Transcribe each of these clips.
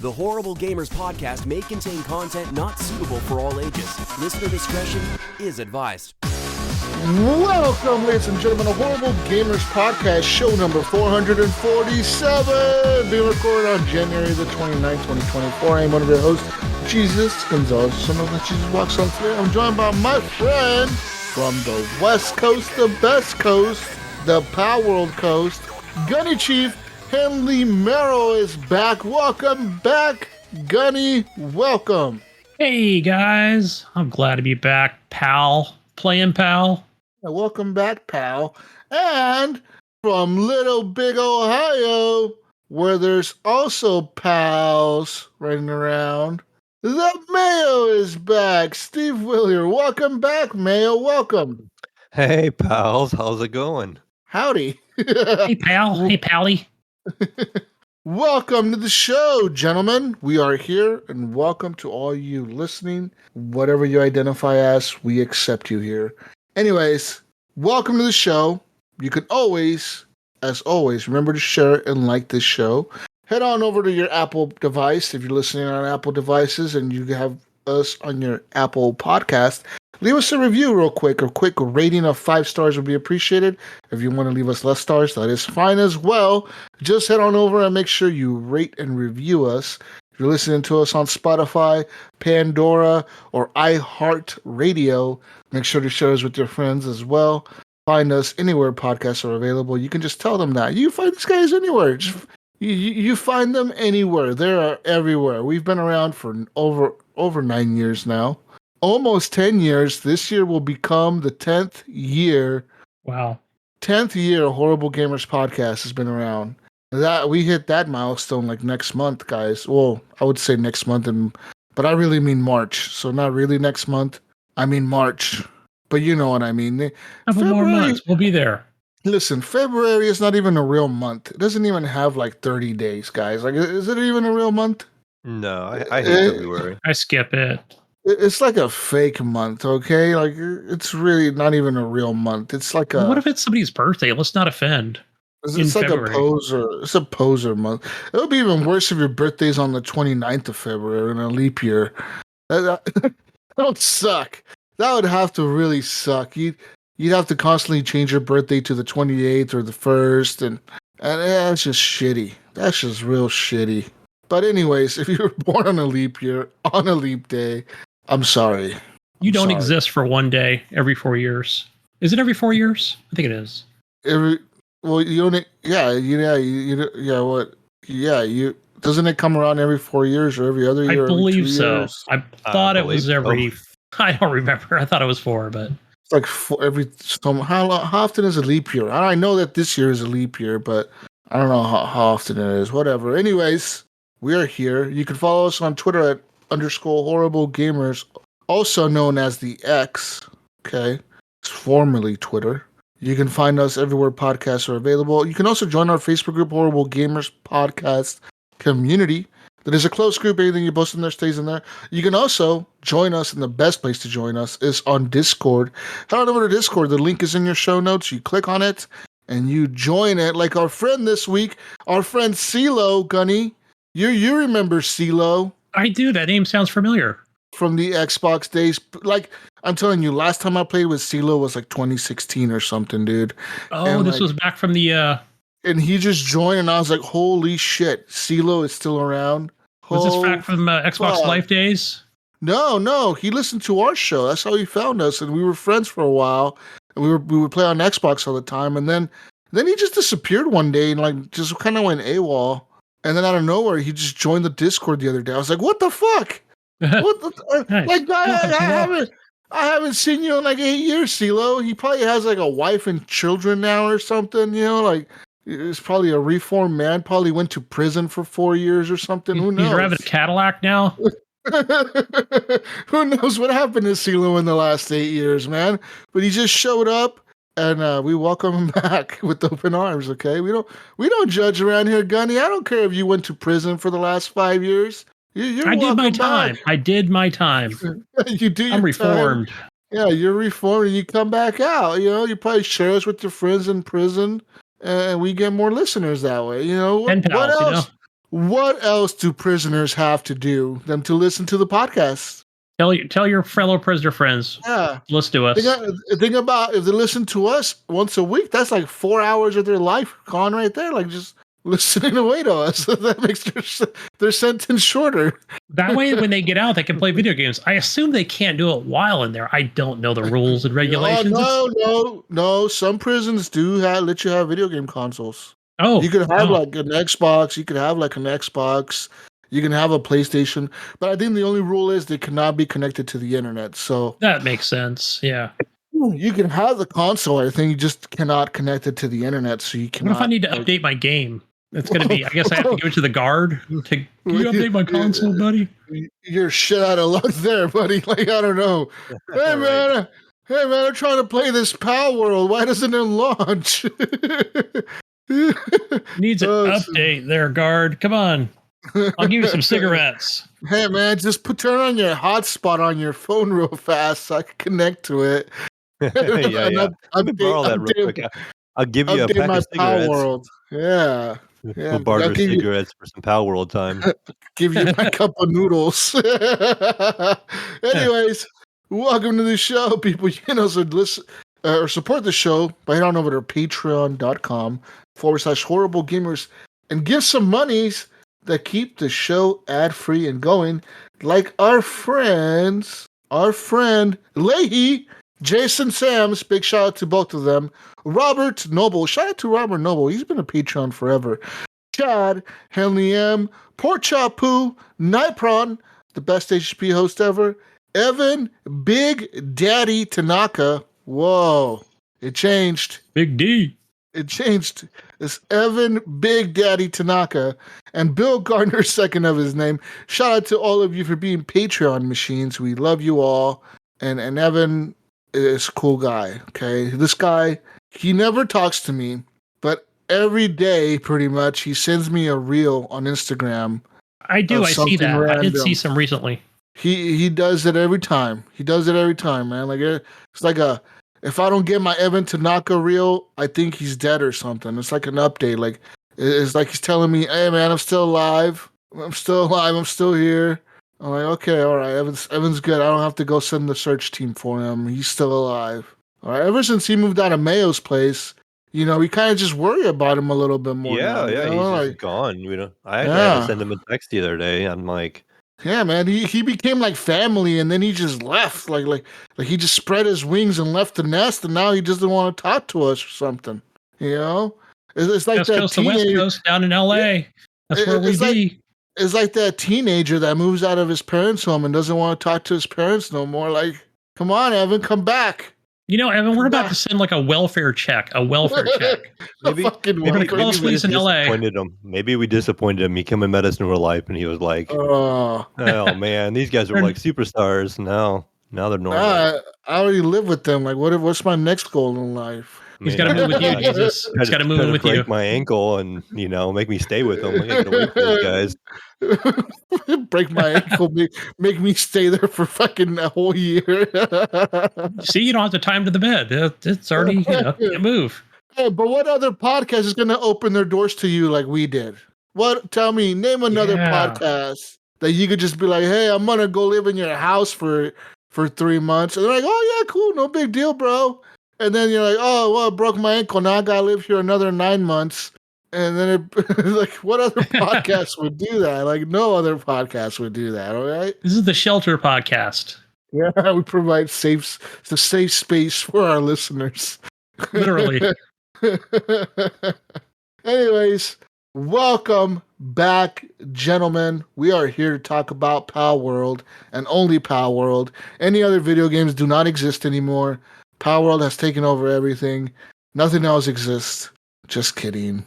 The Horrible Gamers podcast may contain content not suitable for all ages. Listener discretion is advised. Welcome, ladies and gentlemen, to Horrible Gamers podcast, show number 447, being recorded on January the 29th, 2024. I am one of your hosts, Jesus Gonzalez, son of the Jesus Walks on today. I'm joined by my friend from the West Coast, the best coast, the Power World Coast, Gunny Chief Henley Mayo is back. Welcome back, Gunny. Welcome. Hey, guys. I'm glad to be back, pal. Playing pal. Welcome back, pal. And from Little Big Ohio, where there's also pals running around, the Mayo is back. Steve Willier, welcome back, Mayo. Welcome. Hey, pals. How's it going? Howdy. Hey, pal. Hey, pally. Welcome to the show, gentlemen. We are here, and welcome to all you listening. Whatever you identify as, we accept you here. Anyways, welcome to the show. You can always, as always, remember to share and like this show. Head on over to your Apple device if you're listening on Apple devices and you have us on your Apple podcast. Leave us a review real quick. A quick rating of 5 stars would be appreciated. If you want to leave us less stars, that is fine as well. Just head on over and make sure you rate and review us. If you're listening to us on Spotify, Pandora, or iHeartRadio, make sure to share us with your friends as well. Find us anywhere podcasts are available. You can just tell them that. You find these guys anywhere. You find them anywhere. They are everywhere. We've been around for over 9 years now. Almost 10 years. This year will become the 10th year. Wow. 10th year Horrible Gamers podcast has been around. That we hit that milestone like next month, guys. Well, I would say next month, but I really mean March. So not really next month. I mean March. But you know what I mean. Couple more months. We'll be there. Listen, February is not even a real month. It doesn't even have like 30 days, guys. Like, is it even a real month? No, I hate February. I skip it. It's like a fake month, okay? Like, it's really not even a real month. It's like What if it's somebody's birthday? Let's not offend. It's like February. A poser. It's a poser month. It would be even worse if your birthday's on the 29th of February in a leap year. That would suck. That would have to really suck. You'd have to constantly change your birthday to the 28th or the 1st, and that's just shitty. That's just real shitty. But anyways, if you were born on a leap year, on a leap day, I'm sorry. You don't exist for one day every 4 years. Is it every 4 years? I think it is. You don't. Doesn't it come around every 4 years or every other year? I believe so. Years? I thought it was every. I don't remember. I thought it was 4, but it's like how often is a leap year? I know that this year is a leap year, but I don't know how often it is. Whatever. Anyways, we are here. You can follow us on Twitter at _HorribleGamers, also known as the X. Okay, it's formerly Twitter. You can find us everywhere podcasts are available. You can also join our Facebook group, Horrible Gamers Podcast Community. That is a close group. Anything you post in there stays in there. You can also join us, and the best place to join us is on Discord. Head on over to Discord. The link is in your show notes. You click on it, and you join it. Like our friend this week, our friend CeeLo, Gunny. You remember CeeLo? I do. That name sounds familiar. From the Xbox days. Like, I'm telling you, last time I played with CeeLo was like 2016 or something, dude. Oh, and this was back from the... And he just joined, and I was like, holy shit, CeeLo is still around. Was this back from Xbox Live days? No. He listened to our show. That's how he found us, and we were friends for a while. And we would play on Xbox all the time, and then he just disappeared one day and like just kind of went AWOL. And then out of nowhere, he just joined the Discord the other day. I was like, "What the fuck? What the nice. Like I haven't seen you in like 8 years, CeeLo. He probably has like a wife and children now or something. You know, like he's probably a reformed man. Probably went to prison for 4 years or something. Who knows? He's driving a Cadillac now. Who knows what happened to CeeLo in the last 8 years, man? But he just showed up. And we welcome him back with open arms. Okay, we don't judge around here, Gunny. I don't care if you went to prison for the last 5 years. I did my time. I did my time. You do. I'm reformed. Time. Yeah, you're reformed, and you come back out. You know, you probably share us with your friends in prison, and we get more listeners that way. You know, what else? You know? what else do prisoners have to do than to listen to the podcast? Tell your fellow prisoner friends. Yeah. Listen to us. Think about if they listen to us once a week, that's like 4 hours of their life gone right there. Like just listening away to us. That makes their sentence shorter. That way, when they get out, they can play video games. I assume they can't do it while in there. I don't know the rules and regulations. No. Some prisons do let you have video game consoles. Oh, you could have like an Xbox. You could have like an Xbox. You can have a PlayStation. But I think the only rule is they cannot be connected to the internet. So that makes sense. Yeah. You can have the console. I think you just cannot connect it to the internet. So you cannot. What if I need to update my game? It's going to be, I guess I have to give it to the guard. Can you update my console, buddy? You're shit out of luck there, buddy. Like, I don't know. Hey, man. Hey, man, I'm trying to play this Pal World. Why doesn't it launch? Needs an update there, guard. Come on. I'll give you some cigarettes. Hey, man, just turn on your hotspot on your phone real fast so I can connect to it. Yeah. Let me borrow that real quick. I'll give you a pack of cigarettes. World. Yeah. We'll barter cigarettes for some Pal World time. Give you my cup of noodles. Anyways, welcome to the show, people. You know, so listen or support the show by heading on over to patreon.com/horrible gamers and give some monies that keep the show ad-free and going, like our friend Leahy, Jason Sams, big shout out to both of them. Robert Noble, shout out to Robert Noble. He's been a Patreon forever. Chad, Henley M, Port Chapu, Nightprawn, the best HGP host ever. Evan, Big Daddy Tanaka. Whoa, it changed. Big D. It changed. It's Evan Big Daddy Tanaka and Bill Gardner, second of his name. Shout out to all of you for being Patreon machines. We love you all. And Evan is a cool guy, okay? This guy, he never talks to me, but every day, pretty much, he sends me a reel on Instagram. I do. I see that. Random. I did see some recently. He does it every time. He does it every time, man. Like it's like if I don't get my Evan Tanaka reel, I think he's dead or something. It's like an update. Like it's like he's telling me, "Hey, man, I'm still alive. I'm still alive. I'm still here." I'm like, okay, all right. Evan's good. I don't have to go send the search team for him. He's still alive. All right. Ever since he moved out of Mayo's place, you know, we kind of just worry about him a little bit more. Yeah, now, he's like, just gone. You know, I actually had to send him a text the other day. I'm like, yeah, man, he became like family, and then he just left. Like he just spread his wings and left the nest, and now he doesn't want to talk to us or something. You know, it's like West that Coast to West Coast down in LA. That's where we be. It's like that teenager that moves out of his parents' home and doesn't want to talk to his parents no more. Like, come on, Evan, come back. You know, Evan, we're about to send like a welfare check. Maybe disappointed him. Maybe we disappointed him. He came and met us in real life, and he was like, "Oh man, these guys are like superstars now. Now they're normal." I already live with them. Like, what's my next goal in life? He's got to move with you, Jesus. He's got to move in with you. Break my ankle and make me stay with him. I gotta get away from these guys. Break my ankle, make me stay there for fucking a whole year. See, you don't have the time to the bed. It's already, can't move. Hey, but what other podcast is going to open their doors to you like we did? Name another podcast that you could just be like, hey, I'm going to go live in your house for 3 months. And they're like, oh, yeah, cool. No big deal, bro. And then you're like, oh, well, I broke my ankle. Now I got to live here another 9 months. And then like, what other podcast would do that? Like, no other podcast would do that. All right. This is the Shelter Podcast. Yeah, we provide safe space for our listeners. Literally. Anyways, welcome back, gentlemen. We are here to talk about Pal World and only Pal World. Any other video games do not exist anymore. Pal World has taken over everything. Nothing else exists. Just kidding.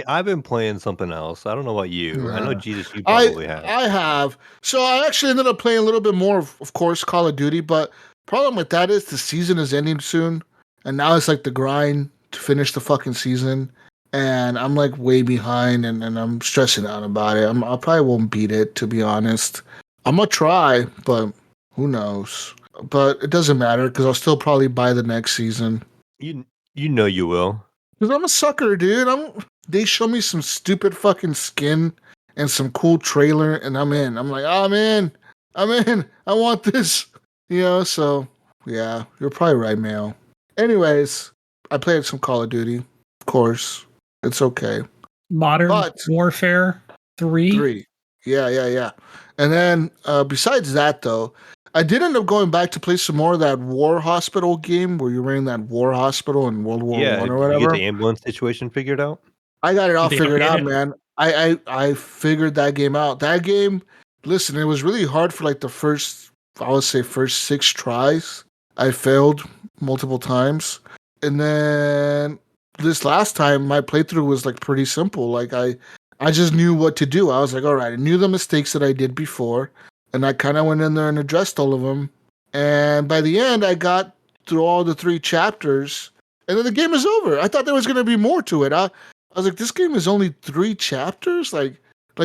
I've been playing something else. I don't know about you. I know, Jesus, you probably have. I have. So I actually ended up playing a little bit more, of course, Call of Duty. But problem with that is the season is ending soon. And now it's like the grind to finish the fucking season. And I'm like way behind and I'm stressing out about it. I probably won't beat it, to be honest. I'm going to try, but who knows? But it doesn't matter because I'll still probably buy the next season. You know you will. Because I'm a sucker, dude. they show me some stupid fucking skin and some cool trailer, and I'm in. I'm like, oh man, I'm in. I want this. So yeah, you're probably right, Mayo. Anyways, I played some Call of Duty. Of course, it's okay. Modern Warfare 3. 3. Yeah. And then besides that, though, I did end up going back to play some more of that War Hospital game where you were in that War Hospital in World War I or whatever. Did you get the ambulance situation figured out? I got it all figured out, man. I figured that game out. That game, listen, it was really hard for like the first 6 tries. I failed multiple times. And then this last time, my playthrough was like pretty simple. Like I just knew what to do. I was like, all right, I knew the mistakes that I did before. And I kind of went in there and addressed all of them. And by the end, I got through all the 3 chapters. And then the game is over. I thought there was going to be more to it. I was like, this game is only 3 chapters? Like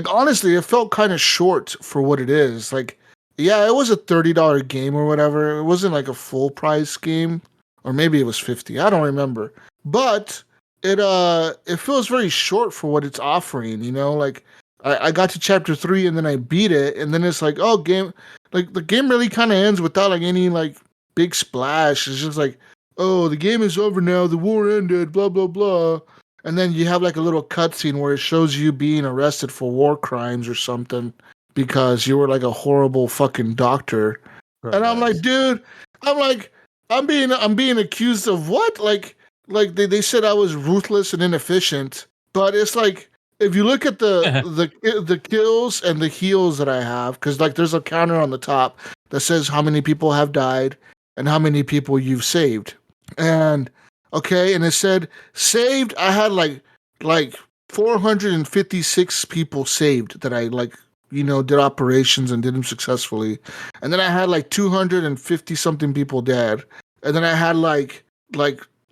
honestly, it felt kind of short for what it is. Like, yeah, it was a $30 game or whatever. It wasn't like a full price game. Or maybe it was $50. I don't remember. But it feels very short for what it's offering, Like, I got to chapter 3 and then I beat it, and then it's like, oh, the game really kind of ends without like any like big splash. It's just like, oh, the game is over now, the war ended, blah blah blah, and then you have like a little cutscene where it shows you being arrested for war crimes or something because you were like a horrible fucking doctor, and I'm like, dude, I'm being accused of what? Like they said I was ruthless and inefficient, but it's like, if you look at the kills and the heals that I have, because like there's a counter on the top that says how many people have died and how many people you've saved. And and it said saved, I had like 456 people saved that I did operations and did them successfully. And then I had like 250 something people dead. And then I had like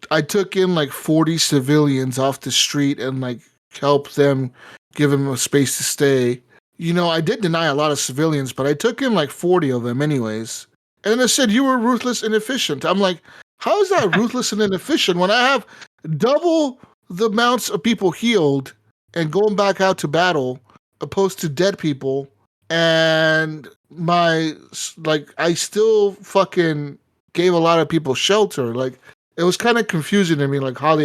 I took in like 40 civilians off the street and like help them, give them a space to stay. I did deny a lot of civilians, but I took in like 40 of them anyways. And then it said, you were ruthless and inefficient. I'm like, how is that ruthless and inefficient when I have double the amounts of people healed and going back out to battle opposed to dead people? And I still fucking gave a lot of people shelter. Like, it was kind of confusing to me, like how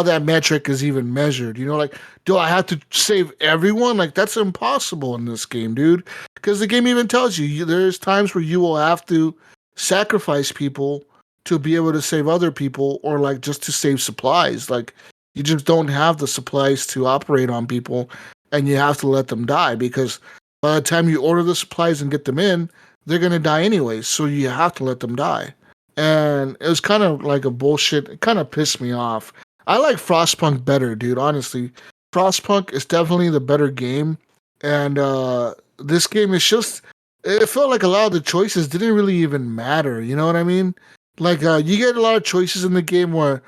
that metric is even measured. Like, do I have to save everyone? Like, that's impossible in this game, dude. Because the game even tells you there's times where you will have to sacrifice people to be able to save other people, or like just to save supplies. Like, you just don't have the supplies to operate on people, and you have to let them die, because by the time you order the supplies and get them in, they're going to die anyway. So you have to let them die. And it was kind of like a bullshit. It kind of pissed me off. I like Frostpunk better, dude. Honestly, Frostpunk is definitely the better game. And this game is just, it felt like a lot of the choices didn't really even matter. You know what I mean? Like, you get a lot of choices in the game where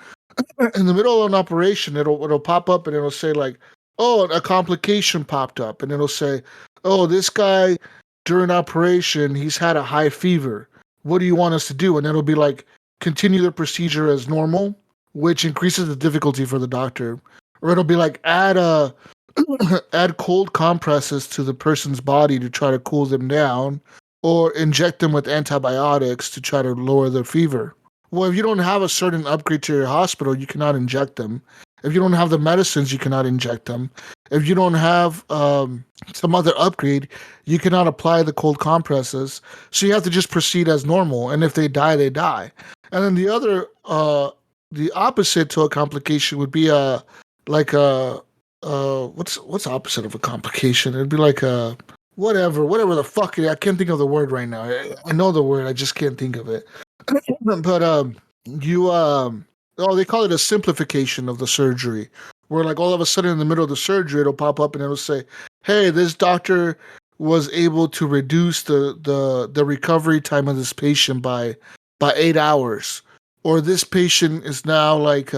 in the middle of an operation, it'll pop up and it'll say like, oh, a complication popped up. And it'll say, oh, this guy during operation, he's had a high fever. What do you want us to do? And it'll be like, continue the procedure as normal, which increases the difficulty for the doctor. Or it'll be like, add cold compresses to the person's body to try to cool them down, or inject them with antibiotics to try to lower their fever. Well, if you don't have a certain upgrade to your hospital, you cannot inject them. If you don't have the medicines, you cannot inject them. If you don't have some other upgrade, you cannot apply the cold compresses. So you have to just proceed as normal. And if they die, they die. And then the other, the opposite to a complication would be what's opposite of a complication? It'd be like a whatever the fuck. I can't think of the word right now. I know the word, I just can't think of it. But they call it a simplification of the surgery, where like all of a sudden in the middle of the surgery, it'll pop up and it'll say, hey, this doctor was able to reduce the recovery time of this patient by 8 hours. Or this patient is now like,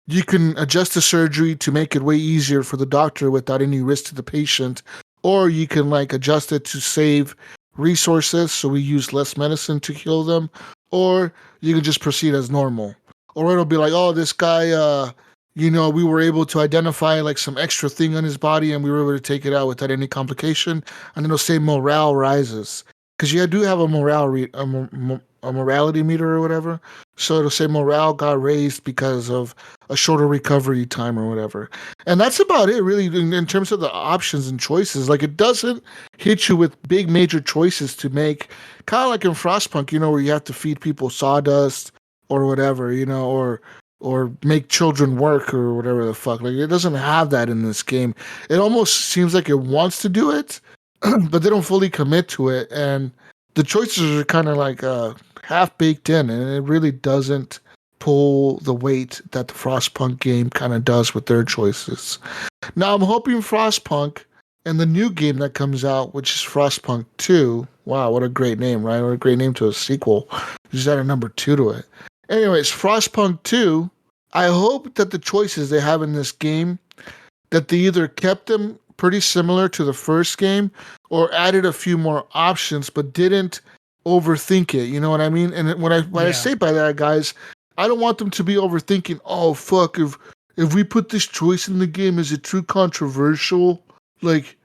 you can adjust the surgery to make it way easier for the doctor without any risk to the patient. Or you can like adjust it to save resources, so we use less medicine to heal them. Or you can just proceed as normal. Or it'll be like, oh, this guy we were able to identify like some extra thing on his body, and we were able to take it out without any complication. And it'll say morale rises because you do have a a morality meter or whatever. So it'll say morale got raised because of a shorter recovery time or whatever. And that's about it, really, in terms of the options and choices. Like, it doesn't hit you with big major choices to make, kind of like in Frostpunk, where you have to feed people sawdust or whatever, or make children work or whatever the fuck. Like, it doesn't have that in this game. It almost seems like it wants to do it, but they don't fully commit to it. And the choices are kind of like half baked in, and it really doesn't pull the weight that the Frostpunk game kind of does with their choices. Now, I'm hoping Frostpunk and the new game that comes out, which is Frostpunk 2. Wow, what a great name, right? What a great name to a sequel. Just add a number 2 to it. Anyways, Frostpunk 2, I hope that the choices they have in this game, that they either kept them pretty similar to the first game or added a few more options but didn't overthink it. You know what I mean? And when I say by that, guys, I don't want them to be overthinking, oh, fuck, if we put this choice in the game, is it too controversial? Like,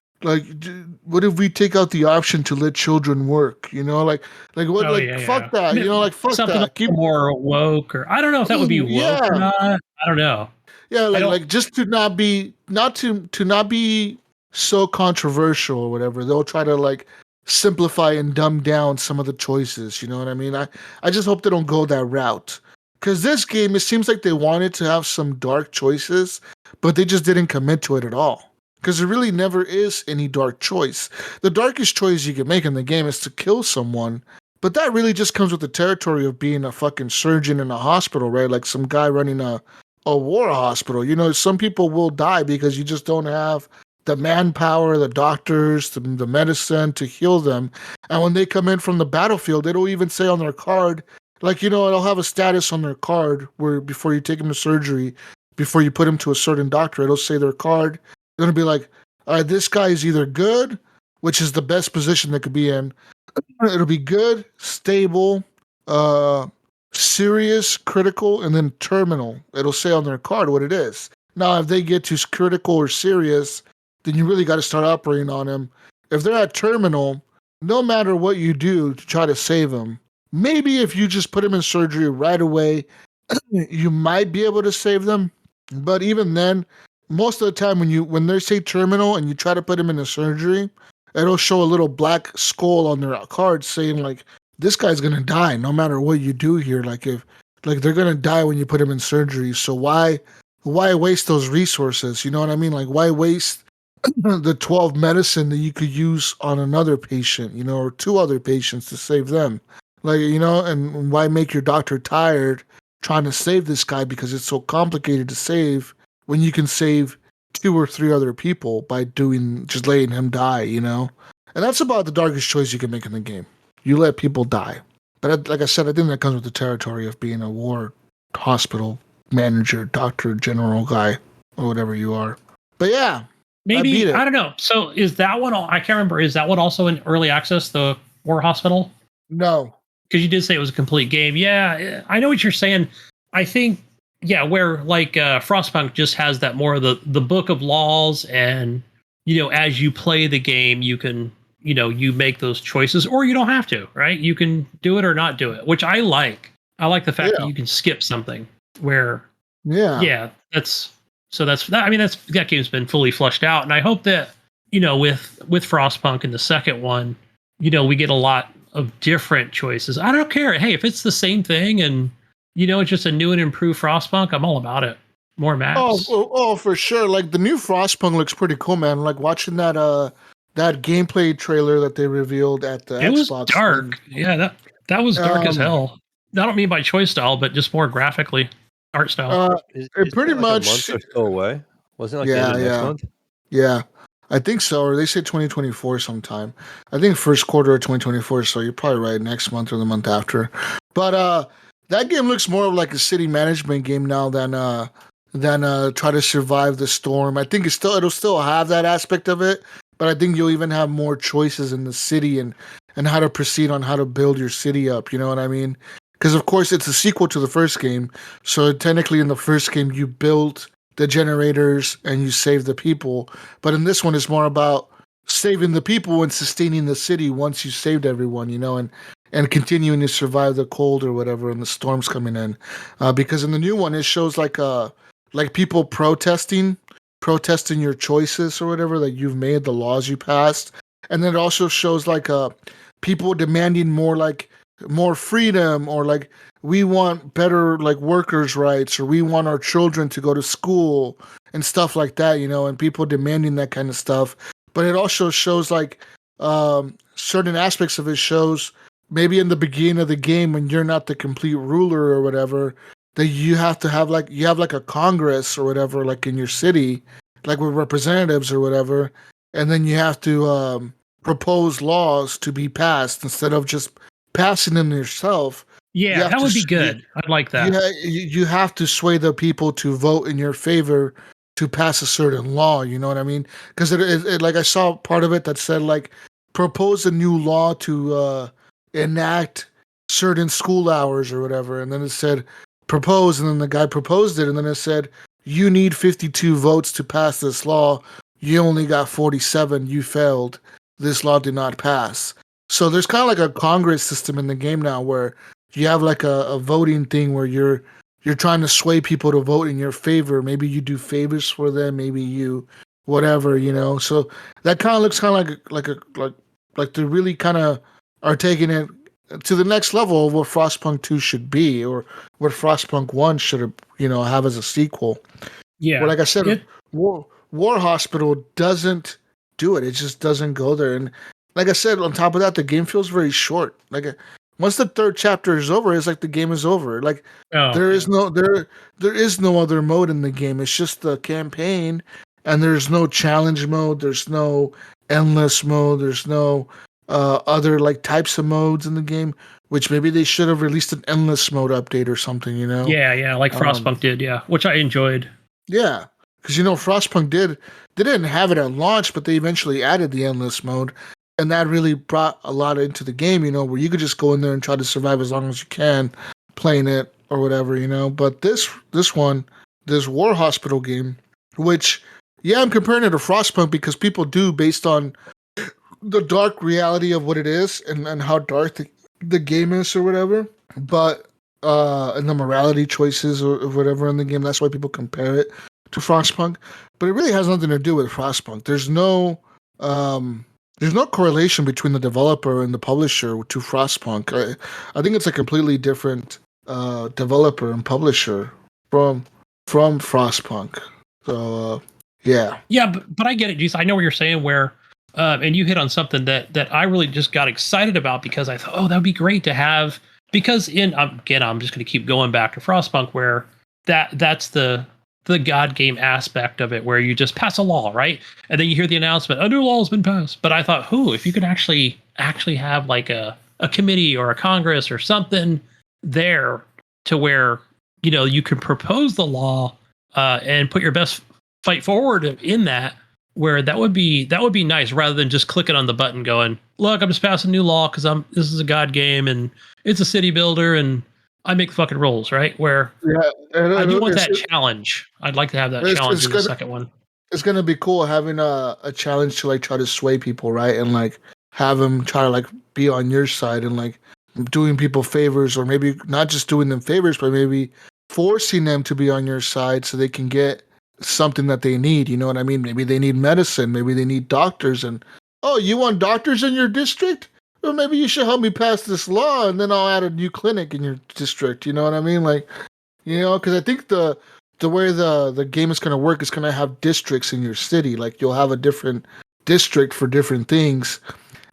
what if we take out the option to let children work? Like what? Fuck that. Fuck something that. Keep more woke, or I don't know if that would be woke or not. I don't know. Yeah, like just to not be so controversial or whatever. They'll try to like simplify and dumb down some of the choices. You know what I mean? I just hope they don't go that route. Because this game, it seems like they wanted to have some dark choices, but they just didn't commit to it at all. Because there really never is any dark choice. The darkest choice you can make in the game is to kill someone, but that really just comes with the territory of being a fucking surgeon in a hospital, right? Like some guy running a war hospital. Some people will die because you just don't have the manpower, the doctors, the medicine to heal them. And when they come in from the battlefield, they don't even say on their card, like, it'll have a status on their card where before you take them to surgery, before you put them to a certain doctor, it'll say their card. It'll be like, all right, this guy is either good, which is the best position they could be in. It'll be good, stable, serious, critical, and then terminal. It'll say on their card what it is. Now, if they get to critical or serious, then you really got to start operating on them. If they're at terminal, no matter what you do to try to save them, maybe if you just put them in surgery right away, you might be able to save them. But even then, most of the time when they say terminal and you try to put them in a surgery, it'll show a little black skull on their card saying like, this guy's gonna die no matter what you do here. They're gonna die when you put him in surgery. So why waste those resources? You know what I mean? Like, why waste the 12 medicine that you could use on another patient, or 2 other patients to save them? And why make your doctor tired trying to save this guy because it's so complicated to save when you can save 2 or 3 other people by just letting him die, And that's about the darkest choice you can make in the game. You let people die. But like I said, I think that comes with the territory of being a war hospital manager, doctor, general guy, or whatever you are. But yeah. Maybe, I don't know. So is that one, I can't remember, is that one also in early access, the war hospital? No. Because you did say it was a complete game. Yeah, I know what you're saying. I think, where like Frostpunk just has that more of the book of laws, and, as you play the game, you can, you make those choices, or you don't have to, right? You can do it or not do it, which I like. I like the fact that you can skip something where, that game's been fully flushed out. And I hope that, with Frostpunk and the second one, we get a lot of different choices. I don't care. Hey, if it's the same thing and, it's just a new and improved Frostpunk, I'm all about it. More maps. Oh, for sure. Like, the new Frostpunk looks pretty cool, man. Like, watching that gameplay trailer that they revealed at the Xbox. It was dark. Yeah, that was dark as hell. I don't mean by choice style, but just more graphically, art style. It pretty much a month or so away. Wasn't it like the end of next month? Yeah, I think so. Or they said 2024 sometime. I think first quarter of 2024. So you're probably right. Next month or the month after. But that game looks more of like a city management game now than try to survive the storm. I think it'll still have that aspect of it, but I think you'll even have more choices in the city and how to proceed on how to build your city up. You know what I mean? Because of course it's a sequel to the first game, so technically in the first game you built the generators and you save the people. But in this one, it's more about saving the people and sustaining the city once you saved everyone, and continuing to survive the cold or whatever and the storms coming in. Because in the new one, it shows like people protesting your choices or whatever that you've made, the laws you passed. And then it also shows like people demanding more freedom, or like we want better like workers' rights, or we want our children to go to school and stuff like that, and people demanding that kind of stuff. But it also shows like certain aspects of it shows maybe in the beginning of the game when you're not the complete ruler or whatever, that you have to have like a Congress or whatever, like in your city, like with representatives or whatever, and then you have to propose laws to be passed instead of just passing them yourself. Yeah, that would be good. I'd like that. You have to sway the people to vote in your favor to pass a certain law. You know what I mean? Because it like I saw part of it that said like propose a new law to enact certain school hours or whatever, and then it said propose, and then the guy proposed it, and then it said you need 52 votes to pass this law. You only got 47. You failed. This law did not pass. So there's kind of like a Congress system in the game now where you have like a voting thing where you're trying to sway people to vote in your favor. Maybe you do favors for them. Maybe you whatever, So that kind of looks kind of like they really kind of are taking it to the next level of what Frostpunk 2 should be, or what Frostpunk 1 should have as a sequel. Yeah. But like I said, War Hospital doesn't do it. It just doesn't go there. And like I said, on top of that, the game feels very short. Like once the third chapter is over, it's like the game is over. Like there is no other mode in the game. It's just the campaign, and there's no challenge mode. There's no endless mode. There's no other like types of modes in the game. Which maybe they should have released an endless mode update or something. Yeah, like Frostpunk did. Yeah, which I enjoyed. Yeah, because Frostpunk they didn't have it at launch, but they eventually added the endless mode. And that really brought a lot into the game, where you could just go in there and try to survive as long as you can, playing it or whatever, But this War Hospital game, which, yeah, I'm comparing it to Frostpunk because people do based on the dark reality of what it is and how dark the game is or whatever. But, and the morality choices or whatever in the game, that's why people compare it to Frostpunk. But it really has nothing to do with Frostpunk. There's no correlation between the developer and the publisher to Frostpunk. I think it's a completely different developer and publisher from Frostpunk. So yeah. Yeah, but I get it, Jeez. I know what you're saying. Where and you hit on something that I really just got excited about because I thought, oh, that would be great to have. Because I'm just going to keep going back to Frostpunk, where that's the God game aspect of it, where you just pass a law, right? And then you hear the announcement, a new law has been passed. But I thought, if you could actually have like a committee or a Congress or something there to where, you can propose the law and put your best fight forward in that, where that would be nice, rather than just clicking on the button going, look, I'm just passing a new law because this is a God game and it's a city builder and I make the fucking rules, right? Where I do want that challenge. I'd like to have that challenge in the second one. It's gonna be cool having a challenge to like try to sway people, right? And like have them try to like be on your side and like doing people favors, or maybe not just doing them favors, but maybe forcing them to be on your side so they can get something that they need. You know what I mean? Maybe they need medicine. Maybe they need doctors. And you want doctors in your district? Well, maybe you should help me pass this law, and then I'll add a new clinic in your district. You know what I mean? Like, because I think the way the game is going to work is going to have districts in your city. Like, you'll have a different district for different things.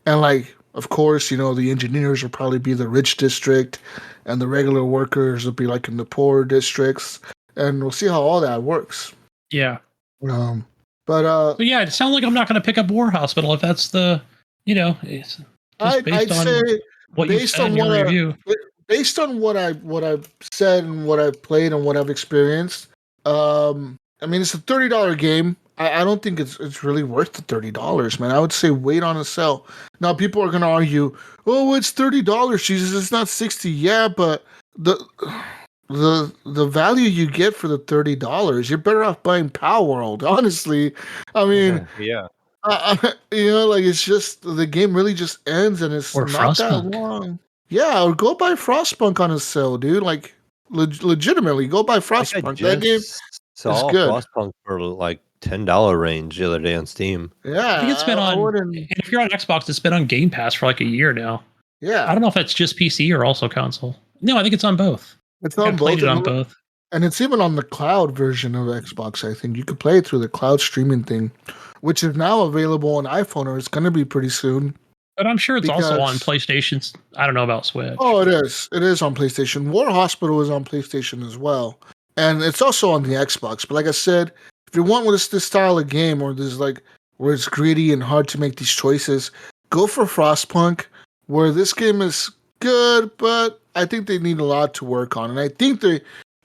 And, like, of course, the engineers will probably be the rich district, and the regular workers will be, like, in the poor districts. And we'll see how all that works. Yeah. But yeah, it sounds like I'm not going to pick up War Hospital if that's the, it's... I'd say based on what I've said and what I've played and what I've experienced, I mean, it's a $30 game. I don't think it's really worth the $30, man. I would say wait on a sale. Now people are gonna argue, oh, it's $30, Jesus, it's not $60. Yeah, but the value you get for the $30, you're better off buying Power World. Honestly, I mean, yeah. Like it's just the game really just ends and it's or not that Frostpunk. long. Yeah, or go buy Frostpunk on a sale, dude. Like legitimately, go buy Frostpunk. That game is good. Frostpunk for like $10 range the other day on Steam. Yeah, I think it's been on. And if you're on Xbox, it's been on Game Pass for like a year now. Yeah, I don't know if it's just PC or also console. No, I think it's on both. It's on both. Played it on both. And it's even on the cloud version of Xbox, I think. You could play it through the cloud streaming thing, which is now available on iPhone, or it's going to be pretty soon. But I'm sure it's also on PlayStation. I don't know about Switch. Oh, it is. It is on PlayStation. War Hospital is on PlayStation as well. And it's also on the Xbox. But like I said, if you want this style of game or this where it's gritty and hard to make these choices, go for Frostpunk, where this game is good, but I think they need a lot to work on. And I think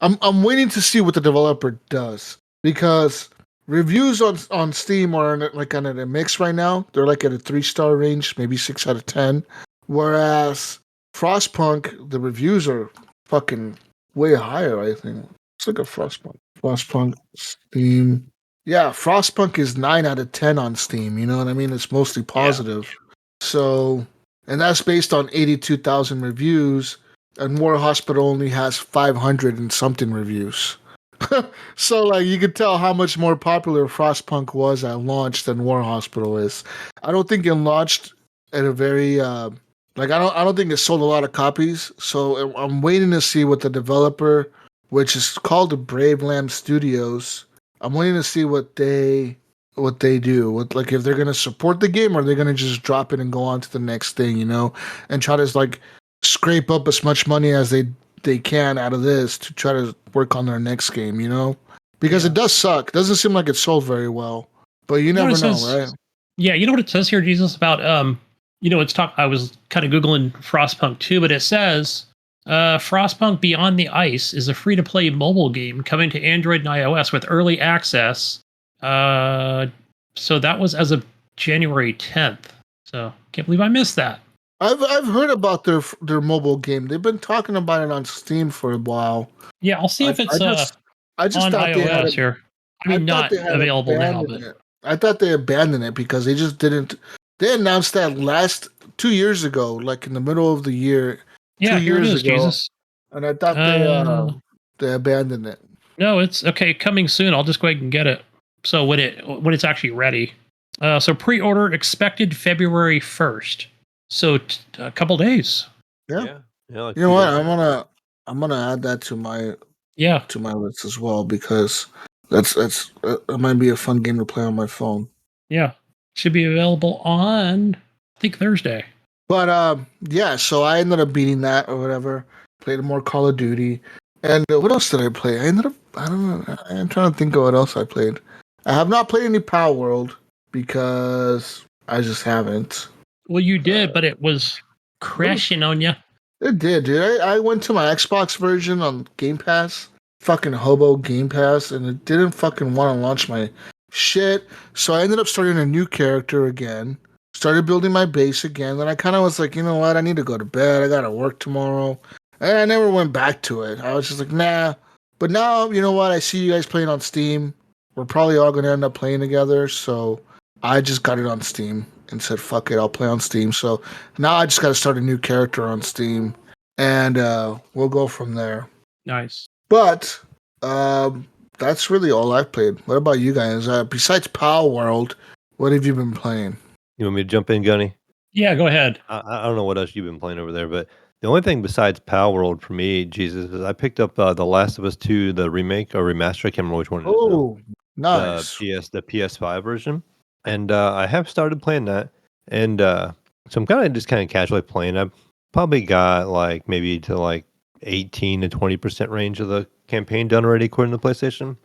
I'm waiting to see what the developer does, because reviews on Steam are kind of a mix right now. They're like at a 3-star range, maybe 6 out of 10. Whereas Frostpunk, the reviews are fucking way higher, I think. Let's look at Frostpunk. Frostpunk, Steam. Yeah, Frostpunk is 9 out of 10 on Steam. You know what I mean? It's mostly positive. Yeah. So, and that's based on 82,000 reviews. And War Hospital only has 500 and something reviews. So, like, you could tell how much more popular Frostpunk was at launch than War Hospital is. I don't think it launched at a very I don't think it sold a lot of copies. So I'm waiting to see what the developer, which is called the Brave Lamb Studios, I'm waiting to see what they do. If they're gonna support the game or they're gonna just drop it and go on to the next thing, and try to scrape up as much money as they can out of this to try to work on their next game, because it does suck. It doesn't seem like it sold very well, but you never know, right? Yeah, you know what it says here, Jesus, about I was kind of Googling Frostpunk too, but it says Frostpunk Beyond the Ice is a free-to-play mobile game coming to Android and iOS with early access. So that was as of January 10th. So can't believe I missed that. I've heard about their mobile game. They've been talking about it on Steam for a while. Yeah, I'll see if it's I just on thought iOS here. I mean, not available now, but I thought they abandoned it because they just didn't. They announced that 2 years ago, like in the middle of the year. Yeah, 2 here years it is, ago, Jesus. And I thought they abandoned it. No, it's okay. Coming soon. I'll just go ahead and get it. So when it's actually ready. So pre-order expected February 1st. So a couple days. Yeah. Like you know what? I'm gonna add that to my list as well, because that might be a fun game to play on my phone. Yeah, should be available on I think Thursday. But so I ended up beating that or whatever. Played more Call of Duty, and what else did I play? I don't know. I'm trying to think of what else I played. I have not played any Power World because I just haven't. Well, you did, but it was crashing on you. It did, dude. I went to my Xbox version on Game Pass, fucking hobo Game Pass, and it didn't fucking want to launch my shit. So I ended up starting a new character again. Started building my base again. Then I kind of was like, you know what? I need to go to bed. I got to work tomorrow. And I never went back to it. I was just like, nah. But now, you know what? I see you guys playing on Steam. We're probably all going to end up playing together. So I just got it on Steam and said, fuck it, I'll play on Steam. So now I just got to start a new character on Steam, and we'll go from there. Nice. But that's really all I've played. What about you guys? Besides Power World, what have you been playing? You want me to jump in, Gunny? Yeah, go ahead. I don't know what else you've been playing over there, but the only thing besides Power World for me, Jesus, is I picked up The Last of Us 2, the remake or remaster. I can't remember which one it is. Oh, nice. The PS5 version. And I have started playing that, and so I'm kind of casually playing. I've probably got maybe to 18 to 20% range of the campaign done already, according to PlayStation.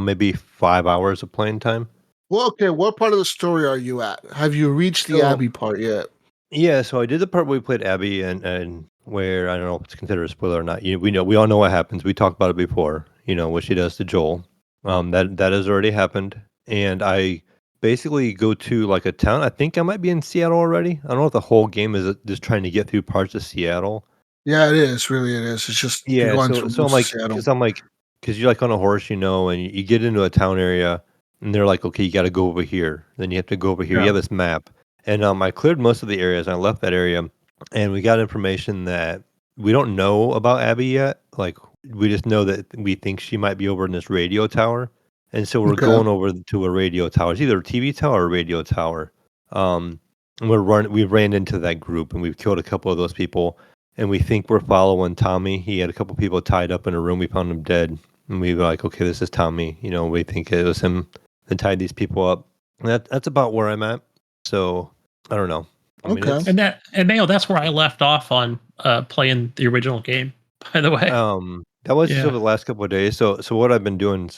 Maybe 5 hours of playing time. Well, okay. What part of the story are you at? Have you reached the Abby part yet? Yeah, so I did the part where we played Abby, and where I don't know if it's considered a spoiler or not. We all know what happens. We talked about it before. What she does to Joel. That has already happened, and I basically go to a town. I think I might be in Seattle already. I don't know if the whole game is just trying to get through parts of Seattle. Yeah, it is. Really, it is. It's just you're Yeah, going so through so I'm most of like, Seattle. because you're like on a horse, and you get into a town area, and they're like, okay, you got to go over here. Then you have to go over here. You Yeah. have this map, and I cleared most of the areas. I left that area, and we got information that we don't know about Abby yet. Like, we just know that we think she might be over in this radio tower, and so we're Okay. going over to a radio tower. It's either a TV tower or a radio tower. Um, and we ran into that group, and we've killed a couple of those people, and we think we're following Tommy. He had a couple people tied up in a room. We found him dead, and we were like, okay, this is Tommy. We think it was him that tied these people up. And that's about where I'm at. So I don't know. I mean, Okay. it's And Mayo, that's where I left off on playing the original game. By the way, that was just yeah. over the last couple of days. So what I've been doing.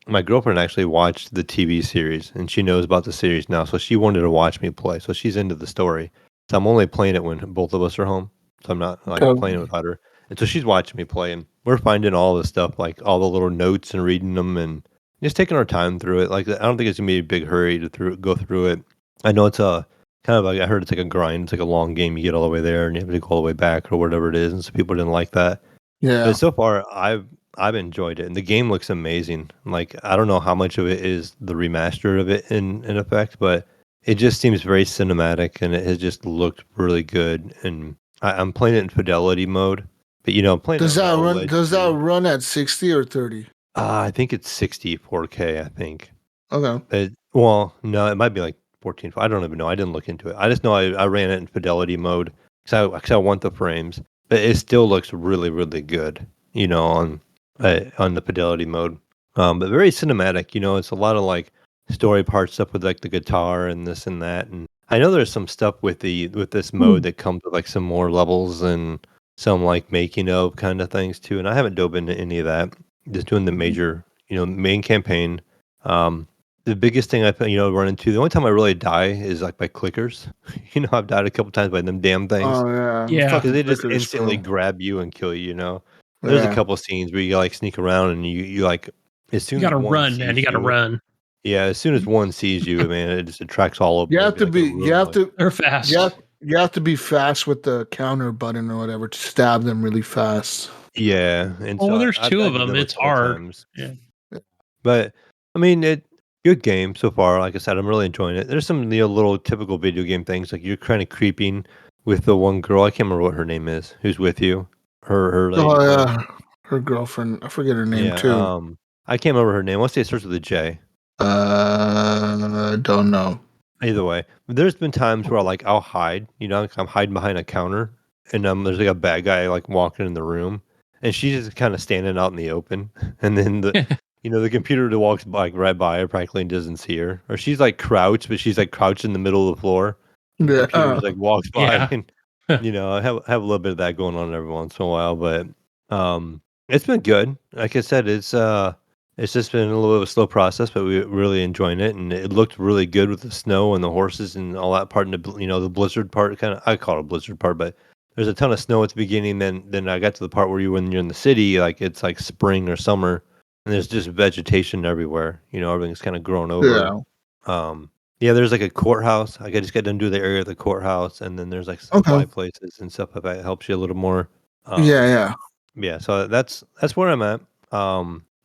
My girlfriend actually watched the TV series, and she knows about the series now. So she wanted to watch me play. So she's into the story. So I'm only playing it when both of us are home. So I'm not like Okay. playing it without her. And so she's watching me play, and we're finding all the stuff, like all the little notes and reading them, and just taking our time through it. Like, I don't think it's gonna be a big hurry to go through it. I know it's a kind of like, I heard it's like a grind. It's like a long game. You get all the way there, and you have to go all the way back or whatever it is. And so people didn't like that. Yeah. But so far, I've enjoyed it, and the game looks amazing. Like, I don't know how much of it is the remaster of it in effect, but it just seems very cinematic, and it has just looked really good. And I'm playing it in fidelity mode, but I'm playing Does it that low run? ledge Does that too. run at 60 or 30? I think it's 64K. I think. Okay. Well, no, it might be like 14. I don't even know. I didn't look into it. I just know I ran it in fidelity mode because I want the frames, but it still looks really, really good. On the fidelity mode. But very cinematic. It's a lot of like story part stuff with like the guitar and this and that. And I know there's some stuff with this mode that comes with like some more levels and some like making of kind of things too. And I haven't dove into any of that. Just doing the major, main campaign. Um, the biggest thing run into, the only time I really die is like by clickers. I've died a couple times by them damn things Oh yeah. Yeah. because Fucking they just clickers, instantly bro. grab you and kill you. There's a Yeah. couple scenes where you like sneak around and you like, as You soon got as to one run, man. You sees got to you, run. yeah, as soon as one sees you, man, it just attracts all of You them. have It'd be to like be. a You room, have like, to. They're You fast. have, you have to be fast with the counter button or whatever to stab them really fast. yeah. And Well, so when there's I've two of died to them, them a it's couple hard. times. Yeah. But I mean, good game so far. Like I said, I'm really enjoying it. There's some little typical video game things, like you're kind of creeping with the one girl. I can't remember what her name is. Who's with you? Her lady Oh friend. yeah. Her girlfriend. I forget her name Yeah. too. I can't remember her name. Let's say it starts with a J. Don't know. Either way, there's been times where I'll hide. Like I'm hiding behind a counter, and there's like a bad guy like walking in the room, and she's just kind of standing out in the open, and then the computer that walks by, like, right by her practically doesn't see her, or she's like crouched, but she's like crouched in the middle of the floor, and the computer Yeah. just like walks by, Yeah. and I have a little bit of that going on every once in a while, but it's been good. Like I said, it's just been a little bit of a slow process, but we're really enjoying it, and it looked really good with the snow and the horses and all that part, and the blizzard part. Kind of, I call it a blizzard part, but there's a ton of snow at the beginning. Then I got to the part where when you're in the city, like it's like spring or summer, and there's just vegetation everywhere. Everything's kind of grown over. Yeah. Yeah, there's like a courthouse. Like I just got done do the area of the courthouse, and then there's like Okay. supply places and stuff like that. It helps you a little more. Yeah. Um, Yeah. yeah, so that's where I'm at.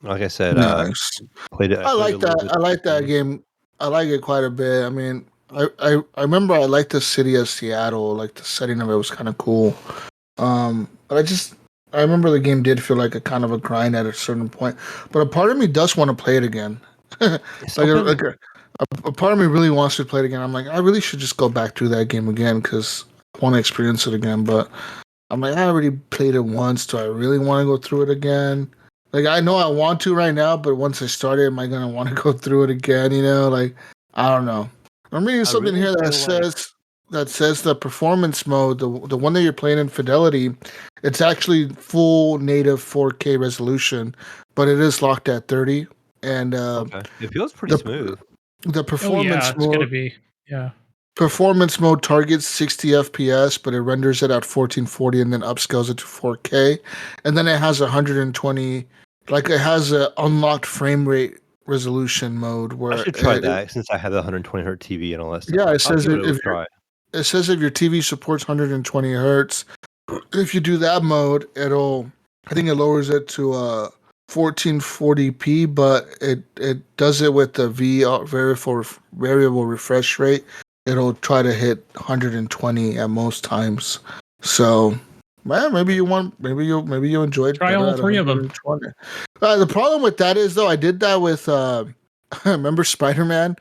Like I said, Nice. I I played like a little that. bit I this like that weekend. game. I like it quite a bit. I mean, I remember I liked the city of Seattle. Like the setting of it was kind of cool. But I remember the game did feel like a kind of a grind at a certain point. But a part of me does want to play it again. like Sometimes, a part of me really wants to play it again. I'm like, I really should just go back to that game again because I want to experience it again. But I'm like, I already played it once. Do I really want to go through it again? Like, I know I want to right now, but once I start it, am I gonna want to go through it again? Like, I don't know. I'm reading I something really here feel like that says the performance mode, the one that you're playing in Fidelity, it's actually full native 4K resolution, but it is locked at 30. And okay, it feels pretty the smooth. the Oh yeah, performance it's gonna mode be. Yeah. Performance mode targets 60 FPS, but it renders it at 1440 and then upscales it to 4K. And then it has 120, like it has a unlocked frame rate resolution mode I where should try that since I have the 120 hertz TV and all that stuff. yeah, I'll give it a try. it says if your TV supports 120 hertz, if you do that mode, I think it lowers it to 1440p, but it does it with the variable refresh rate. It'll try to hit 120 at most times. So, man, maybe you enjoyed Try better all at three of them. 120. The problem with that is though, I did that with remember Spider-Man?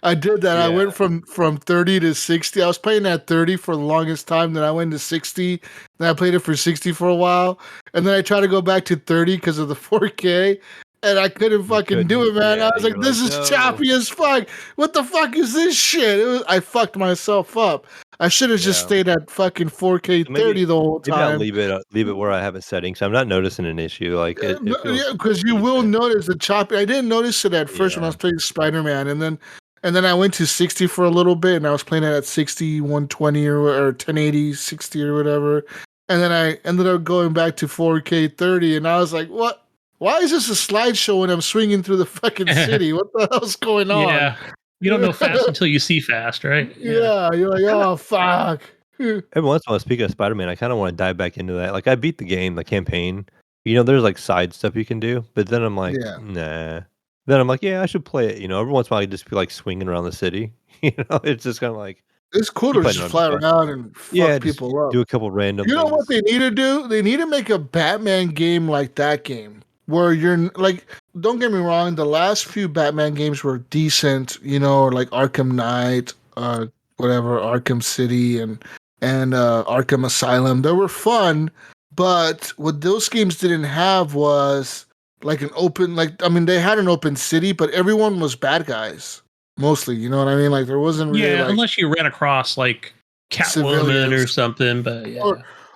I did that. I went from 30 to 60. I was playing at 30 for the longest time. Then I went to 60. Then I played it for 60 for a while. And then I tried to go back to 30 because of the 4K. And I couldn't fucking do it, man. I was like, this is choppy as fuck. What the fuck is this shit? I fucked myself up. I should have just stayed at fucking 4K 30 the whole time. Maybe I'll leave it where I have it setting, so I'm not noticing an issue. Like it feels because you will notice the choppy. I didn't notice it at first when I was playing Spider-Man, and then I went to 60 for a little bit, and I was playing it at 60, 120 or 1080, 60 or whatever, and then I ended up going back to 4K 30, and I was like, what? Why is this a slideshow when I'm swinging through the fucking city? What the hell's going on? Yeah. You don't know fast until you see fast, right? Yeah, you're like, oh, fuck. Every once in a while, speaking of Spider-Man, I kind of want to dive back into that. Like, I beat the game, the campaign. There's like side stuff you can do, but then I'm like, nah. Then I'm like, yeah, I should play it. Every once in a while, I just be like swinging around the city. It's just kind of like it's cool to just fly around and fuck people up. Do a couple random. You know what they need to do? They need to make a Batman game like that game. Where you're like, don't get me wrong, the last few Batman games were decent, like Arkham Knight, whatever, Arkham City and Arkham Asylum. They were fun, but what those games didn't have was like an open, they had an open city, but everyone was bad guys mostly. You know what I mean? Like there wasn't really, unless you ran across like Catwoman or something, but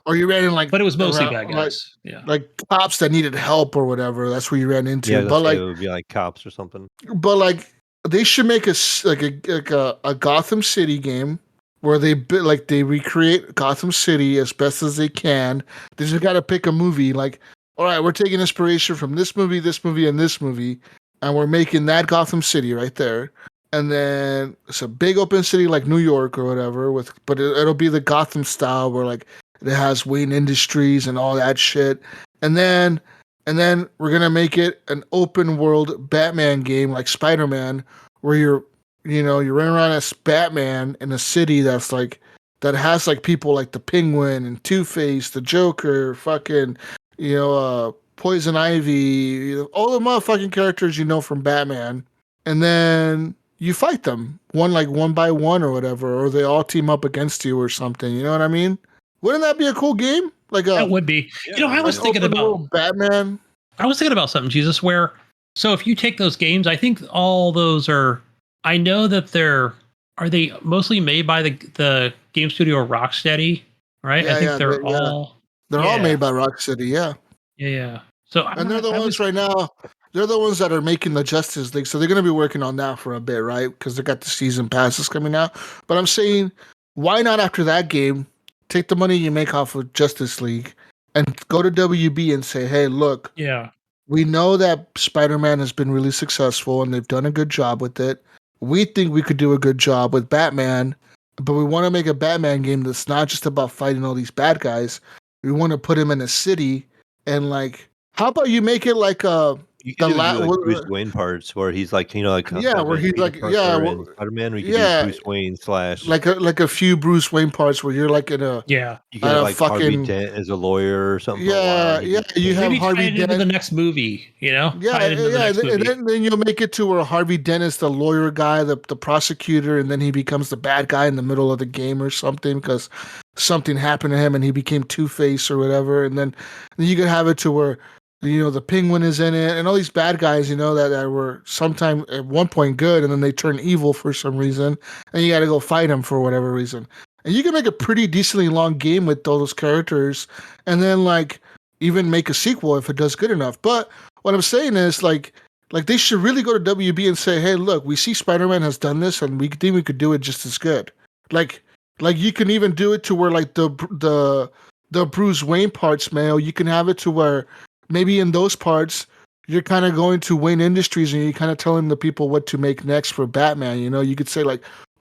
or you ran in like, but it was mostly bad guys. Like cops that needed help or whatever. That's where you ran into. Yeah, but it would be like cops or something. But like they should make a Gotham City game where they recreate Gotham City as best as they can. They just got to pick a movie. Like, all right, we're taking inspiration from this movie, and this movie, and we're making that Gotham City right there. And then it's a big open city like New York or whatever. But it'll be the Gotham style where like it has Wayne Industries and all that shit. And then we're gonna make it an open world Batman game like Spider-Man, where you're running around as Batman in a city that has like people like the Penguin and Two-Face, the Joker, fucking Poison Ivy, all the motherfucking characters from Batman, and then you fight them one by one or whatever, or they all team up against you or something. You know what I mean? Wouldn't that be a cool game? That would be. I was thinking about Batman. I was thinking about something, Jesus, so if you take those games, I think all those are, I know that are they mostly made by the game studio Rocksteady, right? Yeah, I think they're all made by Rocksteady, yeah. Yeah. So they're the ones right now. They're the ones that are making the Justice League, so they're going to be working on that for a bit, right? Because they got the season passes coming out. But I'm saying, why not after that game, take the money you make off of Justice League and go to WB and say, hey, look, we know that Spider-Man has been really successful and they've done a good job with it. We think we could do a good job with Batman, but we want to make a Batman game that's not just about fighting all these bad guys. We want to put him in a city and how about you make it like you can do Bruce Wayne parts where he's like, where he's like, Spider-Man. We can do Bruce Wayne / like a few Bruce Wayne parts where you're like in a you can have like Harvey Dent as a lawyer or something. You have Harvey Dent into the next movie, and then you'll make it to where Harvey Dent is the lawyer guy, the prosecutor, and then he becomes the bad guy in the middle of the game or something because something happened to him and he became Two-Face or whatever, and then you could have it to where the Penguin is in it, and all these bad guys, that were sometime at one point good, and then they turn evil for some reason, and you got to go fight them for whatever reason. And you can make a pretty decently long game with all those characters, and then even make a sequel if it does good enough. But what I'm saying is they should really go to WB and say, hey, look, we see Spider-Man has done this, and we think we could do it just as good. Like you can even do it to where the Bruce Wayne parts, Mayo, you can have it to where maybe in those parts, you're kind of going to Wayne Industries and you're kind of telling the people what to make next for Batman. You could say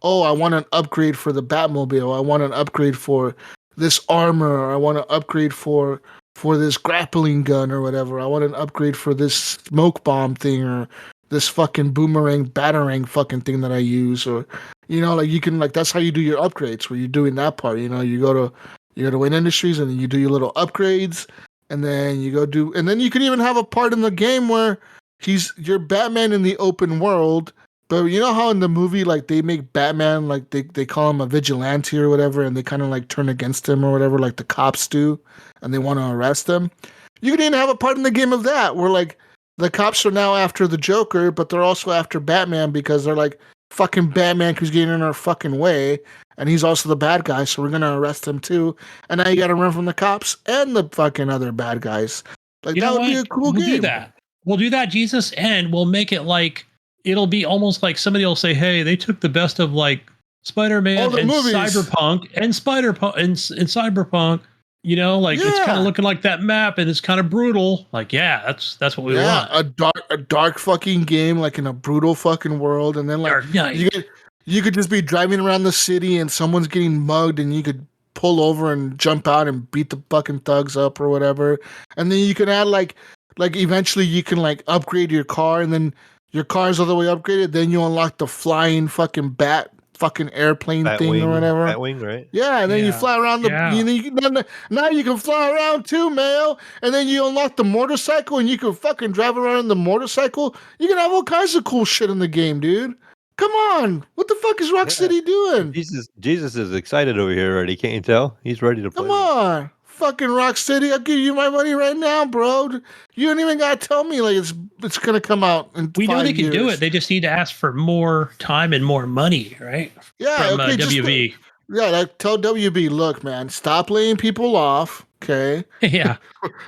oh, I want an upgrade for the Batmobile. I want an upgrade for this armor, or I want to upgrade for this grappling gun or whatever. I want an upgrade for this smoke bomb thing or this fucking boomerang batarang fucking thing that I use, or like you can, like, that's how you do your upgrades, where you're doing that part. You go to Wayne Industries and then you do your little upgrades, and then and then you can even have a part in the game where you're Batman in the open world. But you know how in the movie, like, they make Batman, like, they call him a vigilante or whatever, and they kind of like turn against him or whatever, like the cops do, and they want to arrest him. You can even have a part in the game of that, where, like, the cops are now after the Joker, but they're also after Batman because they're like, fucking Batman who's getting in our fucking way, and he's also the bad guy, so we're gonna arrest him too. And now you gotta run from the cops and the fucking other bad guys. Like, that would be a cool game. We'll do that. We'll do that, Jesus, and we'll make it like, it'll be almost like somebody will say, hey, they took the best of, like, Spider-Man and movies. Cyberpunk and Cyberpunk, it's kind of looking like that map, and it's kind of brutal. Like, that's what we want. A dark fucking game, like, in a brutal fucking world, and then, like, you could just be driving around the city and someone's getting mugged, and you could pull over and jump out and beat the fucking thugs up or whatever. And then you can add like eventually you can, like, upgrade your car, and then your car's all the way upgraded, then you unlock the flying fucking fucking airplane thing or whatever. Batwing, right? Yeah, and then you fly around now you can fly around too, Mayo. And then you unlock the motorcycle, and you can fucking drive around in the motorcycle. You can have all kinds of cool shit in the game, dude. Come on. What the fuck is Rocksteady doing? Jesus is excited over here already, can't you tell? He's ready to play. Come on. Fucking Rocksteady, I'll give you my money right now, bro. You don't even gotta tell me, like, it's gonna come out in 5 years. We know they can do it. They just need to ask for more time and more money, right? Yeah, from WB. Tell WB, look, man, stop laying people off. Okay. Yeah.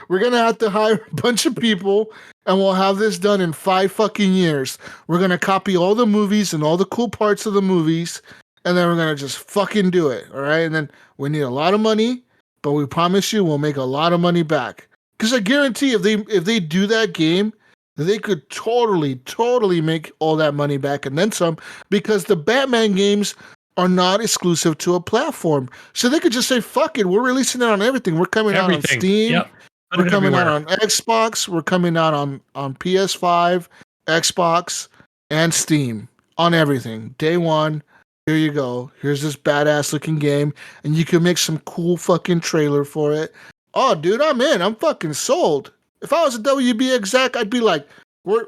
We're gonna have to hire a bunch of people, and we'll have this done in 5 fucking years. We're gonna copy all the movies and all the cool parts of the movies, and then we're gonna just fucking do it. All right. And then we need a lot of money. But we promise you we'll make a lot of money back. Because I guarantee if they do that game, they could totally make all that money back and then some. Because the Batman games are not exclusive to a platform. So they could just say, fuck it, we're releasing it on everything. We're coming out on Steam. Yep. We're coming out on Xbox. We're coming out on PS5, Xbox, and Steam. On everything. Day one. Here you go. Here's this badass looking game, and you can make some cool fucking trailer for it. Oh, dude, I'm in. I'm fucking sold. If I was a WB exec, I'd be like, where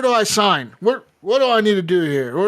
do I sign? What do I need to do here?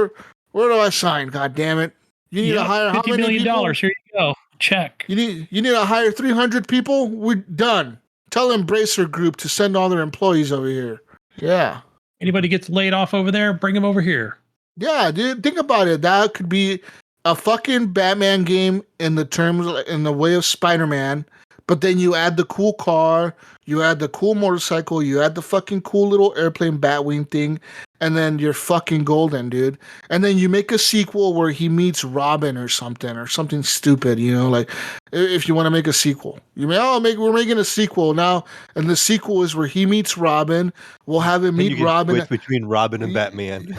Where do I sign? God damn it! You need to hire how $50 many million. people? Here you go. Check. You need to hire 300 people. We're done. Tell Embracer Group to send all their employees over here. Yeah. Anybody gets laid off over there, bring them over here. Yeah, dude, think about it. That could be a fucking Batman game in the way of Spider-Man, but then you add the cool car, you add the cool motorcycle, you add the fucking cool little airplane Batwing thing, and then you're fucking golden, dude. And then you make a sequel where he meets Robin or something stupid, like, if you want to make a sequel. We're making a sequel now, and the sequel is where he meets Robin. We'll have him meet Robin. Switch between Robin and Batman.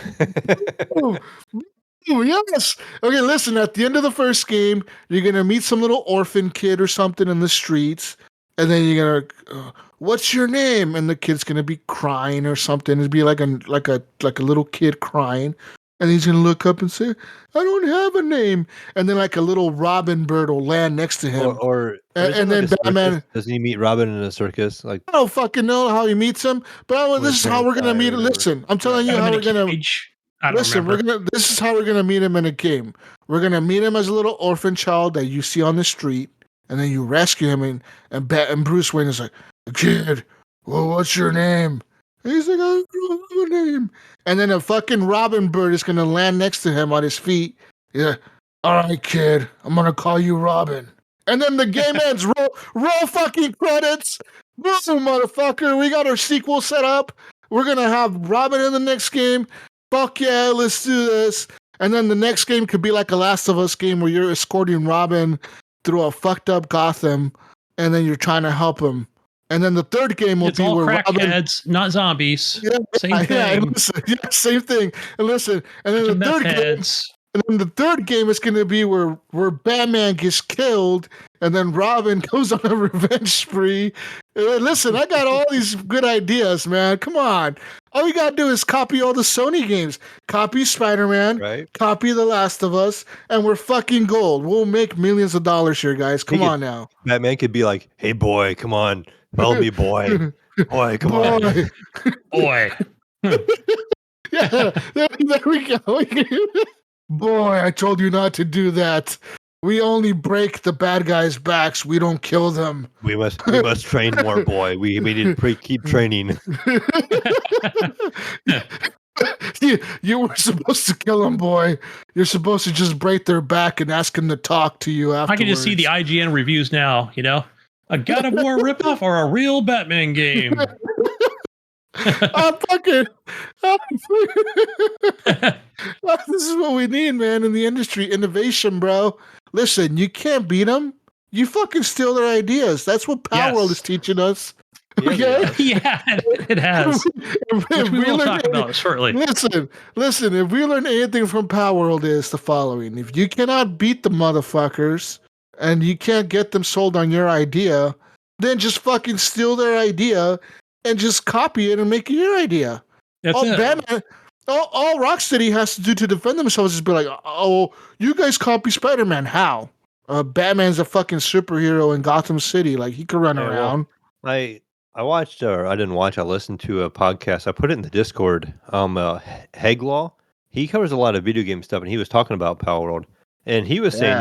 Oh, yes. Okay, listen, at the end of the first game, you're going to meet some little orphan kid or something in the streets, and then you're going to, what's your name? And the kid's going to be crying or something. It'd be like a little kid crying, and he's going to look up and say, I don't have a name. And then, like, a little robin bird will land next to him. And then Batman. Doesn't he meet Robin in a circus? Like, I don't fucking know how he meets him, but this is how we're going to meet him. Listen, I'm telling you how we're going to. Listen, this is how we're gonna meet him in a game. We're gonna meet him as a little orphan child that you see on the street, and then you rescue him, and Bruce Wayne is like, kid, well, what's your name? And he's like, I don't have a name. And then a fucking robin bird is gonna land next to him on his feet. Yeah, all right, kid, I'm gonna call you Robin. And then the game ends. Roll fucking credits. Boom, motherfucker. We got our sequel set up. We're gonna have Robin in the next game. Fuck yeah, let's do this. And then the next game could be like a Last of Us game where you're escorting Robin through a fucked up Gotham, and then you're trying to help him. And then the third game will be where crackheads, not zombies. Yeah, same thing. Same thing. And listen, and then the third game. And then the third game is going to be where Batman gets killed, and then Robin goes on a revenge spree. Listen, I got all these good ideas, man. Come on. All you got to do is copy all the Sony games. Copy Spider-Man, Right? copy The Last of Us, and we're fucking gold. We'll make millions of dollars here, guys. Come on now. Batman could be like, "Hey, boy, come on, follow me, boy, boy, come on." Boy. Boy. Yeah, there we go. Boy, I told you not to do that. We only break the bad guys' backs. We don't kill them. We must train more, boy. We need to keep training. You were supposed to kill them, boy. You're supposed to just break their back and ask them to talk to you afterwards. I can just see the IGN reviews now, a God of War ripoff or a real Batman game. I'm fucking. This is what we need, man, in the industry. Innovation, bro. Listen, you can't beat them. You fucking steal their ideas. That's what Power World is teaching us. Yeah, Okay? Yeah, it has. Which we will talk about shortly. Listen. If we learn anything from Power World, is the following: if you cannot beat the motherfuckers and you can't get them sold on your idea, then just fucking steal their idea and just copy it and make it your idea. That's all it. Batman, all Rocksteady has to do to defend themselves is be like, "Oh, you guys copy Spider-Man? How? Batman's a fucking superhero in Gotham City. Like he could run around." I watched, or I didn't watch. I listened to a podcast. I put it in the Discord. Heglaw, he covers a lot of video game stuff, and he was talking about Power World, and he was saying,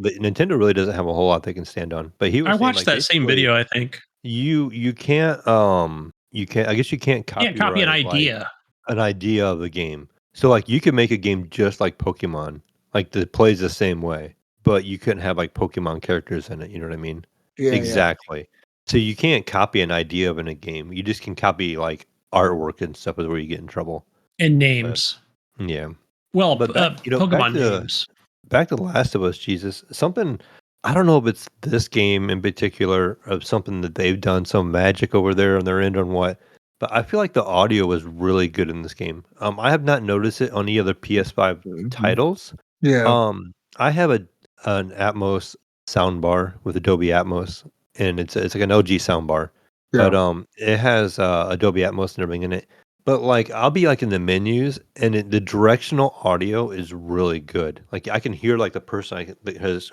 Nintendo really doesn't have a whole lot they can stand on. But he was I saying, watched that same video. I think you can't I guess you can't copy an idea. An idea of the game. So like you could make a game just like Pokemon, like that plays the same way, but you couldn't have like Pokemon characters in it. You know what I mean? Yeah, exactly. Yeah. So you can't copy an idea of in a game. You just can copy like artwork and stuff is where you get in trouble. And names. But, yeah. Well, but Pokemon names. Back to The Last of Us, Jesus. Something, I don't know if it's this game in particular of something that they've done some magic over there on their end on what. But I feel like the audio was really good in this game. I have not noticed it on any other PS5 titles. Yeah. I have an Atmos soundbar with Adobe Atmos, and it's like an LG soundbar. Yeah. But it has Adobe Atmos and everything in it. But like I'll be like in the menus, and the directional audio is really good. Like I can hear like the person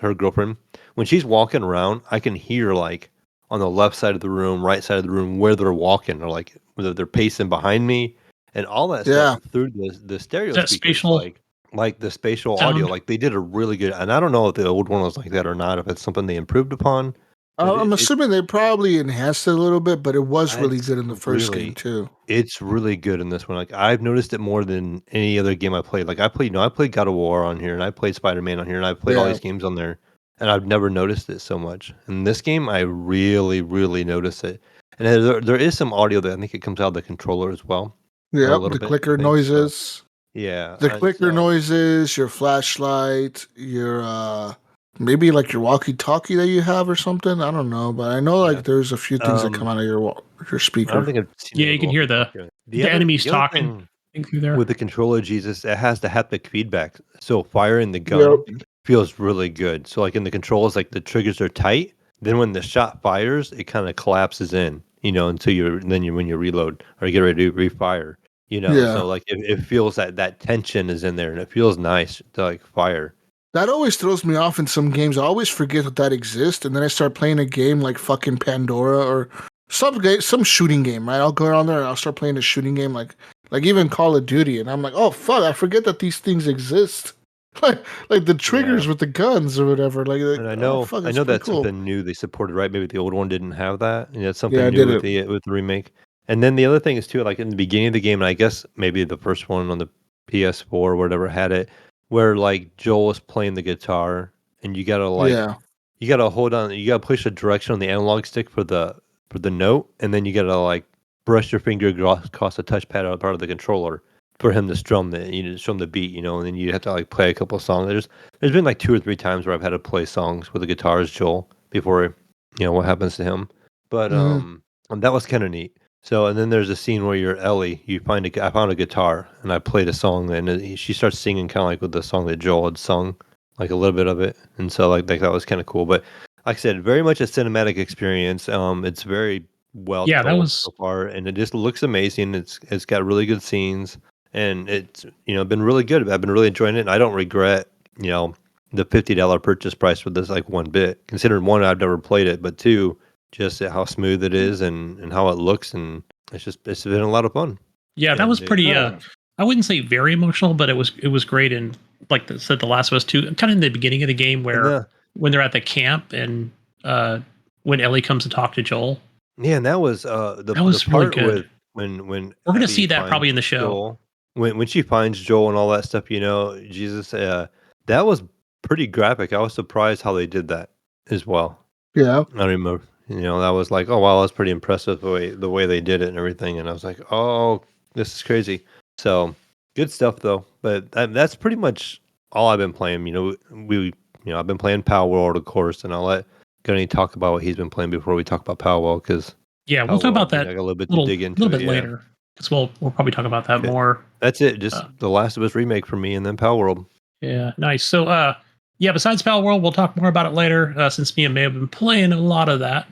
her girlfriend when she's walking around. I can hear like on the left side of the room, right side of the room, where they're walking, or like whether they're pacing behind me, and all that stuff through the stereo speakers, spatial, like the spatial audio. Like they did a really good. And I don't know if the old one was like that or not. If it's something they improved upon. I'm assuming they probably enhanced it a little bit, but it was really good in the first game too. It's really good in this one. Like I've noticed it more than any other game I played. Like I played God of War on here, and I played Spider-Man on here, and I played all these games on there, and I've never noticed it so much. In this game, I really, really notice it. And there is some audio that I think it comes out of the controller as well. Yeah, the clicker noises. So, yeah, the clicker noises, your flashlight, your maybe like your walkie-talkie that you have or something. I don't know, but I know like there's a few things that come out of your speaker. I don't think I've seen you can hear the enemies talking through there. With the controller, Jesus, it has the haptic feedback. So firing the gun feels really good. So like in the controls, like the triggers are tight. Then when the shot fires, it kind of collapses in, until when you reload or you get ready to refire, So like it feels that tension is in there, and it feels nice to like fire. That always throws me off in some games. I always forget that exists, and then I start playing a game like fucking Pandora or some shooting game, right? I'll go around there and I'll start playing a shooting game like even Call of Duty, and I'm like, oh fuck, I forget that these things exist. like the triggers with the guns or whatever. And I know that's cool. Something new they supported, right? Maybe the old one didn't have that. And it's something new with the remake. And then the other thing is too, like in the beginning of the game, and I guess maybe the first one on the PS4 or whatever had it, where like Joel is playing the guitar, and you gotta you gotta hold on, you gotta push a direction on the analog stick for the note, and then you gotta like brush your finger across the touchpad out part of the controller for him to strum the beat, and then you have to like play a couple of songs. There's been like 2 or 3 times where I've had to play songs with the guitar as Joel before what happens to him. But that was kind of neat. So, and then there's a scene where you're Ellie. I found a guitar, and I played a song, and she starts singing kind of like with the song that Joel had sung, like a little bit of it. And so, like that was kind of cool. But like I said, very much a cinematic experience. It's very well Yeah, that told was so far, and it just looks amazing. It's got really good scenes, and it's been really good. I've been really enjoying it, and I don't regret the $50 purchase price for this like one bit. Considering one, I've never played it, but two, just how smooth it is and how it looks, and it's been a lot of fun. yeah, that was And pretty. Nice. I wouldn't say very emotional, but it was great. And like said, The Last of Us 2, kind of in the beginning of the game where when they're at the camp and when Ellie comes to talk to Joel, yeah, and that was the that was really part good. with when We're gonna Abby see that finds probably in the show. Joel, when she finds Joel and all that stuff, Jesus, that was pretty graphic. I was surprised how they did that as well. Yeah. I remember, that was like, oh wow, that's pretty impressive the way they did it and everything. And I was like, oh, this is crazy. So good stuff though. But that's pretty much all I've been playing. I've been playing Power World, of course, and I'll let Gunny talk about what he's been playing before we talk about Power World, because Yeah, we'll talk about I that got a little bit to little dig into little it. bit Yeah. later because we'll probably talk about that Okay. more. That's it. Just Uh, The Last of Us remake for me, and then Power World. Yeah, nice. So, yeah, besides Pal World, we'll talk more about it later. Since me and May have been playing a lot of that,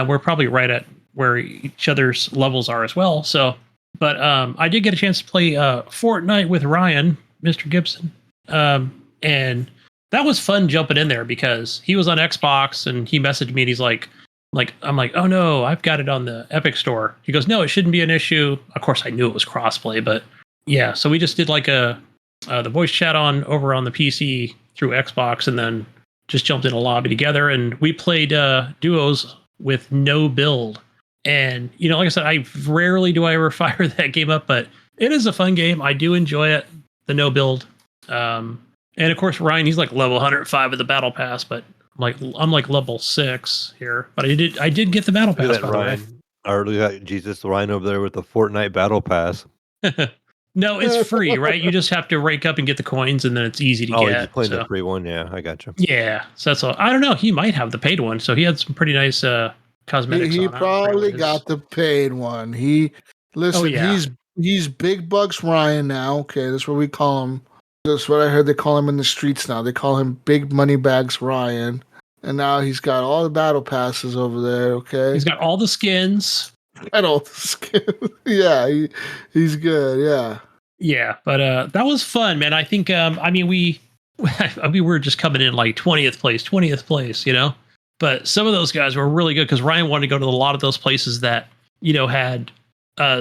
we're probably right at where each other's levels are as well. So, but I did get a chance to play Fortnite with Ryan, Mr. Gibson, and that was fun jumping in there because he was on Xbox and he messaged me and he's like, I'm like, oh no, I've got it on the Epic Store. He goes, no, it shouldn't be an issue. Of course, I knew it was crossplay, but yeah, so we just did like the voice chat over on the PC through Xbox, and then just jumped in a lobby together, and we played duos with no build. And like I said, I rarely do I ever fire that game up, but it is a fun game. I do enjoy it. The no build, and of course Ryan, he's like level 105 of the battle pass, but I'm like level 6 here. But I did get the battle Look pass at that, by the way. Ryan. Or look at Jesus, Ryan over there with the Fortnite Battle Pass. No, it's free, right? You just have to rank up and get the coins, and then it's easy to Oh, get. he's playing so. the free one. Yeah, I got you. Yeah, so that's all. I don't know. He might have the paid one, so he had some pretty nice cosmetics. He on it. probably got the paid one. Listen, yeah. he's Big Bucks Ryan now. Okay, that's what we call him. That's what I heard they call him in the streets now. They call him Big Money Bags Ryan. And now he's got all the battle passes over there, okay? He's got all the skins. And all the skins. Yeah, he's good, yeah. Yeah, but that was fun, man. I think we were just coming in like 20th place, But some of those guys were really good because Ryan wanted to go to a lot of those places that, had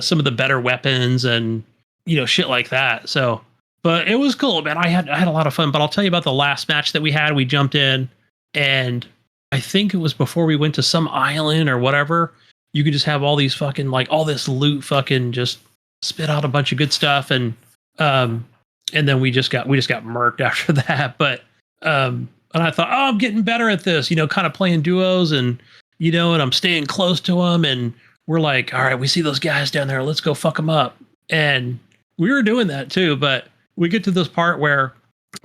some of the better weapons and, shit like that. So, but it was cool, man. I had a lot of fun. But I'll tell you about the last match that we had. We jumped in, and I think it was before we went to some island or whatever. You could just have all these fucking all this loot fucking just spit out a bunch of good stuff, and then we just got murked after that. But and I thought, oh, I'm getting better at this, kind of playing duos, and and I'm staying close to them, and we're like, all right, we see those guys down there, let's go fuck them up. And we were doing that too, but we get to this part where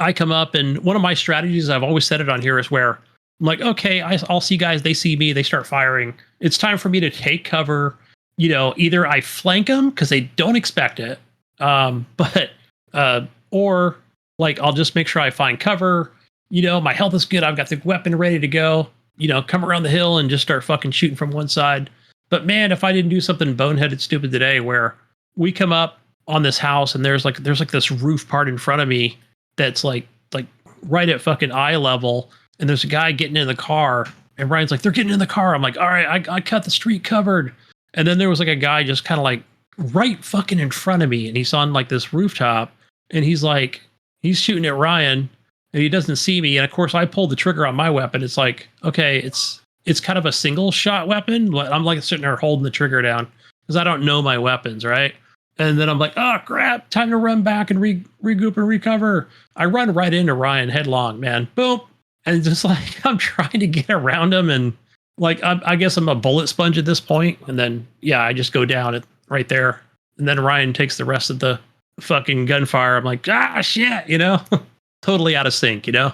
I come up, and one of my strategies, I've always said it on here, is where I'm like, okay, I'll see guys, they see me, they start firing. It's time for me to take cover. Either I flank them because they don't expect it, or I'll just make sure I find cover. My health is good. I've got the weapon ready to go. Come around the hill and just start fucking shooting from one side. But man, if I didn't do something boneheaded stupid today, where we come up on this house and there's this roof part in front of me that's like right at fucking eye level, and there's a guy getting in the car, and Ryan's like, they're getting in the car. I'm like, all right, I cut the street covered. And then there was a guy just kind of right fucking in front of me, and he's on this rooftop, and he's shooting at Ryan, and he doesn't see me. And of course I pulled the trigger on my weapon. It's like, okay, it's kind of a single shot weapon. I'm sitting there holding the trigger down because I don't know my weapons, right? And then I'm like, oh crap, time to run back and regroup and recover. I run right into Ryan headlong, man. Boom. And just I'm trying to get around him, and I guess I'm a bullet sponge at this point. And then, yeah, I just go down right there. And then Ryan takes the rest of the fucking gunfire. I'm like, shit, totally out of sync, Yeah.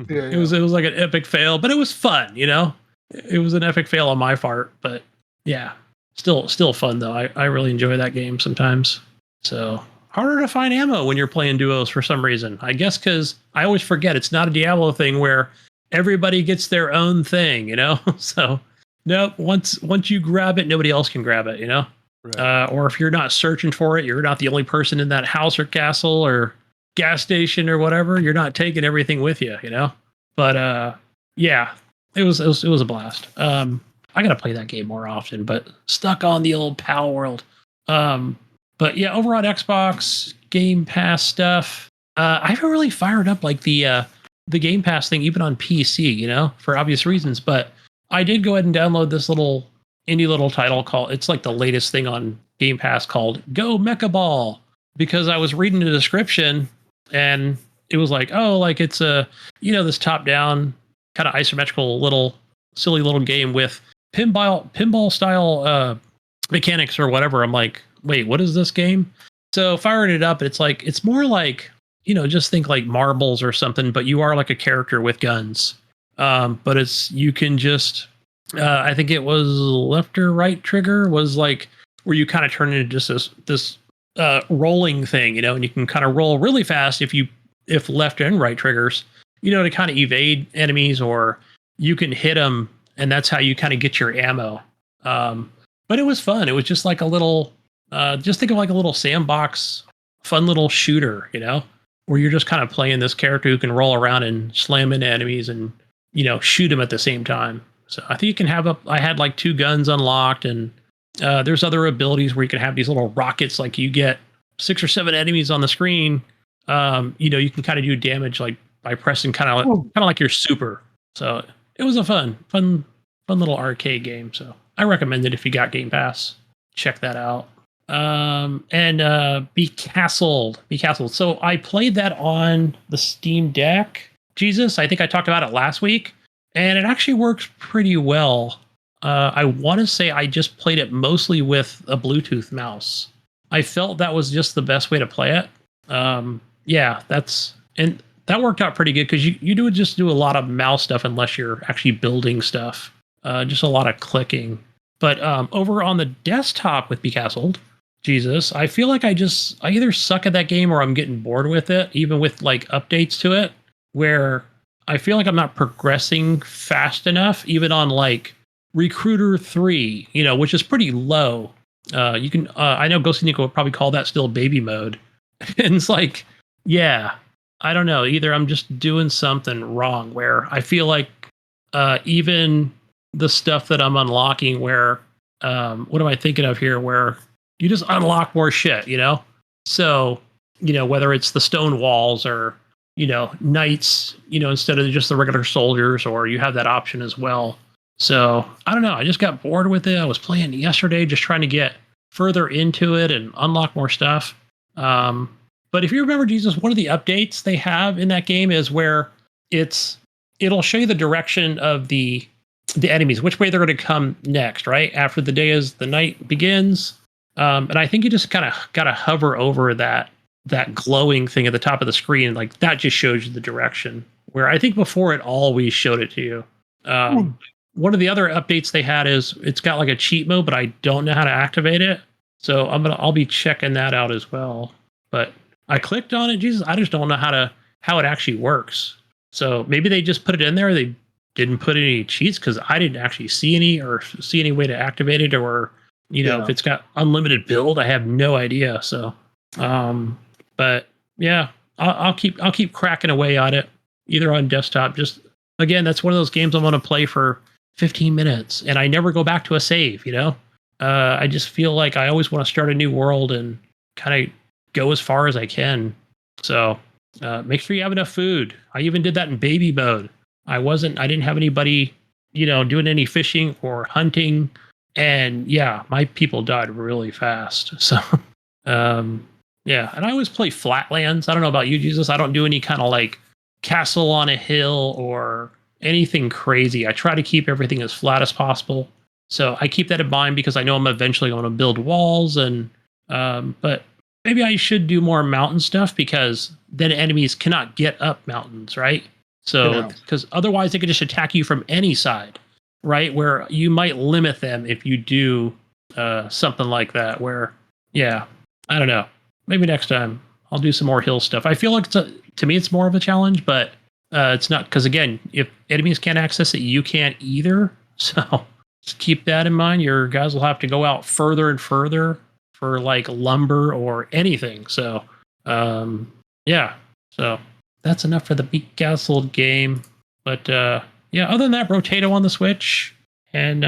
It was like an epic fail, but it was fun, It was an epic fail on my part, but yeah. Still fun though. I really enjoy that game sometimes. So harder to find ammo when you're playing duos for some reason. I guess because I always forget it's not a Diablo thing where everybody gets their own thing, you know. So nope. Once you grab it, nobody else can grab it, you know. Right. Or if you're not searching for it, you're not the only person in that house or castle or gas station or whatever. You're not taking everything with you, you know. But yeah, it was a blast. I gotta play that game more often, but stuck on the old Pal World. But yeah, over on Xbox Game Pass stuff, I haven't really fired up like the Game Pass thing even on PC, you know, for obvious reasons. But I did go ahead and download this little indie little title called, it's like the latest thing on Game Pass called Go Mecha Ball, because I was reading the description and it was like, oh, like it's a, you know, this top down kind of isometrical little silly little game with pinball style mechanics or whatever. I'm like, wait, what is this game? So firing it up, it's like, it's more like, you know, just think like marbles or something, but you are like a character with guns. But it's, you can just, I think it was left or right trigger was like where you kind of turn into just this rolling thing, you know, and you can kind of roll really fast if left and right triggers, you know, to kind of evade enemies, or you can hit them, and that's how you kind of get your ammo. But it was fun. It was just like a little, just think of like a little sandbox, fun little shooter, you know, where you're just kind of playing this character who can roll around and slam into enemies and, you know, shoot them at the same time. So I think you can have I had like 2 guns unlocked, and there's other abilities where you can have these little rockets, like you get 6 or 7 enemies on the screen. You know, you can kind of do damage like by pressing kind of like your super. So it was a fun little arcade game. So I recommend it if you got Game Pass. Check that out. And Be Castled. So I played that on the Steam Deck. Jesus, I think I talked about it last week, and it actually works pretty well. I want to say I just played it mostly with a Bluetooth mouse. I felt that was just the best way to play it. Yeah, that worked out pretty good because you do a lot of mouse stuff unless you're actually building stuff. Just a lot of clicking. But over on the desktop with Be Castled, Jesus, I feel like I either suck at that game or I'm getting bored with it, even with like updates to it, where I feel like I'm not progressing fast enough, even on like Recruiter 3, you know, which is pretty low. You can, I know Ghost Nico would probably call that still baby mode. And it's like, yeah, I don't know. Either I'm just doing something wrong where I feel like even the stuff that I'm unlocking where, what am I thinking of here? Where you just unlock more shit, you know? So, you know, whether it's the stone walls or, you know, knights, you know, instead of just the regular soldiers, or you have that option as well. So I don't know. I just got bored with it. I was playing yesterday, just trying to get further into it and unlock more stuff. But if you remember, Jesus, one of the updates they have in that game is where it'll show you the direction of the enemies, which way they're going to come next, right? After the day as the night begins. And I think you just kind of got to hover over that glowing thing at the top of the screen. Like that just shows you the direction, where I think before it always showed it to you. One of the other updates they had is it's got like a cheat mode, but I don't know how to activate it. So I'll be checking that out as well. But I clicked on it, Jesus. I just don't know how it actually works. So maybe they just put it in there. They didn't put any cheats because I didn't actually see any way to activate it, or, you know, if it's got unlimited build, I have no idea. So, but yeah, I'll keep cracking away on it, either on desktop. Just again, that's one of those games I'm going to play for 15 minutes and I never go back to a save, you know? I just feel like I always want to start a new world and kind of go as far as I can. So make sure you have enough food. I even did that in baby mode. I didn't have anybody, you know, doing any fishing or hunting. And yeah, my people died really fast. So, yeah. And I always play Flatlands. I don't know about you, Jesus. I don't do any kind of like castle on a hill or anything crazy. I try to keep everything as flat as possible. So I keep that in mind because I know I'm eventually going to build walls, and but maybe I should do more mountain stuff because then enemies cannot get up mountains, right? So because otherwise they could just attack you from any side, right? Where you might limit them if you do something like that. Where, yeah, I don't know. Maybe next time I'll do some more hill stuff. I feel like to me it's more of a challenge, but it's not because again, if enemies can't access it, you can't either. So just keep that in mind. Your guys will have to go out further and further for like lumber or anything. So yeah, so that's enough for the Beat Castle game. But yeah, other than that, Rotato on the Switch, and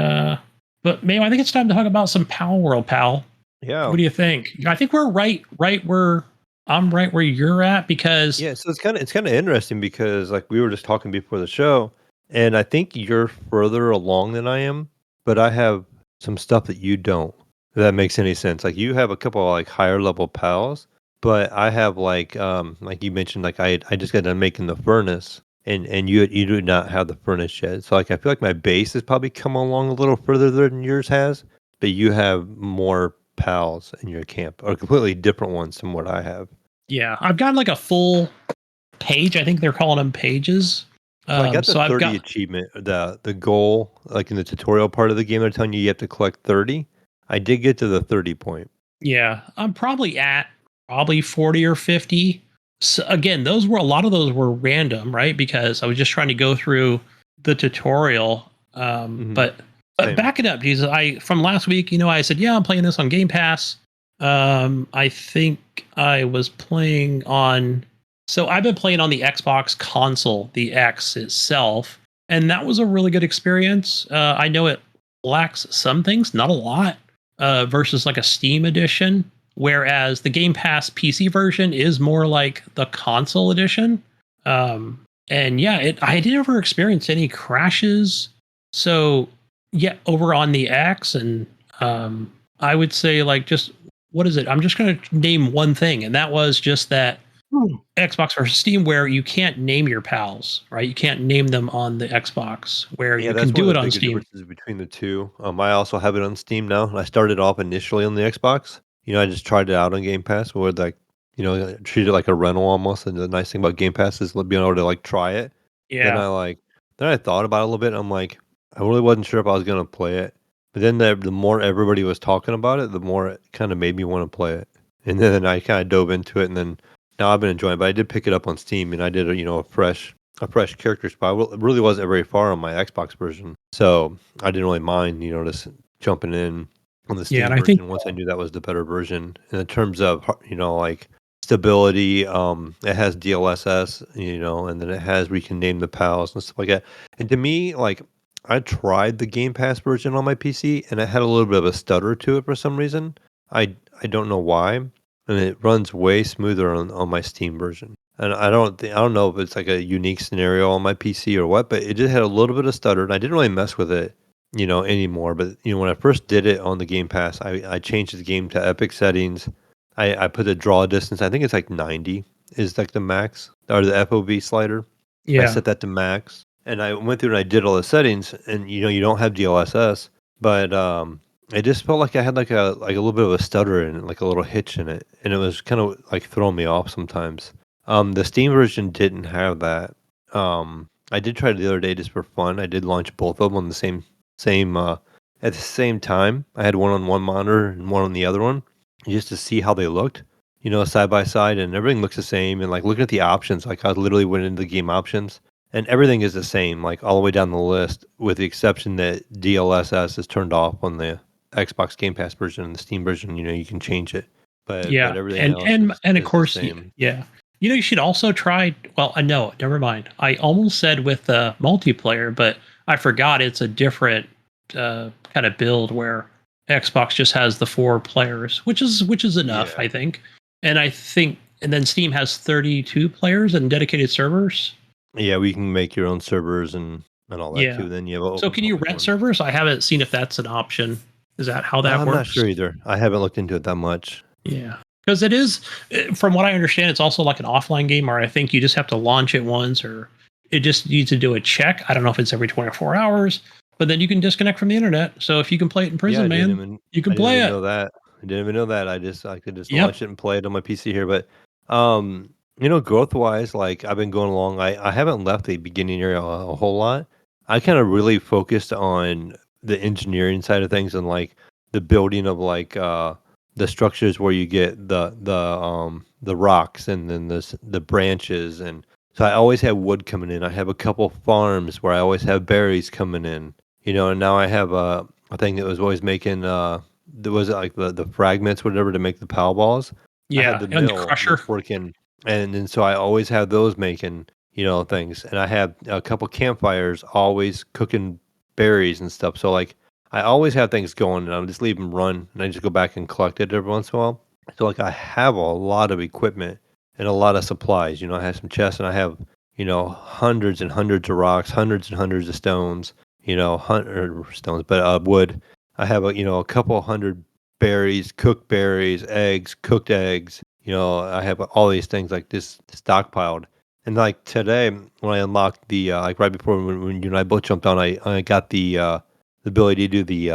but Mayo, I think it's time to talk about some Pal World, pal. Yeah. What do you think? I think we're right where I'm right where you're at because Yeah, so it's kind of interesting because like we were just talking before the show, and I think you're further along than I am, but I have some stuff that you don't. If that makes any sense. Like you have a couple of like higher level pals, but I have like you mentioned like I just got done making the furnace and you do not have the furnace yet. So like I feel like my base has probably come along a little further than yours has, but you have more pals in your camp or completely different ones from what I have. yeah, I've got like a full page. I think they're calling them pages. So I got the So I've 30 got achievement, the goal, like in the tutorial part of the game, they're telling you have to collect 30. I did get to the 30 point. yeah, I'm probably at probably 40 or 50. So again, those were a lot of those were random, right? Because I was just trying to go through the tutorial. Mhm. But Same. back it up because I from last week, I said, yeah, I'm playing this on Game Pass. I think I was playing on so I've been playing on the Xbox console, the X itself, and that was a really good experience. I know it lacks some things, not a lot, versus like a Steam edition. Whereas the Game Pass PC version is more like the console edition. And yeah, I didn't ever experience any crashes. So yeah, over on the X, and I would say like just what is it? I'm just going to name one thing, and that was just that Xbox versus Steam, where you can't name your pals, right? You can't name them on the Xbox, where Yeah, you can that's one of do the it on bigger Steam. differences between the two. I also have it on Steam now. I started off initially on the Xbox. I just tried it out on Game Pass, where like, treat it like a rental almost. And the nice thing about Game Pass is being able to like try it. Then Yeah, I thought about it a little bit. And I'm like, I really wasn't sure if I was gonna play it. But then the more everybody was talking about it, the more it kind of made me want to play it. And then I kind of dove into it, and then now I've been enjoying it. But I did pick it up on Steam, and I did a fresh character spot. Well, it really wasn't very far on my Xbox version, so I didn't really mind, just jumping in on the yeah, Steam and I think version once I knew that was the better version. And in terms of like stability, it has DLSS, and then it has where you can name the pals and stuff like that. And to me, like I tried the Game Pass version on my PC, and it had a little bit of a stutter to it for some reason. I don't know why, and it runs way smoother on my Steam version. And I don't know if it's like a unique scenario on my PC or what, but it just had a little bit of stutter, and I didn't really mess with it, anymore. But when I first did it on the Game Pass, I changed the game to epic settings. I put the draw distance. I think it's like 90 is like the max or the FOV slider. I yeah, set that to max, and I went through and I did all the settings. And you don't have DLSS, but it just felt like I had like a little bit of a stutter and like a little hitch in it, and it was kind of like throwing me off sometimes. The Steam version didn't have that. I did try it the other day just for fun. I did launch both of them on the same at the same time. I had one on one monitor and one on the other one, just to see how they looked, side by side, and everything looks the same. And like looking at the options, like I literally went into the game options, and everything is the same, like all the way down the list, with the exception that DLSS is turned off on the Xbox Game Pass version and the Steam version. You can change it, but yeah, everything and else and is and of is the course, same. yeah. You should also try. Well, no, never mind. I almost said with the multiplayer, but I forgot it's a different kind of build where Xbox just has the 4 players, which is enough, Yeah. I think. And then Steam has 32 players and dedicated servers. Yeah, we can make your own servers and all that Yeah. too. Then you have an So open can you public rent one. servers? I haven't seen if that's an option. Is that how that I'm not works? sure either. I haven't looked into it that much. Yeah. Because it is, from what I understand, it's also like an offline game, or I think you just have to launch it once, or it just needs to do a check. I don't know if it's every 24 hours, but then you can disconnect from the internet. So if you can play it in Yeah, prison, man, you can I didn't play even it. know that. I didn't even know that. I could just Yep. launch it and play it on my PC here. But growth wise, like I've been going along. I haven't left the beginning area a whole lot. I kind of really focused on the engineering side of things and like the building of like the structures where you get the rocks and then the branches, and so I always have wood coming in. I have a couple farms where I always have berries coming in, and now I have a thing that was always making there was like the fragments, whatever, to make the pow balls. I have Yeah, the and the mill crusher. that's working, and then so I always have those making, things, and I have a couple campfires always cooking berries and stuff. So like I always have things going, and I'll just leave them run, and I just go back and collect it every once in a while. So like I have a lot of equipment and a lot of supplies. I have some chests, and I have hundreds and hundreds of rocks, hundreds and hundreds of stones. Stones, but wood. I have a couple hundred berries, cooked berries, eggs, cooked eggs. I have all these things like this stockpiled. And like today, when I unlocked the like right before when you and I both jumped on, I got the ability to do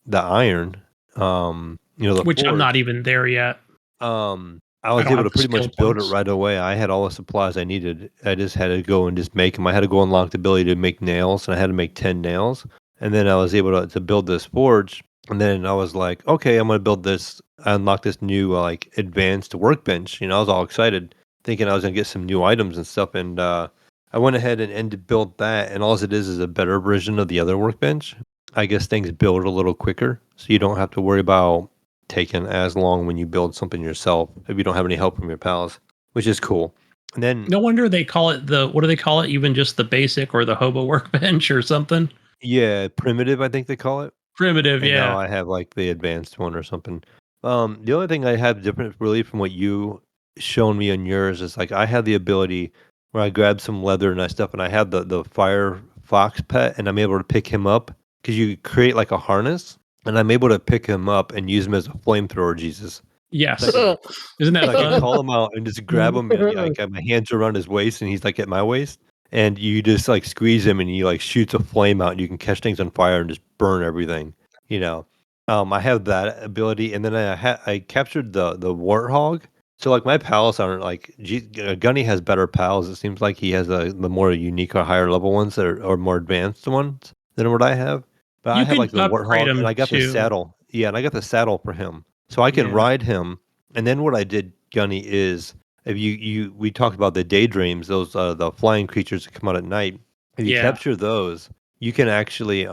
the iron, the Which I'm not forge. even there yet. I I was don't able have to the pretty skill much build it points. right away. I had all the supplies I needed. I just had to go and just make them. I had to go unlock the ability to make nails, and I had to make 10 nails. And then I was able to build this forge. And then I was like, okay, I'm going to build this. I unlocked this new like advanced workbench. I was all excited, thinking I was going to get some new items and stuff. And I went ahead and built that. And all it is a better version of the other workbench. I guess things build a little quicker, so you don't have to worry about taking as long when you build something yourself if you don't have any help from your pals, which is cool. And then, No wonder they call it what do they call it? Even just the basic or the hobo workbench or something? yeah, primitive, I think they call it. Primitive, And now yeah. I have like the advanced one or something. The only thing I have different really from what you shown me on yours is like I have the ability where I grab some leather and I stuff, and I have the fire fox pet, and I'm able to pick him up because you create like a harness, and I'm able to pick him up and use him as a flamethrower. Jesus. So I Yes. can Isn't So that I can fun? call him out and just grab him, and like my hands around his waist, and he's like at my waist, and you just like squeeze him, and he like shoots a flame out, and you can catch things on fire and just burn everything. You know, I have that ability, and then I captured the warthog. So like my pals aren't like Gunny has better pals. It seems like he has the more unique or higher level ones that are or more advanced ones than what I have. But I You have can like the upgrade warthog, and them I got the too. saddle. Yeah, and I got the saddle for him, so I can Yeah. ride him. And then what I did, Gunny, is if we talked about the daydreams, those the flying creatures that come out at night. If you Yeah. capture those, you can actually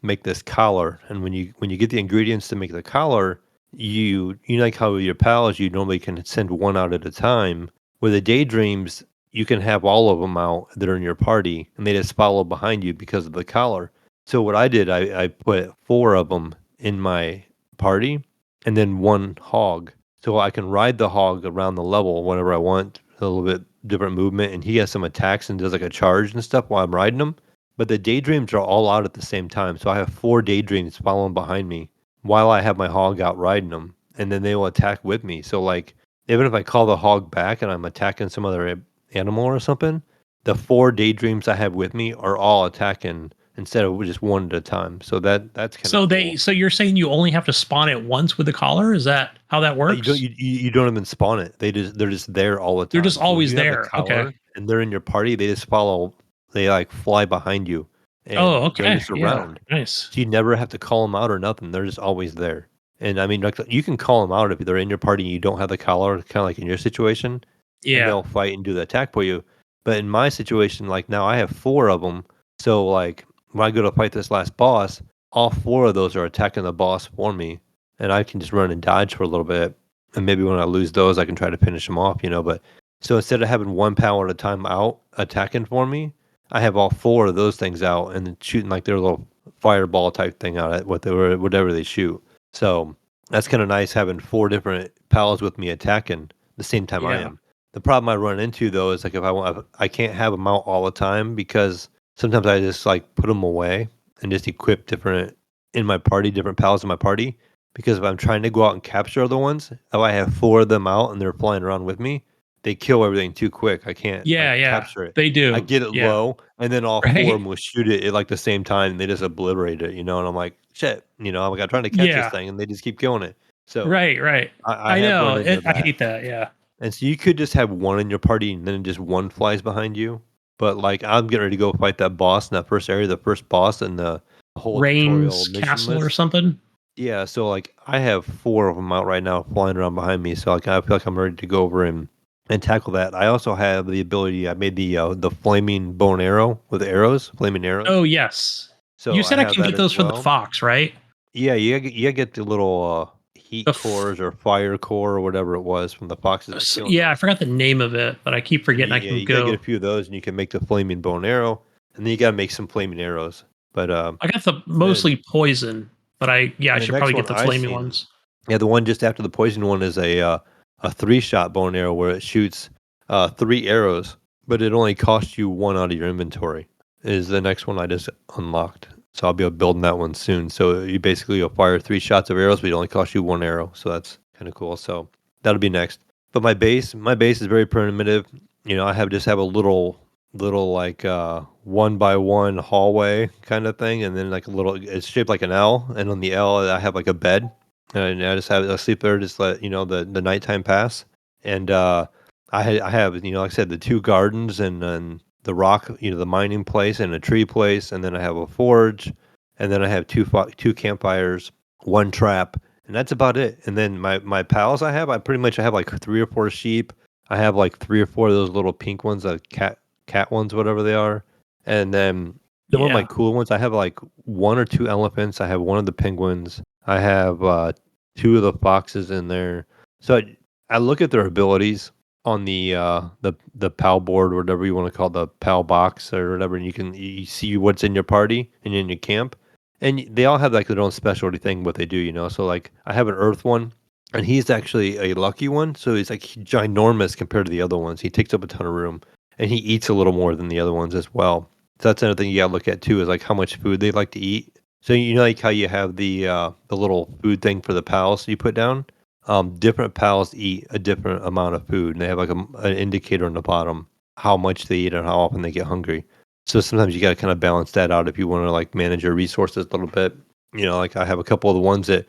make this collar. And when you get the ingredients to make the collar, you like how your pals you normally can send one out at a time. With the daydreams, you can have all of them out that are in your party, and they just follow behind you because of the collar. So what I did, I put four of them in my party, and then one hog, so I can ride the hog around the level whenever I want, a little bit different movement, and he has some attacks and does like a charge and stuff while I'm riding him. But the daydreams are all out at the same time, so I have four daydreams following behind me while I have my hog out riding them, and then they will attack with me. So like even if I call the hog back and I'm attacking some other animal or something, the four daydreams I have with me are all attacking instead of just one at a time. So that's kind of cool. So you're saying you only have to spawn it once with the collar? Is that how that You don't works? you don't even spawn it. They're just there all the They're just time. So when always you have the there. Okay. collar and they're in your party, they just follow. They like fly behind you, Oh, and they're okay. just Yeah. around. Nice. So you never have to call them out or nothing. They're just always there. And I mean, like you can call them out if they're in your party and you don't have the collar, kind of like in your situation, and Yeah. they'll fight and do the attack for you. But in my situation, like now I have four of them. So like when I go to fight this last boss, all four of those are attacking the boss for me, and I can just run and dodge for a little bit. And maybe when I lose those, I can try to finish them off. But so instead of having one power at a time out attacking for me, I have all four of those things out and then shooting like their little fireball type thing out at whatever they shoot. So that's kind of nice having four different pals with me attacking the same time I Yeah. am. The problem I run into though is like if I can't have them out all the time because sometimes I just like put them away and just equip different in my party, different pals in my party. Because if I'm trying to go out and capture other ones, if I have four of them out and they're flying around with me, they kill everything too quick. I can't Yeah. like Yeah. capture it. They I do. get it Yeah. low, and then all four of Right. them will shoot it at like the same time, and they just obliterate it. And I'm like, shit, I'm like, I'm trying to catch this Yeah. thing, and they just keep killing it. So Right. Right. I I have know. run into I that, hate that. Yeah. and so you could just have one in your party, and then just one flies behind you. But like, I'm getting ready to go fight that boss in that first area, the first boss in the whole tutorial Rain's mission castle or list. something. Yeah, so like I have 4 of them out right now flying around behind me, so like I feel like I'm ready to go over and tackle that. I also have the ability. I made the flaming bow and arrow with arrows, flaming arrows. Oh yes. You So I said I have can that get as those from the well. fox, right? Yeah, you get the little The heat cores or fire core or whatever it was from the foxes for killing yeah, I those. forgot the name of it, but I keep And forgetting I yeah, can you gotta get a go. few of those, and you can make the flaming bow and arrow, and then you gotta make some flaming arrows. But I got the then mostly poison, but I the should next probably one get the I flaming seen, ones. yeah, the one just after the poison one is a 3-shot bow and arrow where it shoots 3 arrows, but it only costs you 1 out of your inventory. Is the next one I just unlocked, so I'll be building that one soon. So you basically you'll fire 3 shots of arrows, but it only costs you 1 arrow. So that's kind of cool. So that'll be next. But my base is very primitive. You know, I have a little like 1 by 1 hallway kind of thing, and then like a little. It's shaped like an L, and on the L I have like a bed, and I sleep there, just let the nighttime pass. And I have like I said, the 2 gardens, and then the rock, the mining place, and a tree place, and then I have a forge, and then I have 2 campfires, 1 trap, and that's about it. And then my pals, I pretty much I have like 3 or 4 sheep. I have like 3 or 4 of those little pink ones, cat ones, whatever they are. And then some of my Yeah. cool ones, I have like 1 or 2 elephants. I have 1 of the penguins. I have 2 of the foxes in there. So I look at their abilities on the PAL board, or whatever you want to call the PAL box or whatever, and you see what's in your party and in your camp. And they all have like their own specialty thing, what they do. So like I have an earth one, and he's actually a lucky one. So he's like ginormous compared to the other ones. He takes up a ton of room, and he eats a little more than the other ones as well. So that's another thing you gotta look at too, is like how much food they like to eat. So like how you have the little food thing for the pals you put down. Different pals eat a different amount of food, and they have like an indicator on the bottom how much they eat and how often they get hungry. So sometimes you got to kind of balance that out if you want to like manage your resources a little bit. Like I have a couple of the ones that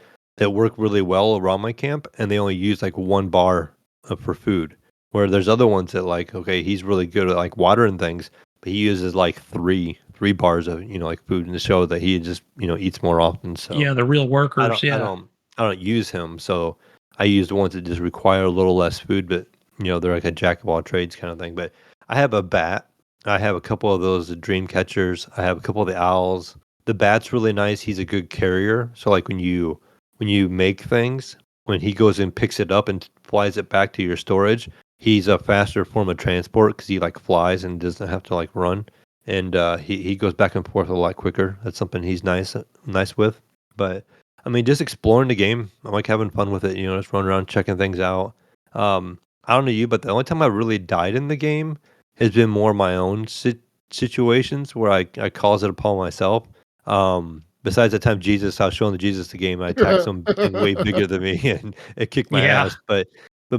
work really well around my camp, and they only use like 1 bar for food. Where there's other ones that like, okay, he's really good at like watering things, but he uses like three bars of like food in the show that he just eats more often. So Yeah, the real I workers. don't I Yeah. don't I don't use him. So I use the ones that just require a little less food, but they're like a jack of all trades kind of thing. But I have a bat. I have a couple of those dream catchers. I have a couple of the owls. The bat's really nice. He's a good carrier. So like when you make things, when he goes and picks it up and flies it back to your storage, he's a faster form of transport because he like flies and doesn't have to like run. And he goes back and forth a lot quicker. That's something he's nice with. But I mean, just exploring the game. I like having fun with it. Just running around checking things out. I don't know you, but the only time I really died in the game has been more my own situations where I caused it upon myself. Besides the time I was showing the Jesus the game, I attacked something way bigger than me and it kicked my Yeah. ass. But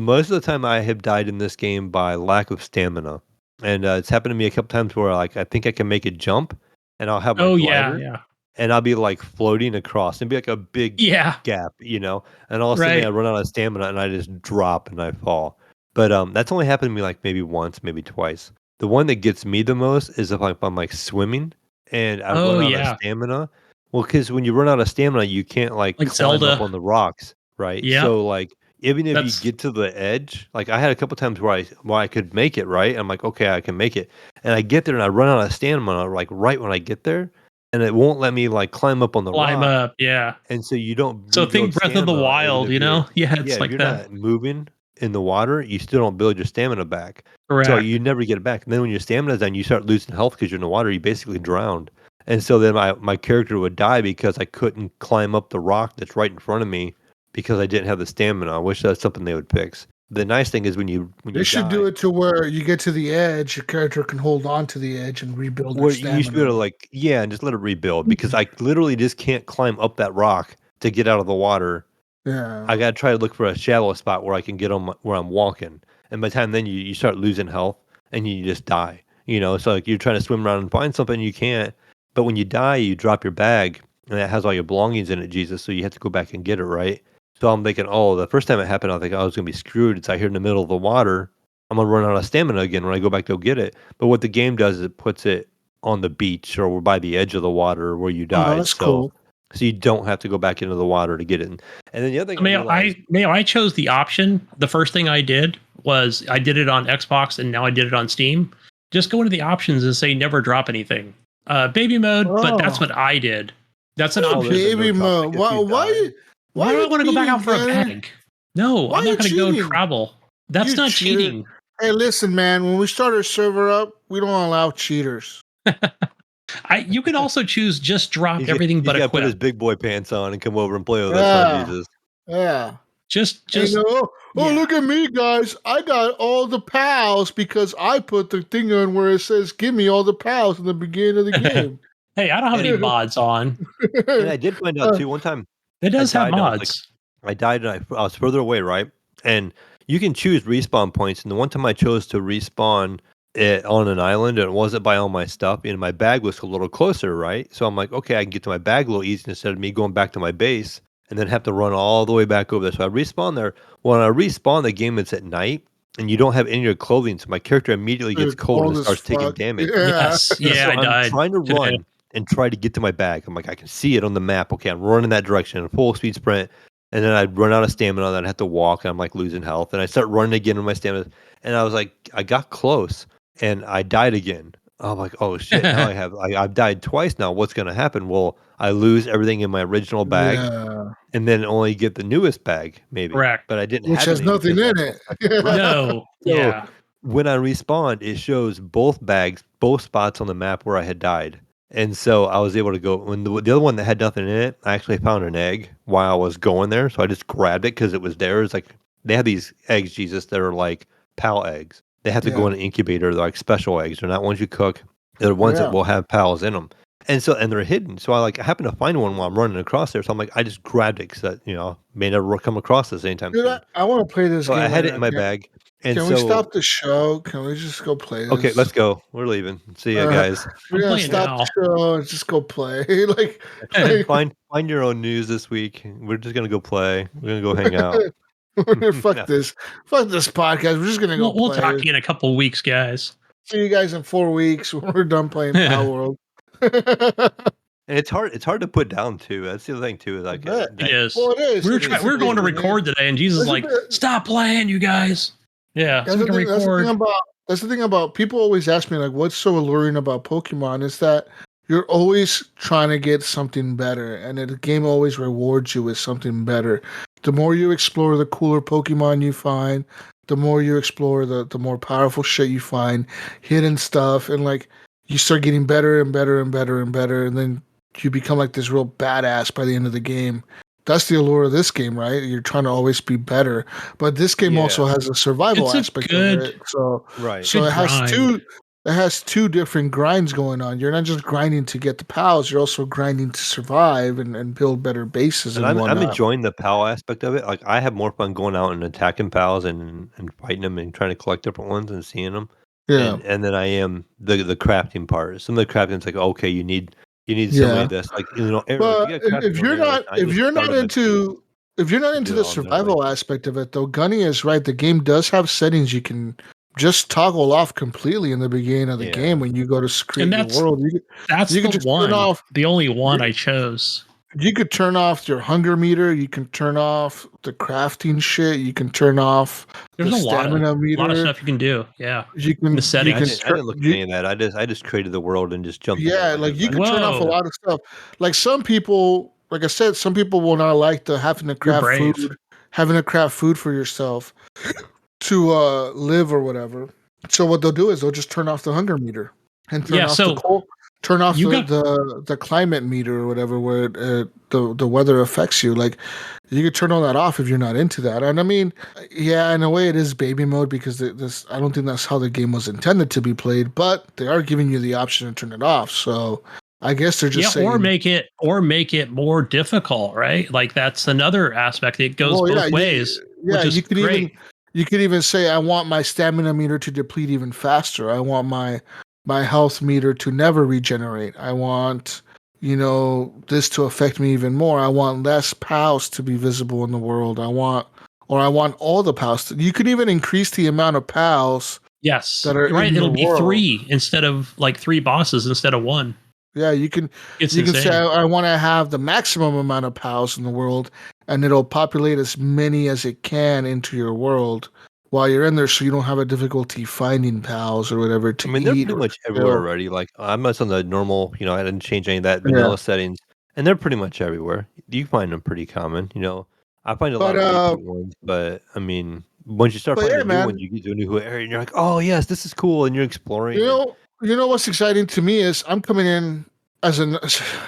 most of the time, I have died in this game by lack of stamina, and it's happened to me a couple times where like I think I can make a jump, and I'll have my Oh yeah. glider, Yeah. and I'll be like floating across and be like a big Yeah. gap. And all of a sudden I Right. run out of stamina and I just drop and I fall. But that's only happened to me like maybe once, maybe twice. The one that gets me the most is if I'm like swimming and I Oh run out of yeah. stamina. Well, because when you run out of stamina, you can't like Like climb up Zelda. on the rocks, right? Yep. So like even if you That's get to the edge, like I had a couple times where I could make it, right? I'm like, okay, I can make it. And I get there and I run out of stamina like right when I get there, and it won't let me like climb up on the climb rock, up. Yeah. and so you don't So rebuild think Breath of the stamina even Wild, if you're Yeah, yeah, it's if like you're that. not moving in the water, you still don't build your stamina back. So Correct. you never get it back. And then when your stamina's done, you start losing health because you're in the water, you basically drowned. And so then my character would die because I couldn't climb up the rock that's right in front of me because I didn't have the stamina. I wish that's something they would fix. The nice thing is when They you should do die, it to where you get to the edge, your character can hold on to the edge and rebuild their where you should be able stamina. to like yeah, and just let it rebuild because I literally just can't climb up that rock to get out of the water. I Yeah. gotta try to look for a shallow spot where I can get on where I'm walking. And by the time then you start losing health and you just die. So like you're trying to swim around and find something you can't. But when you die, you drop your bag and it has all your belongings in it, Jesus. So you have to go back and get it, right? So I'm thinking, oh, the first time it happened, I think I was gonna be screwed. It's out here in the middle of the water. I'm gonna run out of stamina again when I go back to go get it. But what the game does is it puts it on the beach or by the edge of the water where you Oh, died. that's So cool. so you don't have to go back into the water to get it. And then the other thing I chose the option. The first thing I did was I did it on Xbox, and now I did it on Steam. Just go into the options and say never drop anything. Baby mode, but that's what I did. That's an option. Baby mode. Why do I want to go back out for a Danny? bag? No, Why I'm not going to go cheating? travel. That's You not cheater. cheating. Hey, listen, man. When we start our server up, we don't allow cheaters. You can also choose just drop everything but he's got to put his equip. big boy pants on and come over and play with us. Huh, Jesus. Yeah. Just look at me, guys. I got all the pals because I put the thing on where it says, give me all the pals in the beginning of the game. Hey, I don't have any mods on. And I did find out too one time. It does have mods. I died and I was further away, right? And you can choose respawn points. And the one time I chose to respawn it on an island, and it wasn't by all my stuff, and my bag was a little closer, right? So I'm like, okay, I can get to my bag a little easier instead of me going back to my base and then have to run all the way back over there. So I respawn there. When I respawn, the game it's at night, and you don't have any of your clothing, so my character immediately gets cold and starts taking damage. Yes, yeah, so I died. I'm trying to run and try to get to my bag. I'm like, I can see it on the map. Okay, I'm running that direction, a full speed sprint. And then I'd run out of stamina, and I'd have to walk, and I'm like losing health. And I start running again with my stamina. And I was like, I got close, and I died again. I'm like, oh shit, now I've died twice now. What's going to happen? Well, I lose everything in my original bag, and then only get the newest bag, maybe. Correct. But I didn't Which have has nothing in it. No. Yeah. When I respawned, it shows both bags, both spots on the map where I had died. And so I was able to go. When the other one that had nothing in it, I actually found an egg while I was going there. So I just grabbed it because it was there. It's like they have these eggs, Jesus, that are like PAL eggs. They have to go in an incubator. They're like special eggs. They're not ones you cook. They're ones that will have PALs in them. And they're hidden. So I happened to find one while I'm running across there. So I'm like, I just grabbed it because may never come across this anytime soon. I want to play this game. I had it in my bag. And can we stop the show? Can we just go play this? Okay, let's go. We're leaving. See ya, guys. We're gonna stop the show and just go play. Find your own news this week. We're just gonna go play. We're gonna go hang out. Fuck this podcast. We're just gonna go. We'll talk to you in a couple of weeks, guys. See you guys in 4 weeks when we're done playing Power World. And it's hard to put down too. That's the other thing too. It is. Well, it is. We're going to record today, and Jesus is like, stop playing, you guys. Yeah, that's the thing about people always ask me, like, what's so alluring about Pokemon is that you're always trying to get something better, and the game always rewards you with something better. The more you explore, the cooler Pokemon you find. The more you explore, the more powerful shit you find, hidden stuff, and like you start getting better and better and better and better, and then you become like this real badass by the end of the game. That's the allure of this game, right? You're trying to always be better. But this game also has a survival aspect of it. So it has two different grinds going on. You're not just grinding to get the pals, you're also grinding to survive and build better bases. And I'm enjoying the pal aspect of it. Like I have more fun going out and attacking pals and fighting them and trying to collect different ones and seeing them. Yeah. And then I am the crafting part. Some of the crafting's like, okay, you need somebody of this, like But if you're not into the survival aspect of it, though, Gunny is right. The game does have settings you can just toggle off completely in the beginning of the game when you go to create your world. That's the one. The only one I chose. You could turn off your hunger meter. You can turn off the crafting shit. You can turn off the stamina meter. A lot of stuff you can do. Yeah, you can. The settings. I didn't look at any of that. I just created the world and just jumped. Yeah, like you can turn off a lot of stuff. Like some people, like I said, some people will not like having to craft food for yourself to live or whatever. So what they'll do is they'll just turn off the hunger meter and turn off the cold. Turn off the climate meter or whatever, where the weather affects you. Like you could turn all that off if you're not into that. And I mean, yeah, in a way it is baby mode because I don't think that's how the game was intended to be played. But they are giving you the option to turn it off. So I guess they're just saying, or make it more difficult, right? Like that's another aspect. It goes both ways. Which is great. You could even say, I want my stamina meter to deplete even faster. I want my health meter to never regenerate. I want, this to affect me even more. I want less pals to be visible in the world. I want all the pals. You could even increase the amount of pals. Yes. That are right. in It'll be world. 3 instead of 3 bosses instead of 1. Yeah, you can It's you can say insane. I want to have the maximum amount of pals in the world, and it'll populate as many as it can into your world while you're in there, so you don't have a difficulty finding pals or whatever I to mean, they're eat pretty or much everywhere kill. already. Like I'm just on the normal, I didn't change any of that Yeah, vanilla settings, and they're pretty much everywhere. You find them pretty common. I find a lot but of repeat ones, but I mean, once you start but yeah, finding new ones, man, you get to a new area, and you're like, oh yes, this is cool, and you're you exploring, and know you know what's exciting to me is I'm coming in as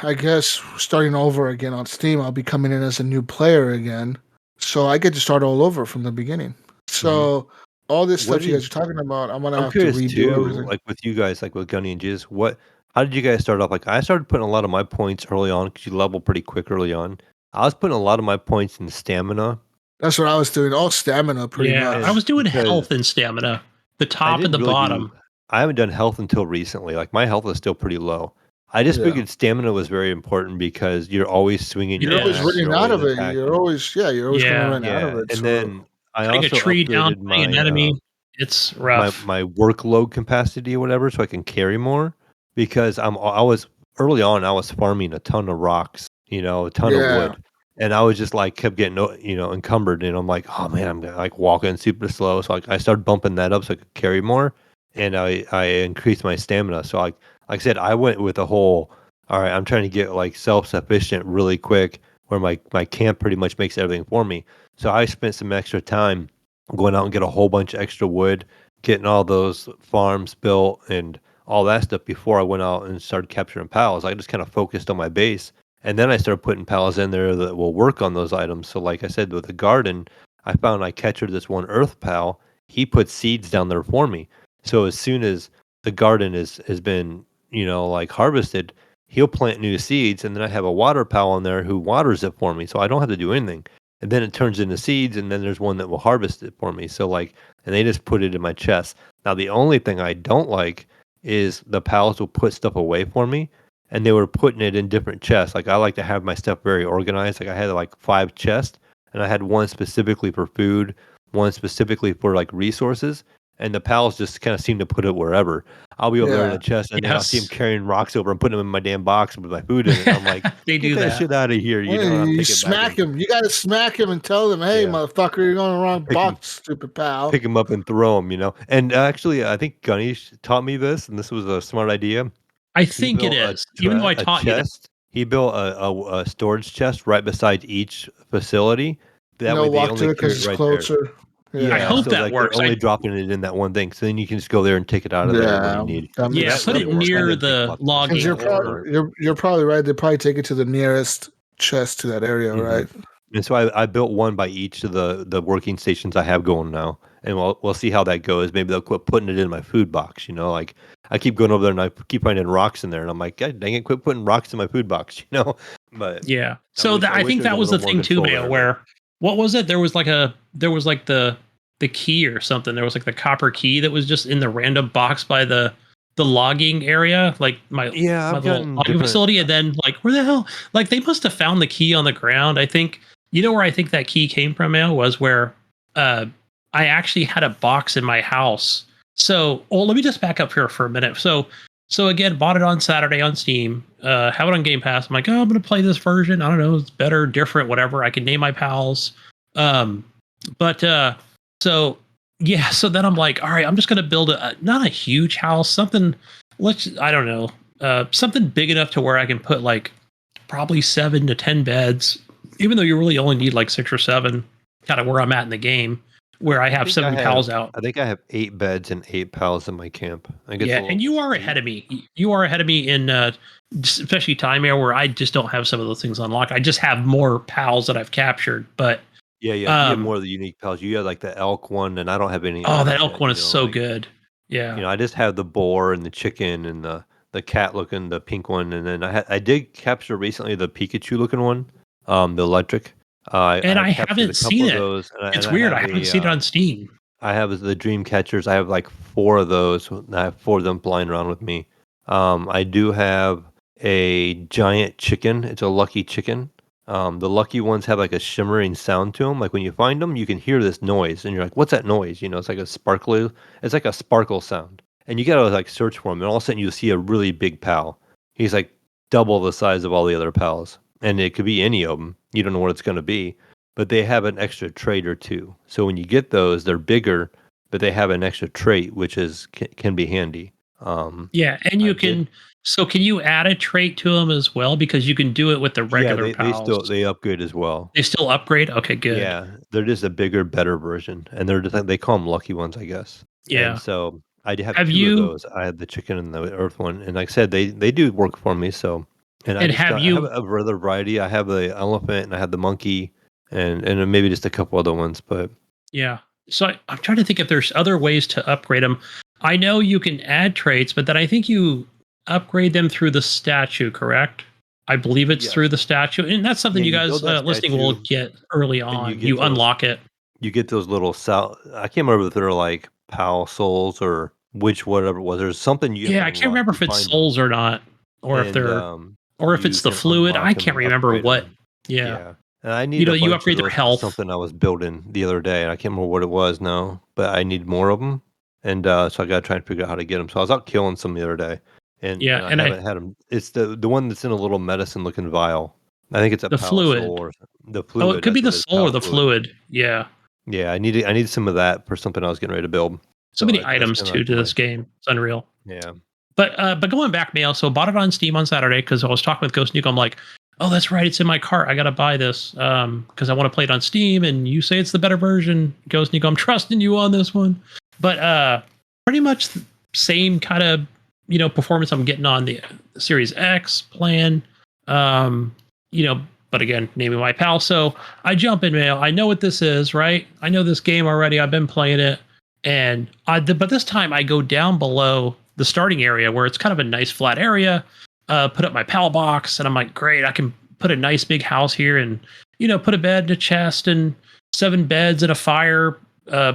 I guess starting over again on Steam. I'll be coming in as a new player again, so I get to start all over from the beginning. Mhm. So all this What stuff you did guys are talking about, I'm gonna I'm have to curious redo too, everything. like with you guys, like with Gunny and Jizz, how did you guys start off? Like I started putting a lot of my points early on because you level pretty quick early on. I was putting a lot of my points in stamina, That's what I was doing. All stamina, pretty Yeah, I and much. was doing because health and stamina, the I top and didn't the really do bottom. I haven't done health until recently. Like my health is still pretty low. I just Yeah, figured stamina was very important because you're always swinging your you're always axe, Yes. you're running out always of it. attacking. You're always gonna Yeah. run out of Yeah, it. and So then I Cutting a also tree down, upgraded fighting an enemy. It's rough. my workload capacity or whatever so I can carry more because I was early on I was farming a ton of rocks, a ton of yeah, wood. And I was just like kept getting encumbered and I'm like, oh man, I'm like walking super slow. So like I started bumping that up so I could carry more and I increased my stamina. So like I said, I went with a whole all right, I'm trying to get like self-sufficient really quick where my camp pretty much makes everything for me. So I spent some extra time going out and get a whole bunch of extra wood, getting all those farms built and all that stuff before I went out and started capturing pals. I just kind of focused on my base. And then I started putting pals in there that will work on those items. So like I said, with the garden, I found I captured this one earth pal. He put seeds down there for me. So as soon as the garden has been, like harvested, he'll plant new seeds and then I have a water pal in there who waters it for me. So I don't have to do anything and then it turns into seeds and then there's one that will harvest it for me so like and they just put it in my chest. Now the only thing I don't like is the pals will put stuff away for me and they were putting it in different chests. Like I like to have my stuff very organized. Like I had like 5 chests and I had one specifically for food, one specifically for like resources and the pals just kind of seem to put it wherever. I'll be over there in yeah. the chest and then I'll see them Yes. carrying rocks over and putting them in my damn box with my food in it. I'm like, They get do that that. shit out of here, Well, and I'll you take it back smack and him. You got to smack him and tell them, "Hey, yeah. motherfucker, you're going the wrong Pick him box, stupid pal." pick him up and throw him. And actually, I think Ganesh taught me this, and this was a smart idea. I He think it built is. Even though I a taught you that. chest. He built a storage chest right beside each facility. And That way, they'll they walk to only it carry because it it's right there. closer. I Yeah, hope Yeah, so that like they're works. only dropping it in that one thing. So then you can just go there and take it out of there when you yeah, need. that So makes Yeah, that put that it really makes works. I near sense. didn't think the about that. Because logging you're That's ore. smart. you're probably right. They probably take it to the nearest chest to that area, hmm right? And so I built one by each of the working stations I have going now, and we'll see how that goes. Maybe they'll quit putting it in my food box. Like I keep going over there and I keep finding rocks in there, and I'm like, God dang it, quit putting rocks in my food box. But Yeah. I So wish that I I wish think there was a that was little the more thing too, control Mayo, there. But where what was it? There was like the key or something. There was like the copper key that was just in the random box by the logging area, like yeah, my I've little gotten logging different. facility, and then like where the hell? Like they must have found the key on the ground. I think you know where I think that key came from, Mayo, was where uh I actually had a box in my house. So, oh, let me just back up here for a minute. So again, bought it on Saturday on Steam. Have it on Game Pass. I'm like, oh, I'm gonna play this version. I don't know, it's better, different, whatever. I can name my pals. Um, but so yeah, so then I'm like, all right, I'm just gonna build not a huge house, something. I don't know, something big enough to where I can put like probably 7 to 10 beds. Even though you really only need like 6 or 7, kind of where I'm at in the game, where I I have think I 7 have. pals out. I think I have 8 beds and 8 pals in my camp. I think it's a Yeah, and little you are steep. ahead of me. You are ahead of me in especially time air where I just don't have some of those things unlocked. I just have more pals that I've captured. But Yeah. I think you have um more of the unique pals. You have like the elk one, and I don't have any of oh, those that elk yet. one is so good. Yeah. I just have the boar and the chicken and the cat looking, the pink one, and then I did capture recently the Pikachu looking one, the electric. And I've I captured a haven't seen couple of it. those, and It's I weird. have I haven't seen it on Steam. I have the dream catchers. I have like 4 of those. I have 4 of them flying around with me. I do have a giant chicken. It's a lucky chicken. The lucky ones have like a shimmering sound to them. Like when you find them, you can hear this noise, and you're like, "What's that noise?" It's like a sparkly. It's like a sparkle sound, and you gotta like search for them. And all of a sudden, you see a really big pal. He's like double the size of all the other pals, and it could be any of them. You don't know what it's going to be, but they have an extra trait or two. So when you get those, they're bigger, but they have an extra trait, which can be handy. Yeah, and I you did. can. So can you add a trait to them as well? Because you can do it with the Yeah, regular they pals. still they upgrade as well. They still upgrade. Okay, good. Yeah, they're just a bigger, better version, and they're just like, they call them lucky ones, I guess. And Yeah. so I have Have two of you those. I had the chicken and the earth one, and like I said, they do work for me. So, and and have I have you? a other variety. I have the elephant, and I have the monkey, and then maybe just a couple other ones. But Yeah. So I'm trying to think if there's other ways to upgrade them. I know you can add traits, but then I think you upgrade them through the statue, correct? I believe it's through yes, the statue, and that's something yeah, you you guys build that listening will statue, get early and on. You unlock it. you get those little I can't remember if they're like pal souls or which whatever it was. There's something you have Yeah, to I can't unlock. remember You if it's find them, souls or not, or if and they're, or if you it's the can fluid. I unlock them can't and remember upgrade what. them. Yeah, Yeah, and I need a you bunch of upgrade their those for health. something I was building the other day, and I can't remember what it was now, but I need more of them, and so I got to try and figure out how to get them. So I was out killing some the other day, Yeah, and I and haven't had them. It's the one that's in a little medicine looking vial. I think it's a the pal soul fluid. or the Oh, it fluid. could be That's the what it is. soul or Pal the fluid. fluid. Yeah, Yeah, I need some of that for something I was getting ready to build. so So many that's items kind too of to this game. It's unreal. yeah. But going back, Mayo. So bought it on Steam on Saturday because I was talking with Ghost Nuke. I'm like, oh, that's right, it's in my cart. I gotta buy this because I want to play it on Steam. And you say it's the better version, Ghost Nuke. I'm trusting you on this one. But pretty much the same kind of performance I'm getting on the Series X plan. Um, but again, naming my pal. So I jump in, Mayo. I know what this is, right? I know this game already. I've been playing it. And but this time I go down below the starting area where it's kind of a nice flat area. Put up my PAL box, and I'm like, great, I can put a nice big house here, and put a bed and a chest and 7 beds and a fire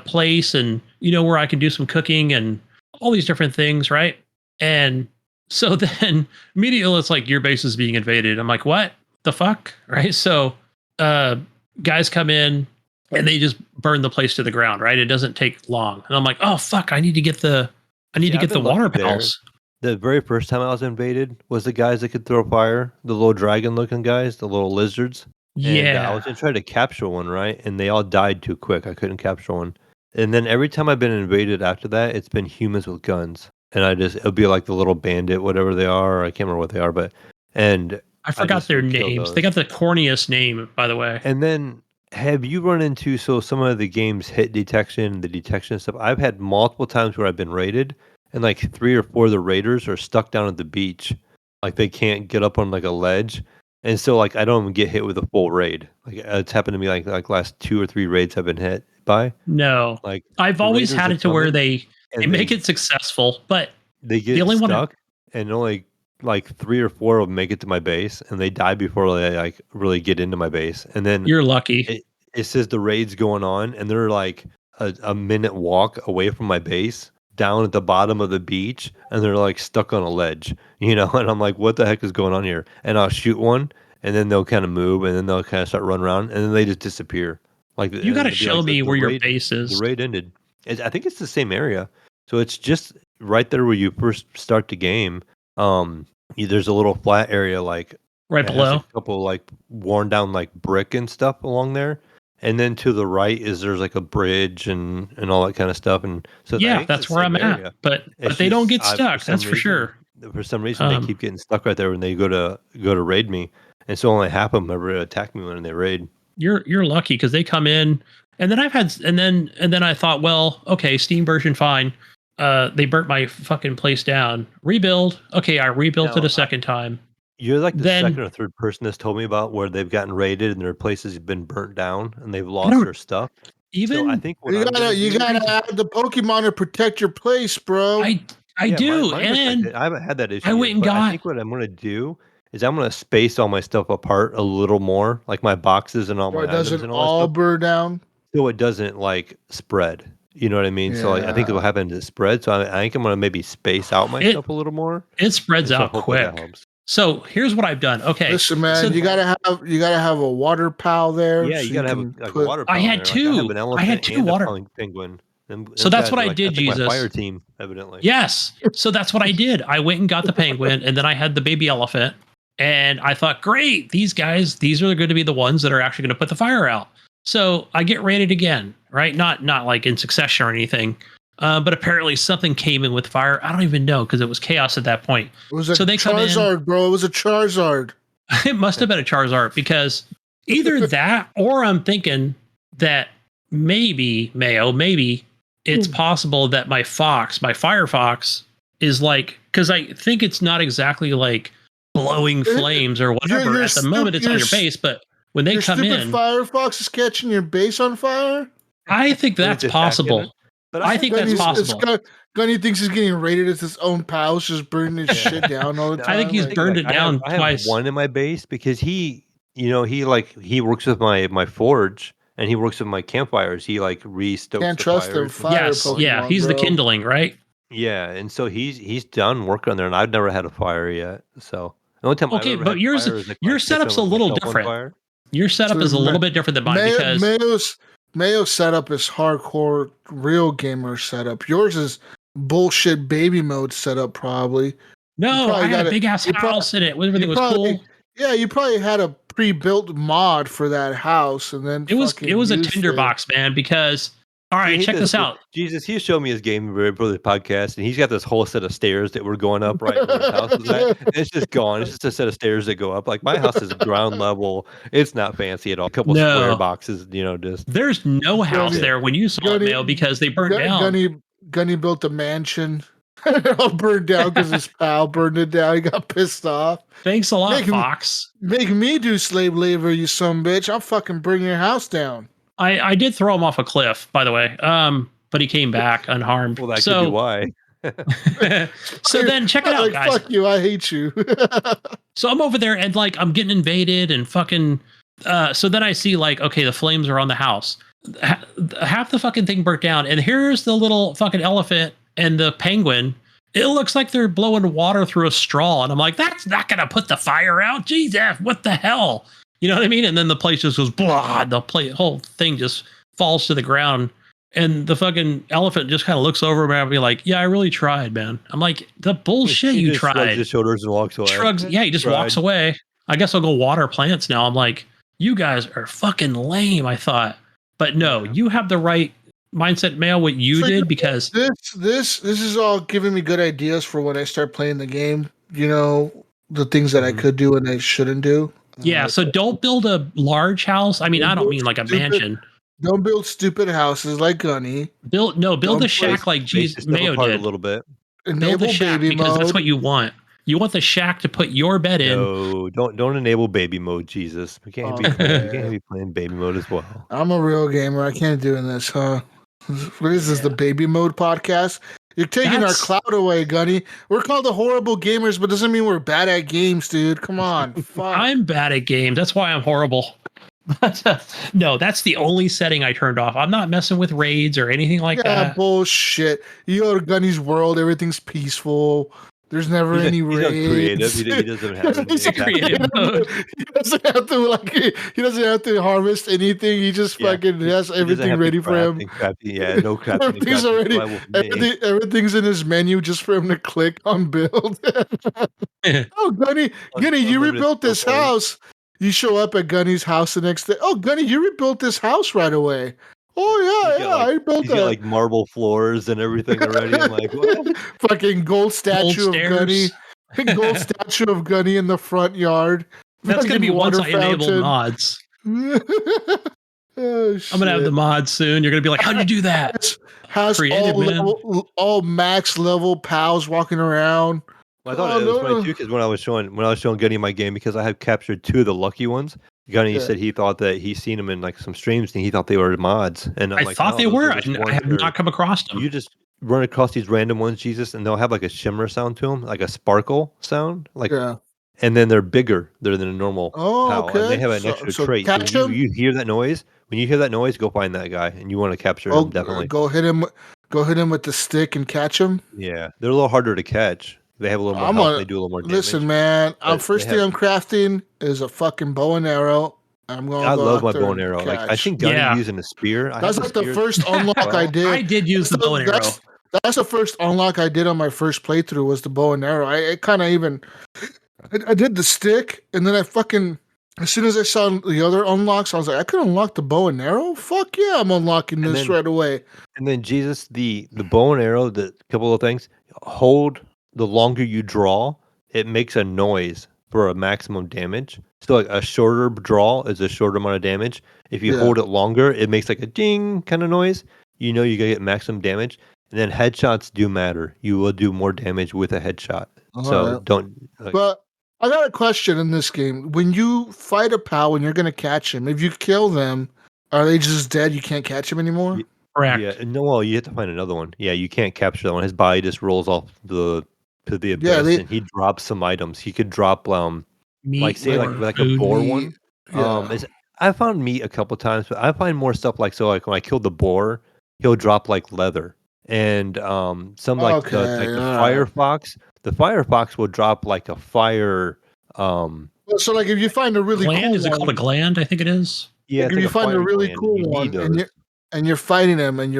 place, and where I can do some cooking and all these different things, right? And so then immediately it's like your base is being invaded. I'm like, what the fuck, right? So guys come in and they just burn the place to the ground, right? It doesn't take long. And I'm like, oh fuck, I need to get the See, I've been water lucky there. pals. The very first time I was invaded was the guys that could throw fire, the little dragon-looking guys, the little lizards, and I was Yeah. gonna try to capture one, right? And they all died too quick. I couldn't capture one. And then every time I've been invaded after that, it's been humans with guns, and it'll be like the little bandit, whatever they are. I can't remember what they are, but and I I forgot just their would kill names. They those. got the corniest name, by the way. And then have you run into some of the game's hit detection, the detection stuff? I've had multiple times where I've been raided, and like 3 or 4 of the raiders are stuck down at the beach, like they can't get up on like a ledge, and so like I don't even get hit with a full raid. Like it's happened to me like last 2 or 3 raids I've been hit by. No. Like I've the always raiders had are it to where coming, they and make it successful, but they the get only one stuck, and only like 3 or 4 of them make it to my base, and they die before they like really get into my base, and then you're lucky. it it says the raid's going on, and they're like a minute walk away from my base, down at the bottom of the beach, and they're like stuck on a ledge, And I'm like, what the heck is going on here? And I'll shoot one, and then they'll kind of move, and then they'll kind of start running around, and then they just disappear. Like, and You got to it'll be show like me where your base the is. raid ended. I think it's the same area, so it's just right there where you first start the game. There's a little flat area, like Right it has a below. couple like worn down like brick and stuff along there, and then to the right there's like a bridge and all that kind of stuff, and so I Yeah, think it's that's the where I'm same at. area. But It's they don't just get stuck. That's for sure. for some reason they Um, keep getting stuck right there when they go to raid me, and so only half of them ever attack me when they raid. you're lucky because they come in, and then and then I thought, well, okay, Steam version fine. They burnt my fucking place down. Rebuild. Okay, I rebuilt it Now a second time. you're like the Then second or third person that's told me about where they've gotten raided and their places have been burnt down and they've I lost don't their stuff. So I even think what You I'm gotta gonna you do. gotta add the Pokemon to protect your place, bro. I Yeah, do, mine and protected. I haven't had that I issue went yet, and but I got. think what I'm gonna do is I'm gonna space all my stuff apart a little more, like my boxes and all So my it items doesn't and all that all stuff, burn down. so it doesn't like spread. You know what I mean? So I think it'll Yeah. happen to spread. So I think I'm gonna maybe space out my It stuff a little more, it spreads and so out hopefully that quick. helps. So here's what I've done. Okay, Listen, so man, you gotta have a water pal there Yeah, you so you gotta have can like a put. water I pal in had there. Like I have two. an I had elephant two and a water. penguin. So Those that's guys what are I like did, that's like my fire Jesus. team, evidently. Yes. So that's what I did. I went and got the penguin, and then I had the baby elephant. And I thought, great, these are going to be the ones that are actually going to put the fire out. So I get raided again, right? Not like in succession or anything. But apparently something came in with fire. I don't even know because it was chaos at that point. It was a Charizard, bro. It was a Charizard. It must have been a Charizard because either that or I'm thinking that maybe, Mayo, maybe it's possible that my Firefox is like, because I think it's not exactly like blowing flames or whatever. At the moment it's on your base, but when they come in, Firefox is catching your base on fire. I think that's possible. But I think that's possible. Gunny thinks he's getting raided as his own pals, just burning his shit down all the time. I think he's burned it down twice. I have one in my base because he works with my forge and he works with my campfires. He like restokes. Can't trust him. Yes, Pokemon, yeah, he's the kindling, right? Yeah, and so he's done working on there, and I've never had a fire yet. So the only time but your setup's a little different. Your setup is a little bit different than mine because Mayo's setup is hardcore, real gamer setup. Yours is bullshit baby mode setup, probably. No, I had a big ass house in it. Everything was cool. Yeah, you probably had a pre-built mod for that house, and then it was a tinderbox, man. Because all right, check this out. Jesus, he showed me his game for the podcast, and he's got this whole set of stairs that we're going up right where his house is at. It's just gone. It's just a set of stairs that go up. Like my house is ground level. It's not fancy at all. A couple square boxes, just. There's no house there when you saw it, Mail, because they burned down. Gunny built a mansion. It all burned down because his pal burned it down. He got pissed off. Thanks a lot, Fox. Make me do slave labor, you son bitch. I'll fucking bring your house down. I did throw him off a cliff, by the way. But he came back unharmed. Well, that could be why. So then check it out, guys. Fuck you, I hate you. So I'm over there and like I'm getting invaded and fucking. So then I see like, okay, the flames are on the house. Half the fucking thing burnt down, and here's the little fucking elephant and the penguin. It looks like they're blowing water through a straw, and I'm like, that's not gonna put the fire out. Jesus, what the hell? You know what I mean? And then the place just goes blah. The whole thing just falls to the ground. And the fucking elephant just kind of looks over and be like, yeah, I really tried, man. I'm like, the bullshit you tried. Shrugs his shoulders and walks away. He just walks away. I guess I'll go water plants now. I'm like, you guys are fucking lame, I thought. But no, you have the right mindset, Mail, what you did, because this is all giving me good ideas for when I start playing the game. The things that I could do and I shouldn't do. Yeah, so don't build a large house. I mean, I don't mean like a mansion. Don't build stupid houses like Gunny. Build a shack like Mayo did. A little bit. Build a shack because that's what you want. You want the shack to put your bed in. No, don't enable baby mode, Jesus. We can't be playing baby mode as well. I'm a real gamer. I can't do this, huh? What is this, the baby mode podcast? You're taking our clout away, Gunny. We're called the horrible gamers, but doesn't mean we're bad at games, dude. Come on. Fuck. I'm bad at games. That's why I'm horrible. No, that's the only setting I turned off. I'm not messing with raids or anything like that. Yeah, bullshit. You go to Gunny's world, everything's peaceful. There's never any raids. He doesn't have any creative mode. He doesn't have to he doesn't have to harvest anything. He just fucking has everything ready for him. No crafting. Everything's in his menu just for him to click on build. Oh, Gunny, you rebuilt this house. You show up at Gunny's house the next day. Oh, Gunny, you rebuilt this house right away. Oh yeah, I built that. Got like marble floors and everything already. I'm like, what? Fucking gold statue of Gunny. Gold statue of Gunny in the front yard. That's gonna be once I enable mods. Oh, I'm gonna have the mods soon. You're gonna be like, how'd you do that? Has all max level pals walking around. Well, I thought it was funny too because when I was showing Gunny my game, because I have captured 2 of the lucky ones. Gunny said he thought that he's seen them in like some streams and he thought they were mods. And I thought they were. I have not come across them. You just run across these random ones, Jesus, and they'll have like a shimmer sound to them, like a sparkle sound, and then they're bigger than a normal pal, and they have an extra trait. So when you hear that noise, go find that guy, and you want to capture him definitely. Go hit him with the stick and catch him. Yeah, they're a little harder to catch. They have a little more health. They do a little more damage. Listen, man. First thing I'm crafting is a fucking bow and arrow. I love my bow and arrow. Like I think Gunny using a spear. That's like the first unlock I did. I did use the bow and arrow. That's the first unlock I did on my first playthrough was the bow and arrow. I kind of even I did the stick, and then I fucking as soon as I saw the other unlocks, I was like, I could unlock the bow and arrow. Fuck yeah, I'm unlocking And this then right away. and then Jesus, the bow and arrow, the couple of things, hold the longer you draw, it makes a noise for a maximum damage. So like a shorter draw is a shorter amount of damage. If you Yeah. hold it longer, it makes like a ding kind of noise. You know you're gonna get maximum damage. And then headshots do matter. You will do more damage with a headshot. So Alright. don't like, But I got a question in this game. When you fight a pal and you're gonna catch him, if you kill them, are they just dead? You can't catch him anymore? Ye- Correct. yeah, no, well, you have to find another one. Yeah, you can't capture that one. His body just rolls off to the abyss, Yeah, they and he drops some items. He could drop Meat like say or like a food. boar meat, one. yeah. Is I found meat a couple times, but I find more stuff like so like when I killed the boar, he'll drop like leather and some like the Okay, the alright. firefox. The firefox will drop like a fire. Well, so like if you find a really Gland? cool Is it called a one, gland? I think it is. Yeah, like it's if like you a find a fire really gland. cool You need one those. and you're fighting him and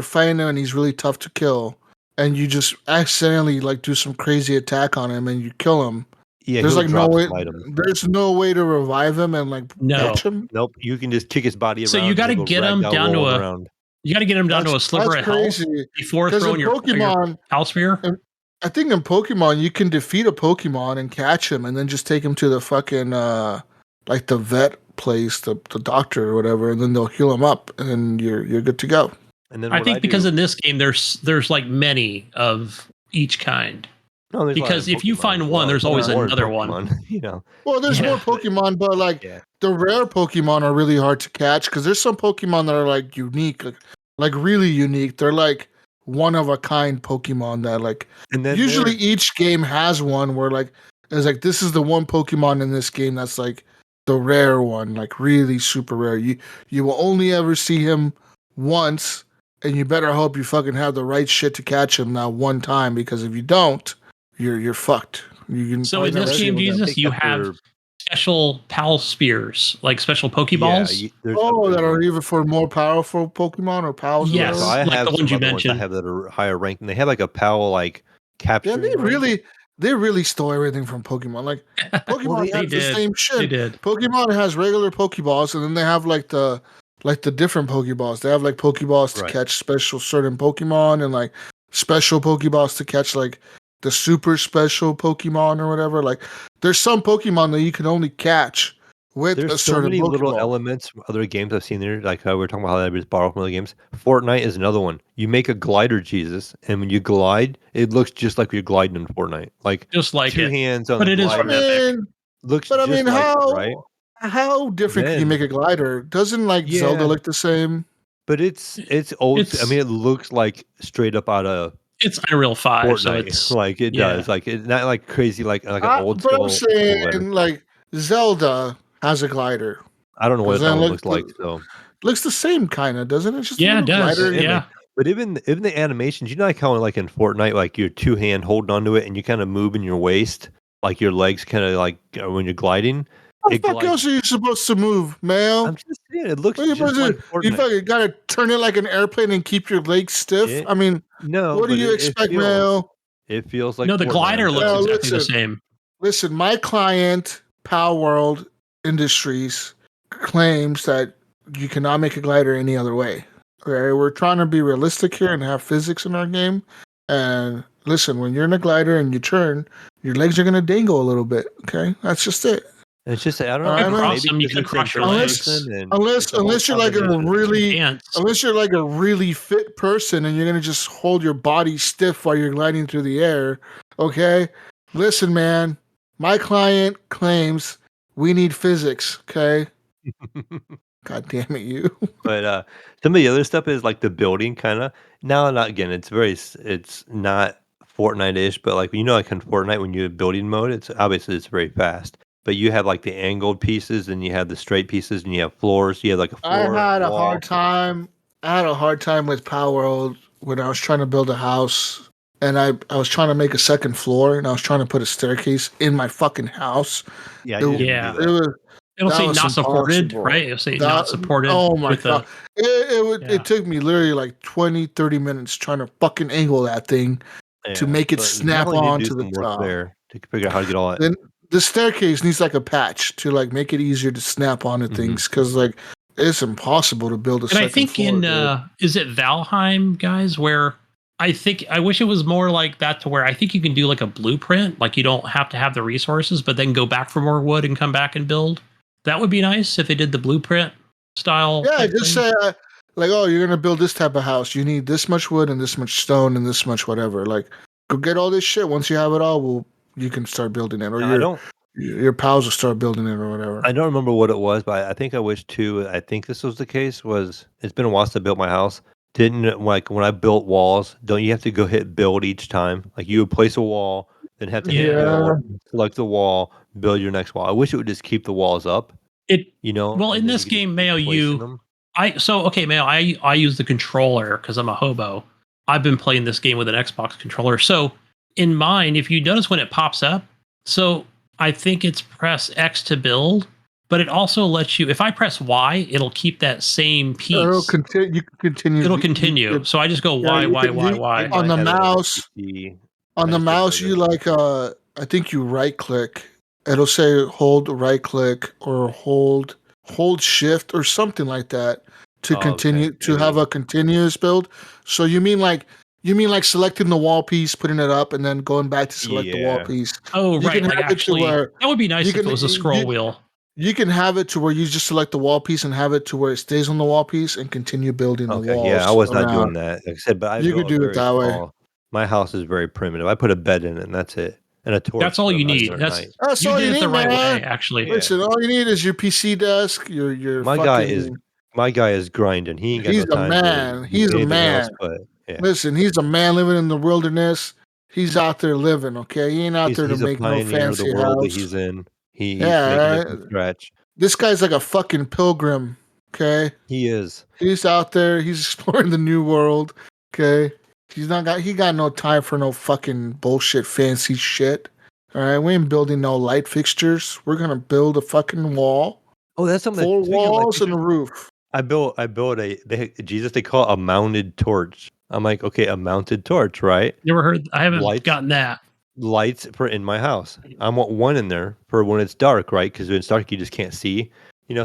he's really tough to kill, and you just accidentally like do some crazy attack on him and you kill him. Yeah, There's he'll like no drop way. some items. There's no way to revive him and like No. catch him. Nope, you can just kick his body So around. you got to he'll go get him ragdoll down to rolling a. around. You got to get him down to a That's sliver of health crazy. before 'Cause in throwing your Pokemon, house spear. I think in Pokemon you can defeat a Pokemon and catch him and then just take him to the fucking like the vet place, the doctor or whatever, and then they'll heal him up and you're good to go. And then I what think because do, in this game there's like many of each kind. no, there's a lot Because in if you Pokemon find as one, well. there's There's always more in another one. Pokemon, you know. Well, there's Yeah. more Pokemon, but like Yeah. the rare Pokemon are really hard to catch because there's some Pokemon that are like unique, like really unique. They're like one of a kind Pokemon that like And then usually there's- each game has one where like it's like this is the one Pokemon in this game that's like the rare one, like really super rare. You will only ever see him once, and you better hope you fucking have the right shit to catch him that one time because if you don't, you're fucked. You can So probably in never this see game, him again. Jesus, you have after- special pal spears, like special Pokeballs. there's Oh, upgrade that are ones. even for more powerful Pokemon or pals. Yes. So Or whatever. I like have the some ones you other ones I mentioned. have that are higher ranked, and they have like a PAL like capture. Yeah, they really stole everything from Pokemon. Like Pokemon they has the did. same They shit. did. Pokemon has regular Pokeballs, and then they have like the different Pokeballs. They have like Pokeballs to Right. catch special certain Pokemon, and like special Pokeballs to catch like the super special Pokemon or whatever. Like there's some Pokemon that you can only catch with a There's so certain many little Pokeball. elements from other games I've seen there. Like we were talking about how that was borrowed from other games. Fortnite is another one. You make a glider, Jesus, and when you glide, it looks just like you're gliding in Fortnite. Like Just like two it. hands on But the it is I glider. epic. mean, Looks but I just mean, like how it, right? how different can you Then- make a glider? Doesn't like Zelda Yeah. look the same? But it's old. It's- I mean, it looks like straight up out of It's Unreal 5, so Fortnite. it's Like it yeah. does. Like it's not like crazy. Like an old But I'm school. glider. saying like Zelda has a glider. I don't know what Does that that one look looks like. So Looks the same kind of, doesn't it? Just a Yeah, it little does. glider. Yeah. But even the animations, you know, like how like in Fortnite, like your two hand holding onto it and you kind of move in your waist, like your legs kind of like when you're gliding. How the It fuck glides- else are you supposed to move, Mayo? I'm just saying, it looks What are you just supposed like to do? You Fortnite. fucking gotta turn it like an airplane and keep your legs stiff. It- I mean, No, what do but you it expect, feels, Mayo? It feels like No, the Fortnite. glider looks Well, exactly the listen. same. Listen, my client, Power World Industries, claims that you cannot make a glider any other way. Okay, we're trying to be realistic here and have physics in our game. And listen, when you're in a glider and you turn, your legs are gonna dangle a little bit. Okay, that's just it. It's just I don't know. Alright, maybe man. Cross them, you it's can in cross your third legs. person and Unless it's a whole unless you're like a combination. really Dance. unless you're like a really fit person and you're gonna just hold your body stiff while you're gliding through the air. Okay, listen, man. My client claims we need physics. Okay, God damn it, you. But some of the other stuff is like the building kind of. Now, not again. It's not Fortnite-ish, but like you know, like in Fortnite when you have building mode, it's obviously it's very fast. But you have like the angled pieces, and you have the straight pieces, and you have floors. You have like a floor. I had a wall. hard time. I had a hard time with Power World when I was trying to build a house, and I was trying to make a second floor, and I was trying to put a staircase in my fucking house. Yeah, It- you didn't Yeah. do It that. was It'll That say was not supported, impossible. right? It'll say That- not supported. Oh my with god! Yeah. It took me literally like 20-30 minutes trying to fucking angle that thing to make it but snap definitely need to on do to the some work top. there to figure out how to get all that. Then the staircase needs like a patch to like make it easier to snap onto things because like it's impossible to build a And I second think floor. in is it Valheim, guys, where I wish it was more like that to where I think you can do like a blueprint, like you don't have to have the resources, but then go back for more wood and come back and build. That would be nice if they did the blueprint style. Yeah, type just thing. say like, oh, you're gonna build this type of house. You need this much wood and this much stone and this much whatever. Like, go get all this shit. Once you have it all, you can start building it, or your pals will start building it, or whatever. I don't remember what it was, but I think I wish too. I think this was the case. Was it's been a while since I built my house. Didn't like when I built walls. Don't you have to go hit build each time? Like you would place a wall, then have to hit build, select the wall, build your next wall. I wish it would just keep the walls up. Well, and in then this you could just game, keep Mayo, placing them. Mayo, I use the controller because I'm a hobo. I've been playing this game with an Xbox controller. So in mine, if you notice when it pops up, so I think it's press X to build, but it also lets you. If I press Y, it'll keep that same piece. It'll continue. You can continue. It'll continue. So I just go Y, Y. On the Might have it mouse. PC. On the just didn't mouse, know you that. like I think you right click. It'll say hold right click or hold shift or something like that to continue to have a continuous build. So you mean like selecting the wall piece, putting it up, and then going back to select the wall piece. Oh, You right. can Like have it to actually, where that would be nice if it was a scroll wheel. You can have it to where you just select the wall piece and have it to where it stays on the wall piece and continue building the walls. Yeah, I was not around. doing that. Like I said, but I You built could do it that way. My house is very primitive. I put a bed in it, and that's it, and a torch. That's all you need. That's you all did you it need, the right man. way, actually. Yeah. Listen, all you need is your PC desk. Your my fucking, guy is grinding. He ain't got he's no a time man. to He's do a anything man. else. But yeah, Listen, he's a man living in the wilderness. He's out there living. Okay, he ain't out there to he's a make no pioneer of the fancy world that house. he's in. He's making it Yeah, from scratch. this guy's like a fucking pilgrim. Okay, He is. he's out there. He's exploring the new world. Okay, he got no time for no fucking bullshit fancy shit. All right, we ain't building no light fixtures. We're gonna build a fucking wall. Oh, that's something. 4 walls and a roof. I built they call it a mounted torch. I'm like, okay, a mounted torch, right? Never heard. I haven't Lights. gotten that. Lights for in my house. I want one in there for when it's dark, right? Because when it's dark, you just can't see.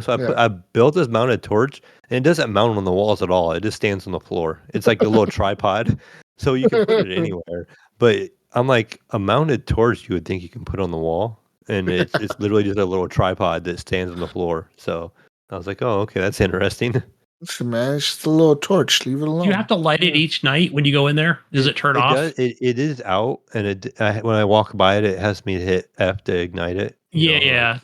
So I built this mounted torch, and it doesn't mount on the walls at all. It just stands on the floor. It's like a little tripod, so you can put it anywhere. But I'm like, a mounted torch, you would think you can put on the wall, and it's literally just a little tripod that stands on the floor. So I was like, oh, okay, that's interesting. Listen, man, it's just a little torch. Leave it alone. Do you have to light it each night when you go in there? Does it turn off? It is out, and when I walk by it, it has me to hit F to ignite it. Yeah.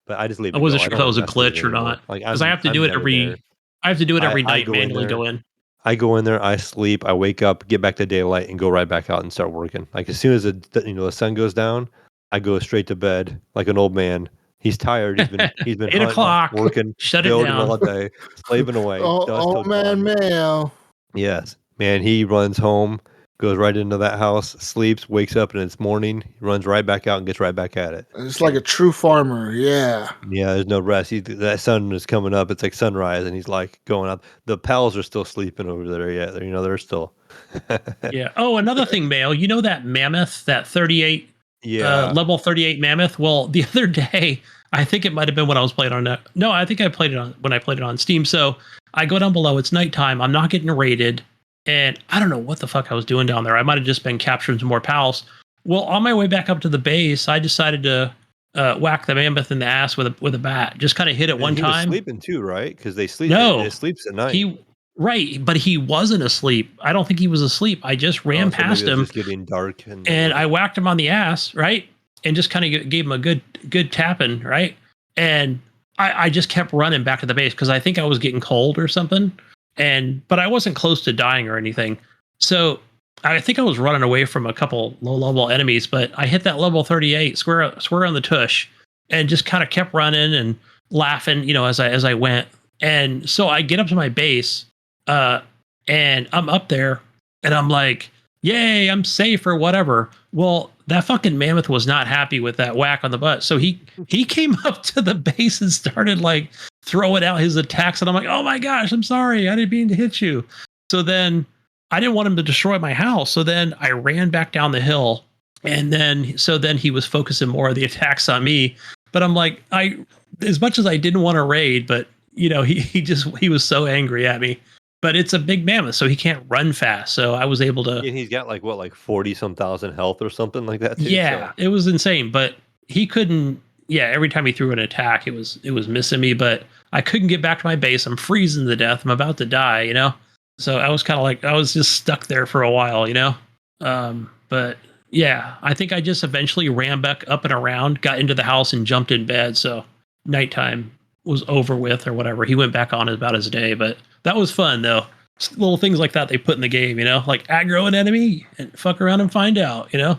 But I just leave it. I wasn't go. sure if that was a mess with it glitch or anymore. not. Like Because I have to do it every. there. I have to do it every I night. go in Manually there. go in. I go in there, I sleep, I wake up, get back to daylight, and go right back out and start working. Like as soon as the sun goes down, I go straight to bed like an old man. He's tired. He's been 8 o'clock. working, Shut it building down. all day, slaving away. Oh man, Mayo. Yes, man. He runs home, goes right into that house, sleeps, wakes up, and it's morning. He runs right back out and gets right back at it. It's like a true farmer. Yeah. Yeah, there's no rest. That sun is coming up. It's like sunrise, and he's like going up. The pals are still sleeping over there yet. They're still. Yeah. Oh, another thing, Mayo. You know that mammoth, that 38, level 38 mammoth? Well, the other day, I think it might have been when I was playing on that. No, I think I played it when I played it on Steam. So I go down below. It's nighttime. I'm not getting raided. And I don't know what the fuck I was doing down there. I might have just been capturing some more pals. Well, on my way back up to the base, I decided to whack the mammoth in the ass with a bat. Just kind of hit it one time. Was sleeping too, right? Because they sleep. No, it sleeps at night. But he wasn't asleep. I don't think he was asleep. I just ran past him. It's getting dark, and I whacked him on the ass, right, and just kind of gave him a good tapping, right, and I just kept running back to the base because I think I was getting cold or something, but I wasn't close to dying or anything. So I think I was running away from a couple low-level enemies, but I hit that level 38 square on the tush, and just kind of kept running and laughing, as I went. And so I get up to my base, and I'm up there, and I'm like, "Yay, I'm safe" or whatever. Well, that fucking mammoth was not happy with that whack on the butt, so he came up to the base and started like throwing out his attacks, and I'm like, "Oh my gosh, I'm sorry, I didn't mean to hit you." So then I didn't want him to destroy my house. So then I ran back down the hill And then he was focusing more of the attacks on me. But I'm like, as much as I didn't want to raid, but he was so angry at me. But it's a big mammoth, so he can't run fast. So I was able to. And he's got like 40 some thousand health or something like that too. Yeah, So. it was insane. But he couldn't. Yeah, every time he threw an attack, it was missing me. But I couldn't get back to my base. I'm freezing to death. I'm about to die. So I was kind of like I was just stuck there for a while. But yeah, I think I just eventually ran back up and around, got into the house, and jumped in bed. So nighttime was over with or whatever. He went back on about his day, but that was fun though. Just little things like that they put in the game, like aggro an enemy and fuck around and find out, Yeah,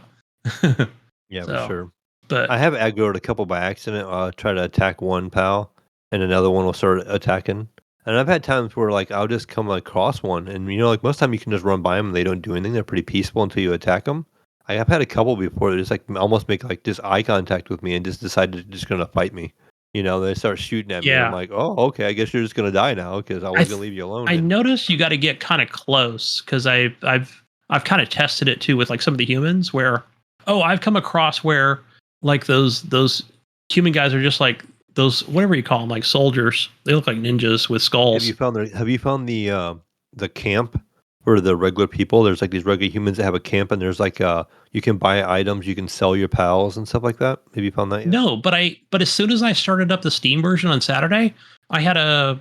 for sure. But I have aggroed a couple by accident. Try to attack one pal, and another one will start attacking. And I've had times where like I'll just come across one, and like most time you can just run by them and they don't do anything. They're pretty peaceful until you attack them. I've had a couple before that just like almost make like just eye contact with me and just decide they're just gonna fight me. They start shooting at me. Yeah. And I'm like, oh, okay, I guess you're just gonna die now because I was gonna leave you alone. I noticed you got to get kind of close because I've kind of tested it too with like some of the humans where I've come across where like those human guys are just like those whatever you call them, like soldiers. They look like ninjas with skulls. Have you found the camp for the regular people? There's like these regular humans that have a camp, and there's like you can buy items, you can sell your pals and stuff like that. Have you found that yet? No, but as soon as I started up the Steam version on Saturday, I had a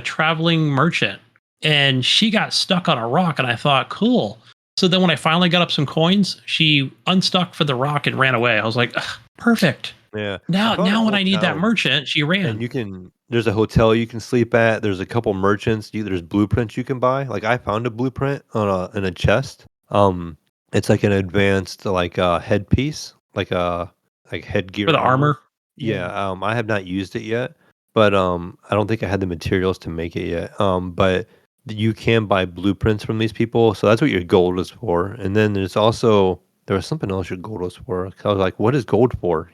traveling merchant, and she got stuck on a rock, and I thought, cool. So then when I finally got up some coins, she unstuck for the rock and ran away. I was like, perfect. Yeah. Now when I need that merchant, she ran. And there's a hotel you can sleep at. There's a couple merchants. There's blueprints you can buy. Like I found a blueprint in a chest. It's like an advanced like headpiece, like headgear For the armor. Yeah. I have not used it yet, but I don't think I had the materials to make it yet. But you can buy blueprints from these people, so that's what your gold is for. And then there was something else your gold was for. I was like, what is gold for?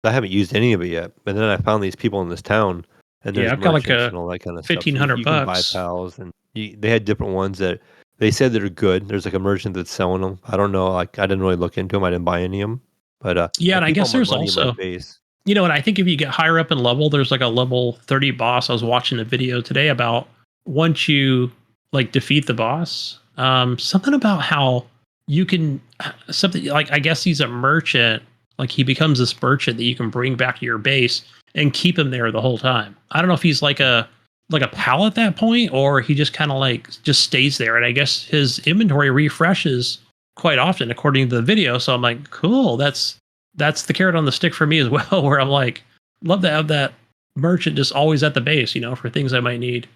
I haven't used any of it yet. But then I found these people in this town, and there's I've got like merchants and all that kind of stuff. $1,500 You can buy pals, and they had different ones that they said that are good. There's like a merchant that's selling them. I don't know. Like I didn't really look into them. I didn't buy any of them. But and I guess there's also and I think if you get higher up in level, there's like a level 30 boss. I was watching a video today about once you like defeat the boss, something about how you can something like I guess he's a merchant. Like he becomes this merchant that you can bring back to your base and keep him there the whole time. I don't know if he's like a pal at that point or he just kind of like just stays there. And I guess his inventory refreshes quite often according to the video. So I'm like, cool. That's the carrot on the stick for me as well, where I'm like, love to have that merchant just always at the base, for things I might need.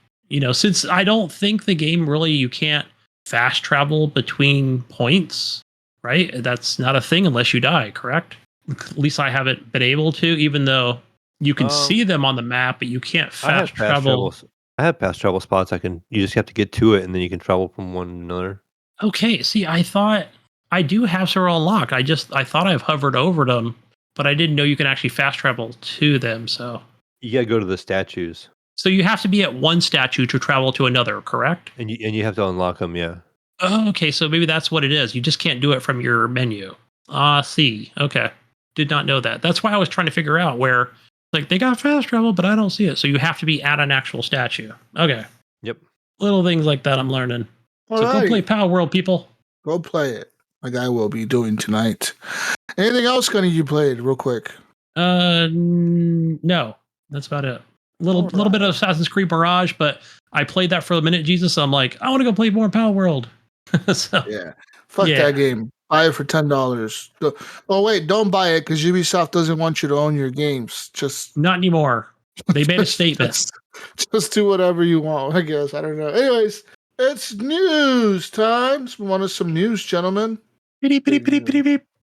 Since I don't think the game really, you can't fast travel between points, right? That's not a thing unless you die, correct? At least I haven't been able to, even though you can see them on the map, but you can't fast travel. I have fast travel spots. You just have to get to it and then you can travel from one to another. Okay. See, I thought I do have several unlocked. I thought I've hovered over them, but I didn't know you can actually fast travel to them. So you gotta go to the statues. So you have to be at one statue to travel to another, correct? And you have to unlock them, yeah. Oh, okay. So maybe that's what it is. You just can't do it from your menu. See. Okay. Did not know that. That's why I was trying to figure out where, like, they got fast travel, but I don't see it. So you have to be at an actual statue. Okay. Yep. Little things like that I'm learning. So go play Power World, people. Go play it, like I will be doing tonight. Anything else, Gunny, you played real quick? No. That's about it. Little bit of Assassin's Creed Mirage, but I played that for a minute, Jesus. So I'm like, I want to go play more Power World. So, yeah. Fuck that game. Buy it for $10. Oh wait, don't buy it because Ubisoft doesn't want you to own your games. Just not anymore. They made a statement. Just do whatever you want, I guess. I don't know. Anyways, it's news time. We wanted some news, gentlemen.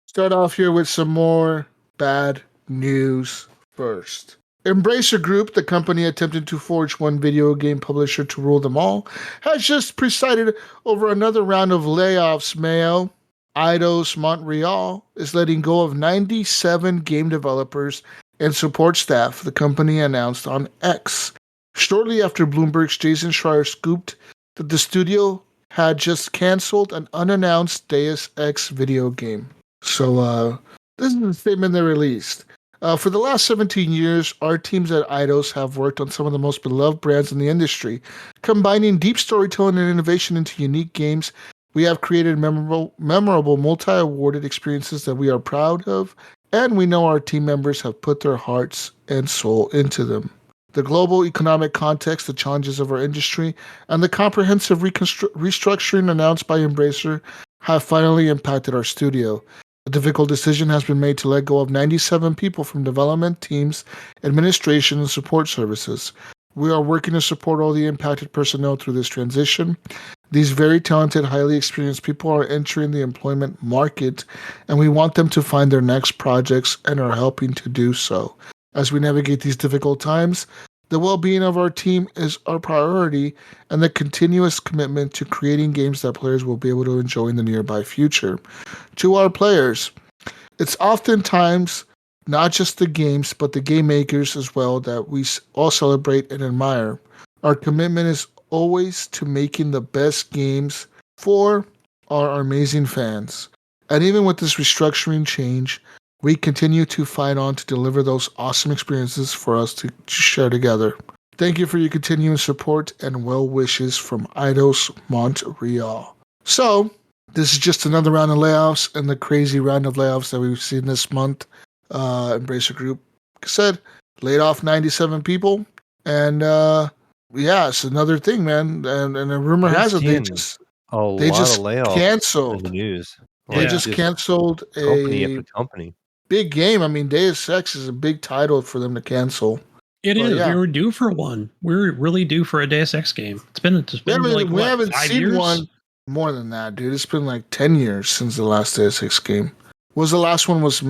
Start off here with some more bad news first. Embracer Group, the company attempting to forge one video game publisher to rule them all, has just presided over another round of layoffs. Mayo, Eidos Montreal is letting go of 97 game developers and support staff, the company announced on X. Shortly after Bloomberg's Jason Schreier scooped that the studio had just canceled an unannounced Deus Ex video game. So this is the statement they released. For the last 17 years, our teams at Eidos have worked on some of the most beloved brands in the industry, combining deep storytelling and innovation into unique games. We have created memorable multi-awarded experiences that we are proud of, and we know our team members have put their hearts and soul into them. The global economic context, the challenges of our industry, and the comprehensive restructuring announced by Embracer have finally impacted our studio. A difficult decision has been made to let go of 97 people from development teams, administration, and support services. We are working to support all the impacted personnel through this transition. These very talented, highly experienced people are entering the employment market, and we want them to find their next projects and are helping to do so. As we navigate these difficult times, the well-being of our team is our priority, and the continuous commitment to creating games that players will be able to enjoy in the nearby future. To our players, it's oftentimes not just the games, but the game makers as well that we all celebrate and admire. Our commitment is always to making the best games for our amazing fans. And even with this restructuring change, we continue to fight on to deliver those awesome experiences for us to share together. Thank you for your continuing support and well wishes from Eidos Montreal. So, this is just another round of layoffs and the crazy round of layoffs that we've seen this month. Embracer Group, like I said, laid off 97 people. And yeah, it's another thing, man. And a rumor has it they just canceled. In the news. They just canceled company a after company. big game. I mean, Deus Ex is a big title for them to cancel. It is. Yeah. We were due for one. We're really due for a Deus Ex game. It's been like we haven't 5 seen years? one more than that, dude. It's been like 10 years since the last Deus Ex game. Was the last one was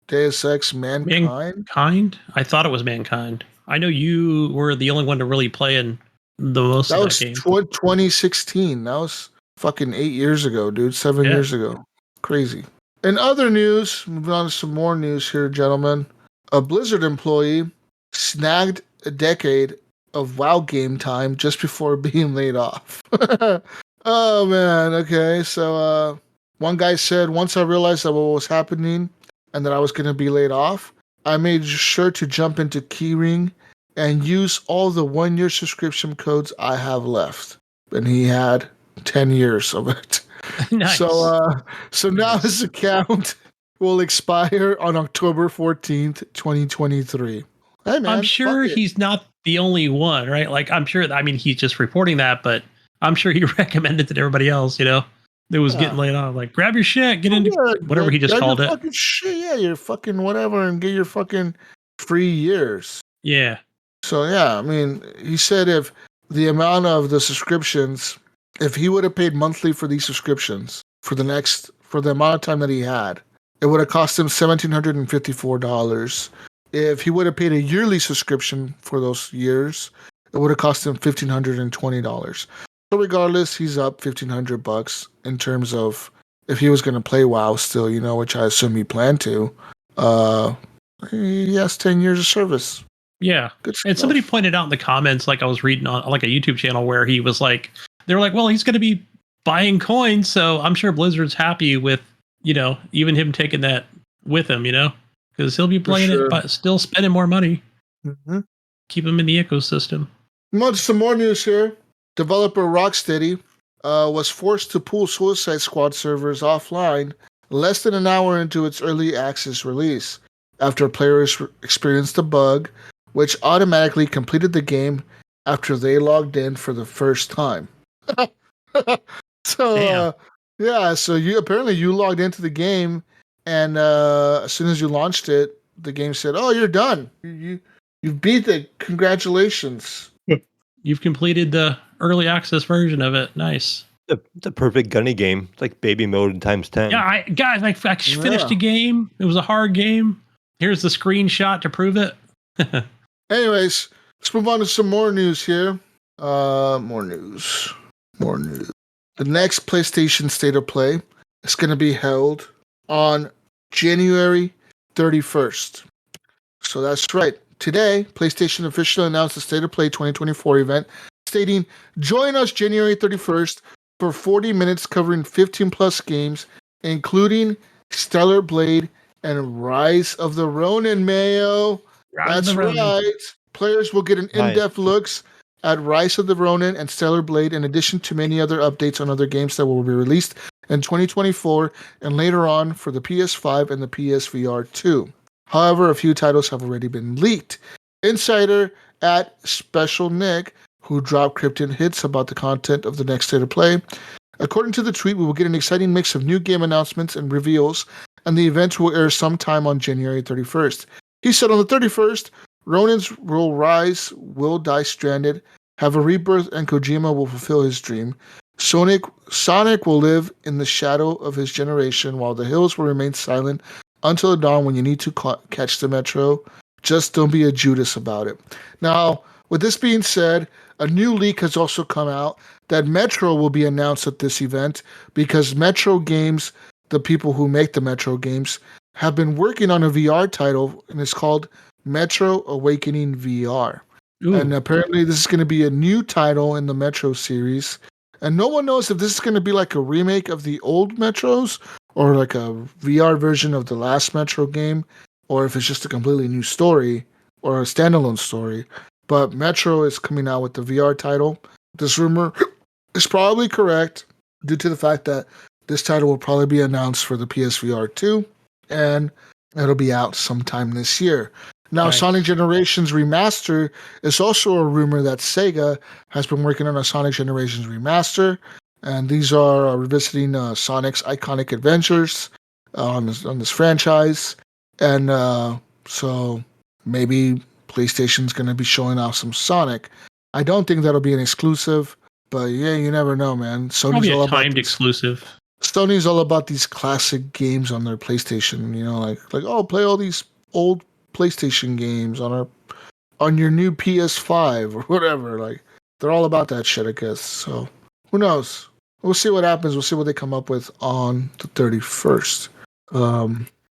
Deus Ex Mankind? Mankind? I thought it was Mankind. I know you were the only one to really play in the most of that game. That was 2016. That was fucking 8 years ago, dude. 7 years ago. Crazy. In other news, moving on to some more news here, gentlemen. A Blizzard employee snagged a decade of WoW game time just before being laid off. Oh, man. Okay, so one guy said, once I realized that what was happening and that I was going to be laid off, I made sure to jump into Keyring and use all the 1-year subscription codes I have left. And he had 10 years of it. Nice. So now his account will expire on October 14th, 2023. Hey, man, I'm sure he's not the only one, right? Like, I'm sure, I mean, he's just reporting that, but I'm sure he recommended it to everybody else, you know, that was getting laid off. Like, grab your shit, get into whatever he just called it. Fucking shit, yeah, your fucking whatever, and get your fucking free years. Yeah. So, yeah, I mean, he said if the amount of the subscriptions, if he would have paid monthly for these subscriptions for the amount of time that he had, it would have cost him $1,754. If he would have paid a yearly subscription for those years, it would have cost him $1,520. So regardless, he's up $1,500 in terms of if he was going to play WoW still, you know, which I assume he planned to. He has 10 years of service. Yeah. Good stuff. And somebody pointed out in the comments, like I was reading on like a YouTube channel where he was like, they were like, well, he's going to be buying coins, so I'm sure Blizzard's happy with, you know, even him taking that with him, you know, because he'll be playing it, but still spending more money. Mm-hmm. Keep him in the ecosystem. Some more news here. Developer Rocksteady was forced to pull Suicide Squad servers offline less than an hour into its early access release after players experienced a bug which automatically completed the game after they logged in for the first time. So you logged into the game, and as soon as you launched it, the game said, "Oh, you're done. You beat it. Congratulations. You've completed the early access version of it. Nice." The perfect Gunny game. It's like baby mode times 10. Yeah, I finished a game. It was a hard game. Here's the screenshot to prove it. Anyways, let's move on to some more news here. More news. The next PlayStation State of Play is going to be held on January 31st. So that's right. Today, PlayStation officially announced the State of Play 2024 event, stating, join us January 31st for 40 minutes covering 15 plus games, including Stellar Blade, and Rise of the Ronin, Mayo. Rise of That's the Ronin. right. Players will get an Nice. in-depth looks at Rise of the Ronin and Stellar Blade, in addition to many other updates on other games that will be released in 2024 and later on for the PS5 and the PSVR 2. However, a few titles have already been leaked. Insider at Special Nick, who dropped cryptic hints about the content of the next state of play. According to the tweet, we will get an exciting mix of new game announcements and reveals, and the event will air sometime on January 31st. He said on the 31st, Ronins will rise, will die stranded, have a rebirth, and Kojima will fulfill his dream. Sonic will live in the shadow of his generation, while the hills will remain silent until the dawn when you need to catch the metro. Just don't be a Judas about it. Now, with this being said, a new leak has also come out that Metro will be announced at this event because Metro Games, the people who make the Metro games, have been working on a VR title, and it's called Metro Awakening VR. Ooh. And apparently this is going to be a new title in the Metro series. And no one knows if this is going to be like a remake of the old Metros or like a VR version of the last Metro game, or if it's just a completely new story or a standalone story. But Metro is coming out with the VR title. This rumor is probably correct due to the fact that this title will probably be announced for the PSVR 2, and it'll be out sometime this year. Now, Nice. Sonic Generations Remaster is also a rumor that Sega has been working on a Sonic Generations Remaster, and these are revisiting Sonic's iconic adventures on this franchise. And so maybe PlayStation's going to be showing off some Sonic. I don't think that'll be an exclusive, but yeah, you never know, man. Probably a timed these, exclusive. Sony's all about these classic games on their PlayStation. You know, like oh, play all these old PlayStation games on your new PS5 or whatever. Like they're all about that shit, I guess. So who knows? We'll see what happens. We'll see what they come up with on the 31st.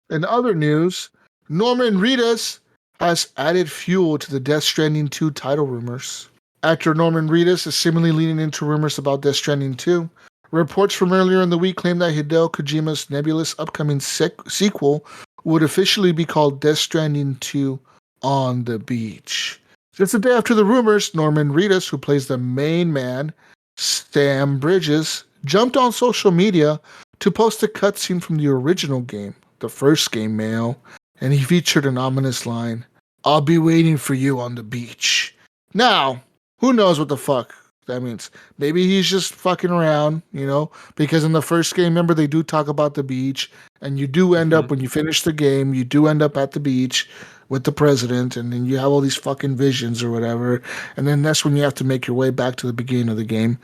In other news, Norman Reedus has added fuel to the Death Stranding 2 title rumors. Actor Norman Reedus is seemingly leaning into rumors about Death Stranding 2. Reports from earlier in the week claim that Hideo Kojima's nebulous upcoming sequel would officially be called Death Stranding 2 on the Beach. Just a day after the rumors, Norman Reedus, who plays the main man, Sam Bridges, jumped on social media to post a cutscene from the original game, the first game, Mayo, and he featured an ominous line, "I'll be waiting for you on the beach." Now, who knows what the fuck that means? Maybe he's just fucking around, you know, because in the first game, remember, they do talk about the beach, and you do end up, when you finish the game, you do end up at the beach with the president, and then you have all these fucking visions or whatever, and then that's when you have to make your way back to the beginning of the game.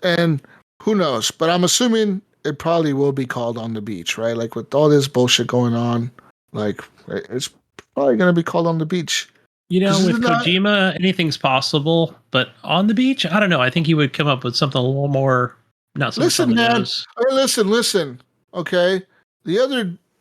And who knows? But I'm assuming it probably will be called On the Beach, right? Like with all this bullshit going on, like it's probably going to be called On the Beach. You know, 'Cause with it's not- Kojima, anything's possible, but on the beach, I don't know. I think he would come up with something a little more, not so much on Listen, the man. nose. Hey, listen. Okay,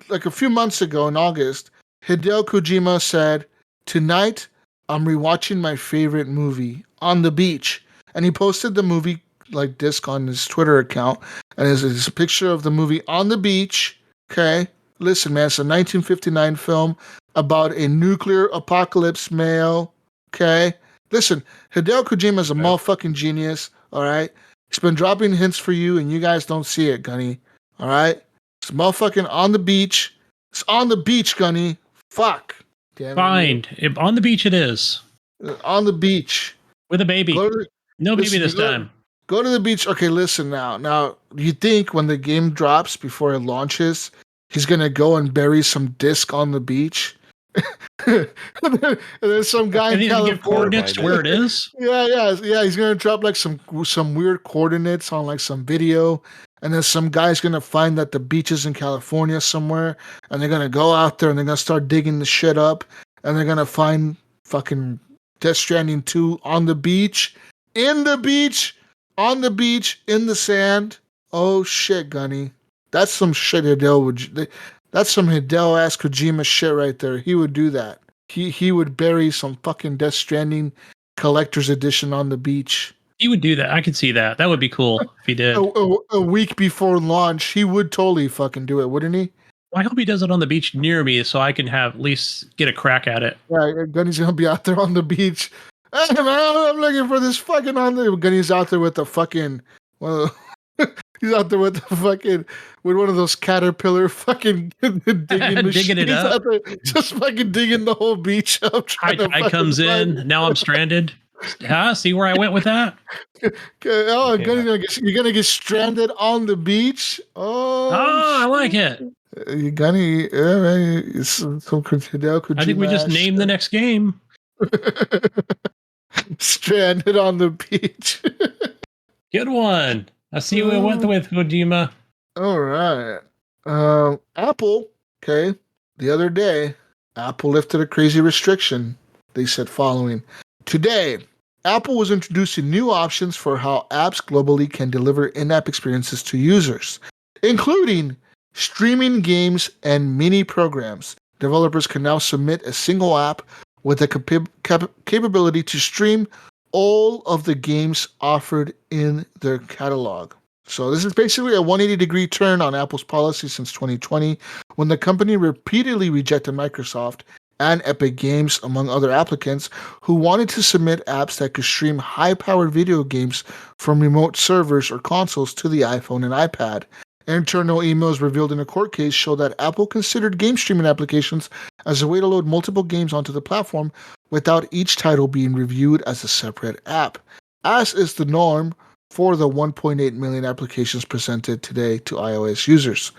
like a few months ago in August, Hideo Kojima said, "Tonight, I'm rewatching my favorite movie, On the Beach," and he posted the movie like disc on his Twitter account, and it's a picture of the movie On the Beach. Okay, listen, man, it's a 1959 film about a nuclear apocalypse, Mayo. Okay, listen, Hideo Kojima is a motherfucking genius. All right, he's been dropping hints for you, and you guys don't see it, Gunny. All right, it's motherfucking On the Beach. It's On the Beach, Gunny. Fuck. Damn Fine. On the beach it is. On the beach. With a baby. Go to, No baby listen, this go- time. Go to the beach. Okay, listen now. Now, you think when the game drops before it launches, he's gonna go and bury some disc on the beach? and then some guy And in he's gonna give California. coordinates to where it is. Yeah. He's gonna drop like some weird coordinates on like some video, and then some guy's gonna find that the beach is in California somewhere, and they're gonna go out there and they're gonna start digging the shit up, and they're gonna find fucking Death Stranding 2 on the beach, in the beach, on the beach, in the sand. Oh shit, Gunny, that's some shit Hideo would. That's some Hideo ass Kojima shit right there. He would do that. He would bury some fucking Death Stranding collector's edition on the beach. He would do that. I could see that. That would be cool if he did. A week before launch, he would totally fucking do it, wouldn't he? I hope he does it on the beach near me so I can have at least get a crack at it. Yeah, Gunny's gonna be out there on the beach. Hey man, I'm looking for this fucking on the. Gunny's out there with the fucking. Well, he's out there with the fucking with one of those caterpillar fucking digging machines. Digging it up. Out there, just fucking digging the whole beach up. High tide comes in. Now I'm stranded. See where I went with that? Oh, you're gonna get stranded on the beach. Oh, I like it. Gunny, I think we just named the next game. Stranded on the beach. Good one. I see what we went with, Kojima. All right. Apple, okay. The other day, Apple lifted a crazy restriction. They said following. Today, Apple was introducing new options for how apps globally can deliver in-app experiences to users, including streaming games and mini programs. Developers can now submit a single app with the capability to stream all of the games offered in their catalog. So this is basically a 180-degree turn on Apple's policy since 2020, when the company repeatedly rejected Microsoft and Epic Games, among other applicants, who wanted to submit apps that could stream high-powered video games from remote servers or consoles to the iPhone and iPad. Internal emails revealed in a court case show that Apple considered game streaming applications as a way to load multiple games onto the platform without each title being reviewed as a separate app, as is the norm for the 1.8 million applications presented today to iOS users.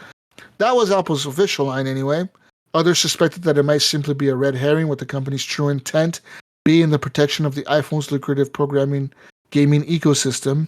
That was Apple's official line anyway. Others suspected that it might simply be a red herring, with the company's true intent being the protection of the iPhone's lucrative programming gaming ecosystem.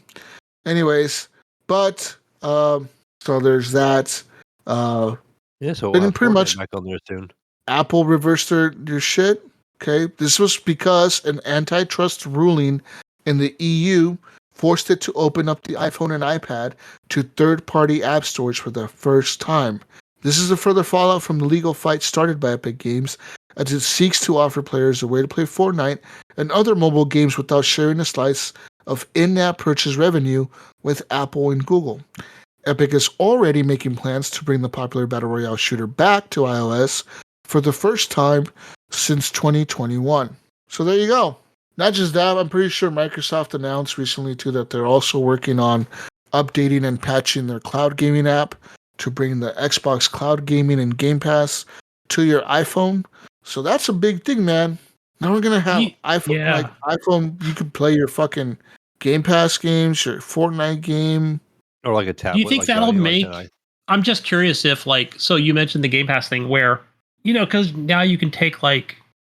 Anyways, but so there's that. So pretty much back on there soon. Apple reversed their shit. Okay, this was because an antitrust ruling in the EU forced it to open up the iPhone and iPad to third-party app stores for the first time. This is a further fallout from the legal fight started by Epic Games, as it seeks to offer players a way to play Fortnite and other mobile games without sharing a slice of in-app purchase revenue with Apple and Google. Epic is already making plans to bring the popular Battle Royale shooter back to iOS for the first time since 2021. So there you go. Not just that, I'm pretty sure Microsoft announced recently too that they're also working on updating and patching their cloud gaming app to bring the Xbox Cloud Gaming and Game Pass to your iPhone. So that's a big thing, man. Now we're gonna have iPhone, like iPhone. You can play your fucking Game Pass games, your Fortnite game, or like a tablet. Do you think that'll make? I'm just curious if, like, so you mentioned the Game Pass thing, where because now you can take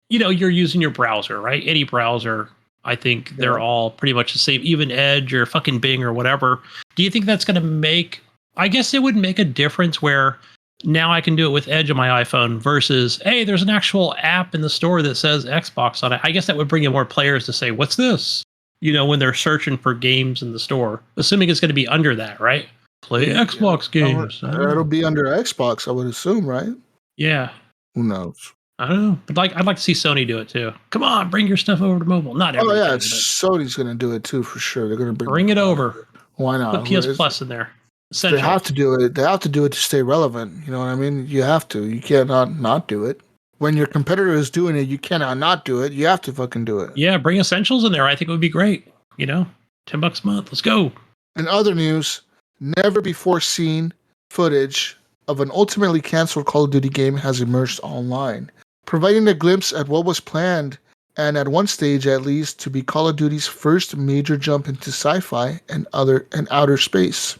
you're using your browser, right? Any browser. I think they're all pretty much the same, even Edge or fucking Bing or whatever. Do you think that's going to make? I guess it would make a difference where now I can do it with Edge on my iPhone versus, hey, there's an actual app in the store that says Xbox on it. I guess that would bring in more players to say, what's this? When they're searching for games in the store, assuming it's going to be under that, right? Play Xbox games. It'll be under Xbox, I would assume, right? Yeah. Who knows? I don't know, but I'd like to see Sony do it too. Come on, bring your stuff over to mobile. Not everything. Oh yeah, Sony's going to do it too for sure. They're going to bring it over. Why not? Put PS Plus in there. Essential. They have to do it. They have to do it to stay relevant. You know what I mean? You have to. You cannot not do it. When your competitor is doing it, you cannot not do it. You have to fucking do it. Yeah, bring Essentials in there. I think it would be great. $10 a month. Let's go. In other news, never before seen footage of an ultimately canceled Call of Duty game has emerged online, providing a glimpse at what was planned, and at one stage at least, to be Call of Duty's first major jump into sci-fi and outer space.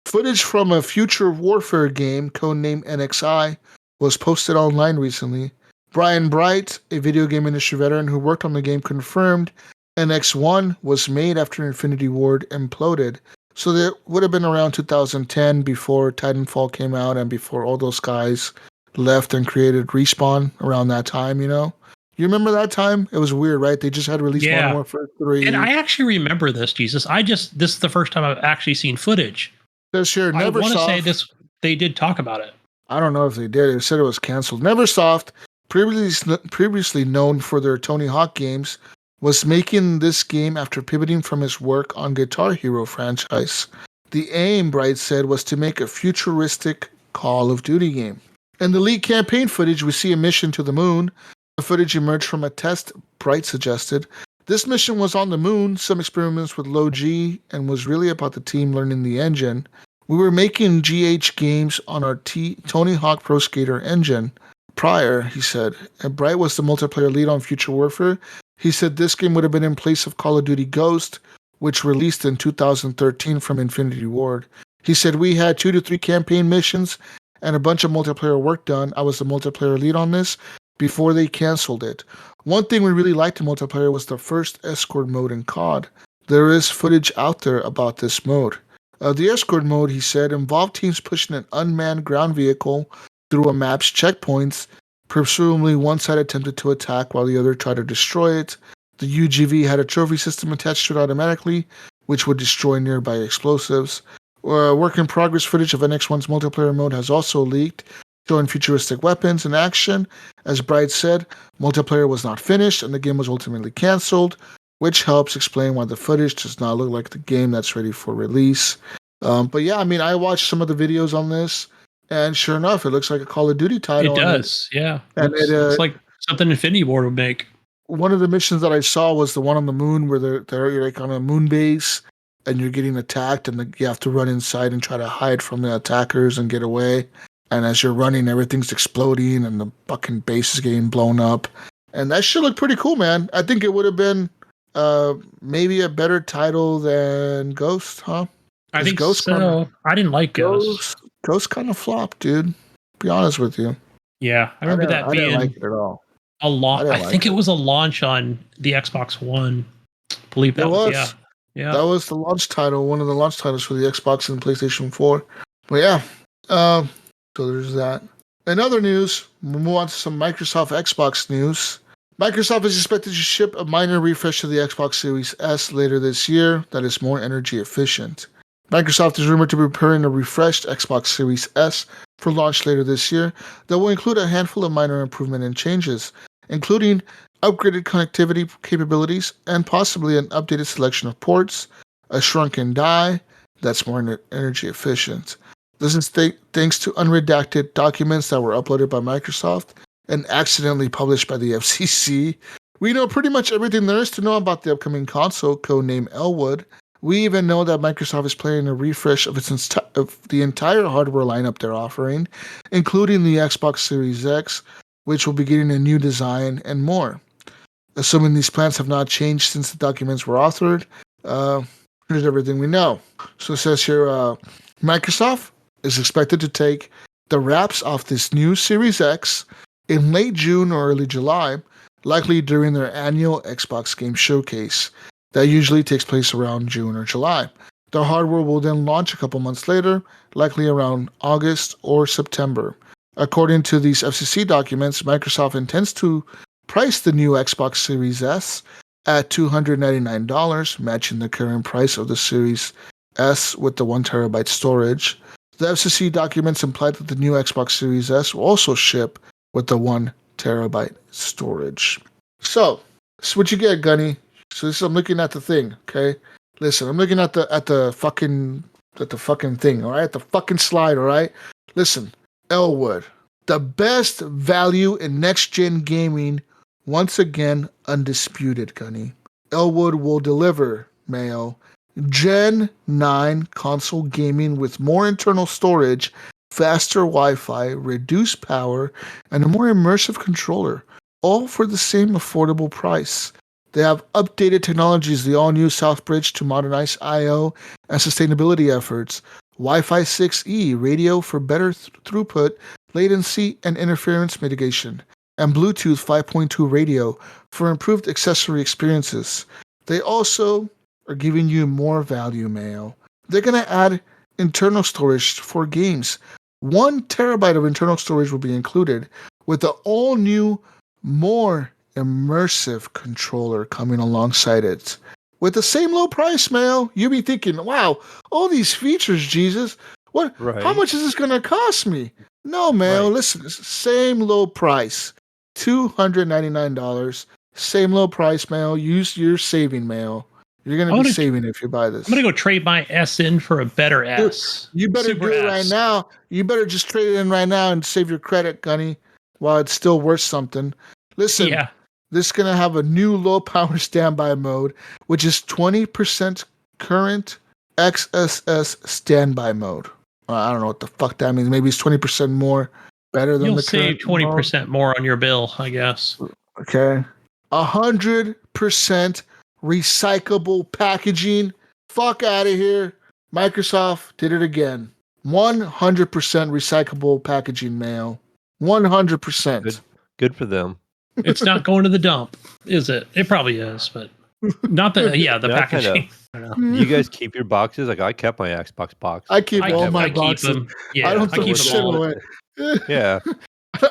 Footage from a future warfare game, codenamed NXI, was posted online recently. Brian Bright, a video game industry veteran who worked on the game, confirmed NX1 was made after Infinity Ward imploded. So that would have been around 2010, before Titanfall came out and before all those guys left and created Respawn around that time, You remember that time? It was weird, right? They just had released Modern Warfare 3. And I actually remember this, Jesus. This is the first time I've actually seen footage. This year, Neversoft. I want to say this. They did talk about it. I don't know if they did. They said it was canceled. Neversoft, previously known for their Tony Hawk games, was making this game after pivoting from his work on Guitar Hero franchise. The aim, Bright said, was to make a futuristic Call of Duty game. In the leaked campaign footage, we see a mission to the moon. The footage emerged from a test, Bright suggested. This mission was on the moon, some experiments with low G, and was really about the team learning the engine. We were making GH games on our Tony Hawk Pro Skater engine prior, he said, and Bright was the multiplayer lead on Future Warfare. He said this game would have been in place of Call of Duty Ghost, which released in 2013 from Infinity Ward. He said we had 2 to 3 campaign missions and a bunch of multiplayer work done. I was the multiplayer lead on this before they canceled it. One thing we really liked in multiplayer was the first escort mode in COD. There is footage out there about this mode. The escort mode, he said, involved teams pushing an unmanned ground vehicle through a map's checkpoints. Presumably one side attempted to attack while the other tried to destroy it. The UGV had a trophy system attached to it automatically, which would destroy nearby explosives. Work in progress footage of NX1's multiplayer mode has also leaked, showing futuristic weapons in action. As Bright said, multiplayer was not finished and the game was ultimately cancelled, which helps explain why the footage does not look like the game that's ready for release. But yeah, I mean, I watched some of the videos on this, and sure enough, it looks like a Call of Duty title. It does, yeah. And it's like something Infinity Ward would make. One of the missions that I saw was the one on the moon where you're like on a moon base and you're getting attacked and you have to run inside and try to hide from the attackers and get away. And as you're running, everything's exploding and the fucking base is getting blown up. And that shit looked pretty cool, man. I think it would have been maybe a better title than Ghost, huh? I think Ghost so. I didn't like Ghost. Ghost kind of flopped, dude. Be honest with you. Yeah, I remember that being. I didn't like it at all. A launch. I think it was a launch on the Xbox One. I believe that was. Yeah. That was the launch title, one of the launch titles for the Xbox and PlayStation 4. But yeah, so there's that. In other news, we'll move on to some Microsoft Xbox news. Microsoft is expected to ship a minor refresh to the Xbox Series S later this year that is more energy efficient. Microsoft is rumored to be preparing a refreshed Xbox Series S for launch later this year that will include a handful of minor improvement and changes, including upgraded connectivity capabilities and possibly an updated selection of ports, a shrunken die that's more energy efficient. This is thanks to unredacted documents that were uploaded by Microsoft and accidentally published by the FCC. We know pretty much everything there is to know about the upcoming console, codenamed Elwood. We even know that Microsoft is planning a refresh of the entire hardware lineup they're offering, including the Xbox Series X, which will be getting a new design and more. Assuming these plans have not changed since the documents were authored, here's everything we know. So it says here, Microsoft is expected to take the wraps off this new Series X in late June or early July, likely during their annual Xbox Game Showcase. That usually takes place around June or July. The hardware will then launch a couple months later, likely around August or September. According to these FCC documents, Microsoft intends to price the new Xbox Series S at $299, matching the current price of the Series S with the 1 terabyte storage. The FCC documents imply that the new Xbox Series S will also ship with the 1 terabyte storage. So, this is what you get, Gunny. So I'm looking at the thing, okay? Listen, I'm looking at the fucking thing, all right? The fucking slide, all right? Listen, Elwood, the best value in next-gen gaming, once again undisputed, Gunny. Elwood will deliver, Mayo, Gen 9 console gaming with more internal storage, faster Wi-Fi, reduced power, and a more immersive controller, all for the same affordable price. They have updated technologies, the all-new Southbridge to modernize I/O and sustainability efforts, Wi-Fi 6E radio for better throughput, latency, and interference mitigation, and Bluetooth 5.2 radio for improved accessory experiences. They also are giving you more value, Mayo. They're going to add internal storage for games. 1 terabyte of internal storage will be included with the all-new, more immersive controller coming alongside it. With the same low price, Mayo, you'll be thinking, wow, all these features, Jesus. What? Right. How much is this going to cost me? No, Mayo, listen, it's the same low price. $299. Same low price, Mayo. Use your saving, Mayo. You're gonna I'm be gonna- saving it if you buy this. I'm gonna go trade my S in for a better Dude, S. You better Super do it S. right now. You better just trade it in right now and save your credit, Gunny, while it's still worth something. Listen, Yeah. this is gonna have a new low power standby mode, which is 20% current XSS standby mode. I don't know what the fuck that means. Maybe it's 20% more better than You'll the save current mode. 20% more on your bill, I guess. Okay. 100% recyclable packaging. Fuck out of here. Microsoft did it again. 100% recyclable packaging, Mayo. 100%. Good for them. It's not going to the dump, is it? It probably is, but not the the Yeah, I packaging. I don't know. Do you guys keep your boxes? Like I kept my Xbox box. I keep I all keep- my I keep boxes. them. Yeah, I don't throw keep shit them all. away. Yeah,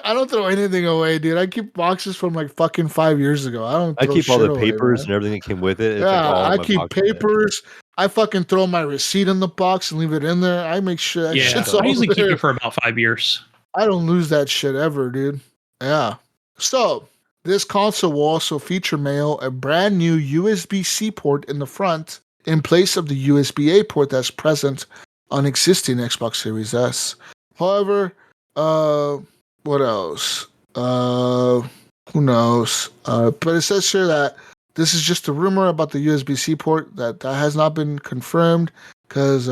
I don't throw anything away, dude. I keep boxes from like fucking 5 years ago. I don't I throw keep all shit the away, papers man. and everything that came with it. It's Yeah, like all in I my keep box today. papers. I fucking throw my receipt in the box and leave it in there. I make sure that Yeah, shit's I all usually keep there. it for about 5 years. I don't lose that shit ever, dude. Yeah. So this console will also feature Mayo a brand new USB-C port in the front in place of the USB-A port that's present on existing Xbox Series S. However, what else? Who knows? But it says here that this is just a rumor about the USB-C port that has not been confirmed because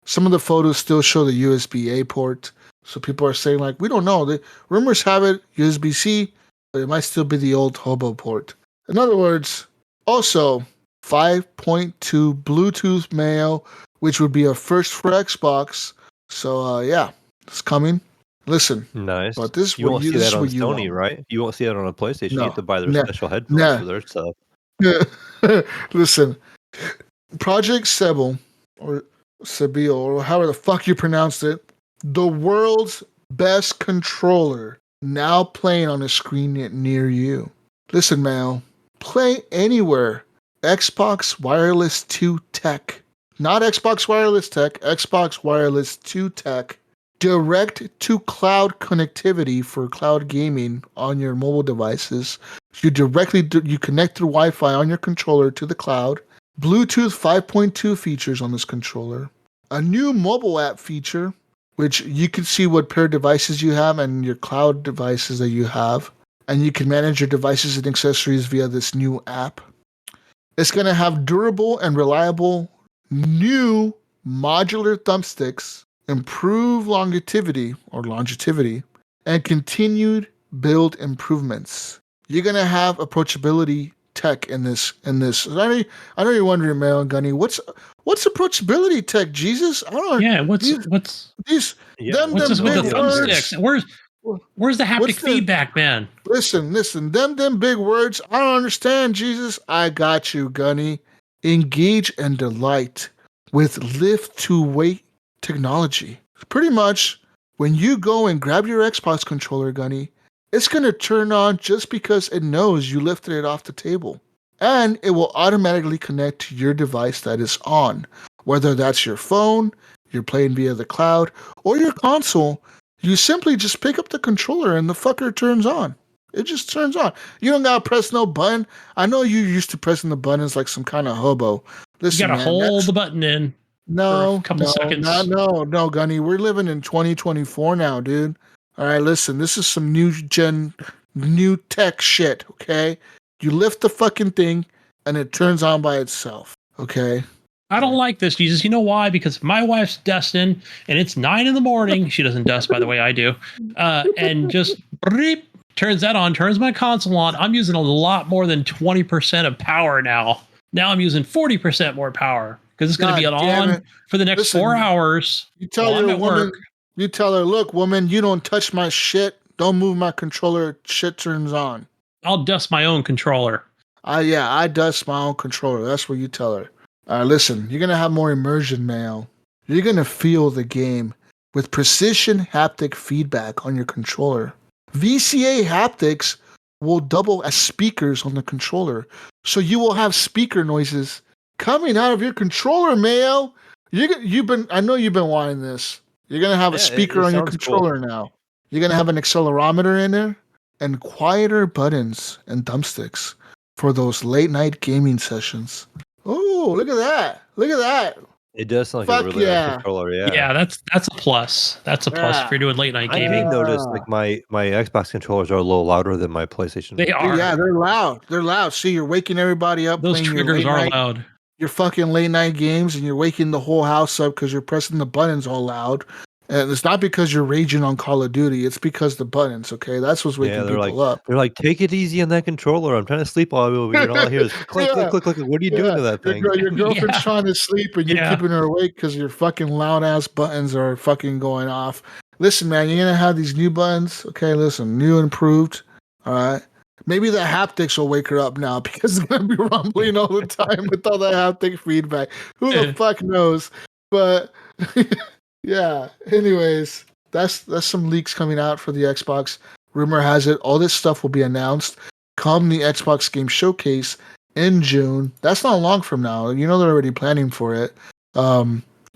some of the photos still show the USB-A port. So people are saying like, we don't know. The rumors have it USB-C, but it might still be the old hobo port. In other words, also 5.2 Bluetooth Mayo, which would be a first for Xbox. So yeah, it's coming. Listen, Nice. but this is You what won't you, see this that is on what you Sony, want. right? You won't see that on a PlayStation. No. You have to buy their Nah. special headphones Nah. for their stuff. Listen, Project Sebel or Sebille or however the fuck you pronounce it, the world's best controller now playing on a screen near you. Listen, Mal, play anywhere. Xbox Wireless 2 Tech. Not Xbox Wireless Tech, Xbox Wireless 2 Tech. Direct to cloud connectivity for cloud gaming on your mobile devices. You connect through Wi-Fi on your controller to the cloud. Bluetooth 5.2 features on this controller. A new mobile app feature, which you can see what pair of devices you have and your cloud devices that you have. And you can manage your devices and accessories via this new app. It's going to have durable and reliable new modular thumbsticks, improved longevity, and continued build improvements. You're going to have approachability tech in this. I know you're wondering, Mel and Gunny, what's approachability tech, Jesus? I don't know. Yeah, what's these what's them this with the big thumbsticks? words. Where's the haptic What's the- feedback, man? Listen, them big words. I don't understand, Jesus. I got you, Gunny. Engage and delight with lift to weight technology. Pretty much, when you go and grab your Xbox controller, Gunny, it's going to turn on just because it knows you lifted it off the table. And it will automatically connect to your device that is on. Whether that's your phone, you're playing via the cloud, or your console, you simply just pick up the controller and the fucker turns on. It just turns on. You don't gotta press no button. I know you used to pressing the buttons like some kind of hobo. Listen, You gotta man, hold the button in for a couple seconds. No, Gunny. We're living in 2024 now, dude. All right, listen. This is some new tech shit. Okay, you lift the fucking thing and it turns on by itself. Okay. I don't like this, Jesus. You know why? Because my wife's dusting and it's 9 a.m. She doesn't dust, by the way, I do. And just beep, turns that on, turns my console on. I'm using a lot more than 20% of power now. Now I'm using 40% more power because it's going to be on for the next 4 hours. You tell while I'm your at woman, work. you tell her, look, woman, you don't touch my shit. Don't move my controller. Shit turns on. I'll dust my own controller. I dust my own controller. That's what you tell her. Listen, you're going to have more immersion, Mayo. You're going to feel the game with precision haptic feedback on your controller. VCA haptics will double as speakers on the controller. So you will have speaker noises coming out of your controller, Mayo. I know you've been wanting this. You're going to have a speaker on your controller now. You're going to have an accelerometer in there and quieter buttons and thumbsticks for those late night gaming sessions. Oh, look at that. Look at that. It does sound like Fuck a really yeah. nice controller. Yeah, that's a plus. That's a plus if you're doing late night I gaming. did notice like my Xbox controllers are a little louder than my PlayStation. They are. Yeah, they're loud. They're loud. See, you're waking everybody up Those playing your triggers late are night, loud. your fucking late night games, and you're waking the whole house up because you're pressing the buttons all loud. And it's not because you're raging on Call of Duty. It's because the buttons. Okay, that's what's waking people up. They're like, take it easy on that controller. I'm trying to sleep while I'm over here, and all I hear is click, Yeah, click, click, click. What are you doing to that thing? Your girlfriend's Yeah. trying to sleep and you're Yeah. keeping her awake because your fucking loud ass buttons are fucking going off. Listen, man, you're gonna have these new buttons. Okay, listen, new and improved. All right. Maybe the haptics will wake her up now because it's gonna be rumbling all the time with all the haptic feedback. Who the fuck knows? But yeah. Anyways, that's some leaks coming out for the Xbox. Rumor has it all this stuff will be announced come the Xbox Game Showcase in June. That's not long from now. You know they're already planning for it.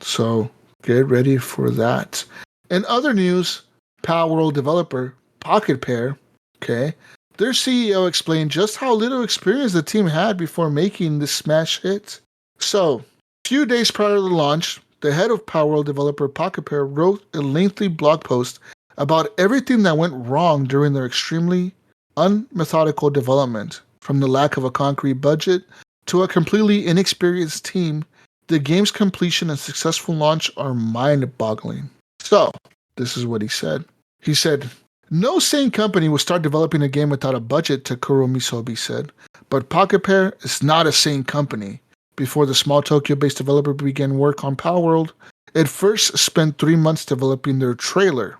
So get ready for that. In other news, Palworld developer Pocket Pair, okay, their CEO explained just how little experience the team had before making this smash hit. So, a few days prior to the launch, the head of Palworld developer Pocket Pair wrote a lengthy blog post about everything that went wrong during their extremely unmethodical development. From the lack of a concrete budget to a completely inexperienced team, the game's completion and successful launch are mind-boggling. So, this is what he said. He said, no sane company will start developing a game without a budget, Takuro Misobi said. But Pocket Pair is not a sane company. Before the small Tokyo-based developer began work on Palworld, it first spent 3 months developing their trailer.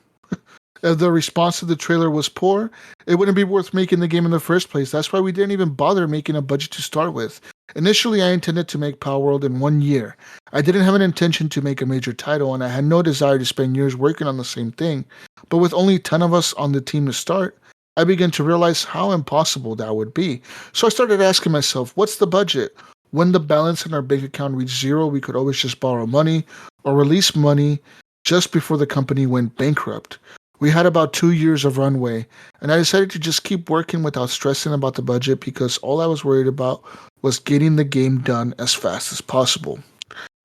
If the response to the trailer was poor, it wouldn't be worth making the game in the first place. That's why we didn't even bother making a budget to start with. Initially, I intended to make Palworld in 1 year. I didn't have an intention to make a major title, and I had no desire to spend years working on the same thing. But with only 10 of us on the team to start, I began to realize how impossible that would be. So I started asking myself, what's the budget? When the balance in our bank account reached zero, we could always just borrow money or release money just before the company went bankrupt. We had about 2 years of runway, and I decided to just keep working without stressing about the budget because all I was worried about was getting the game done as fast as possible.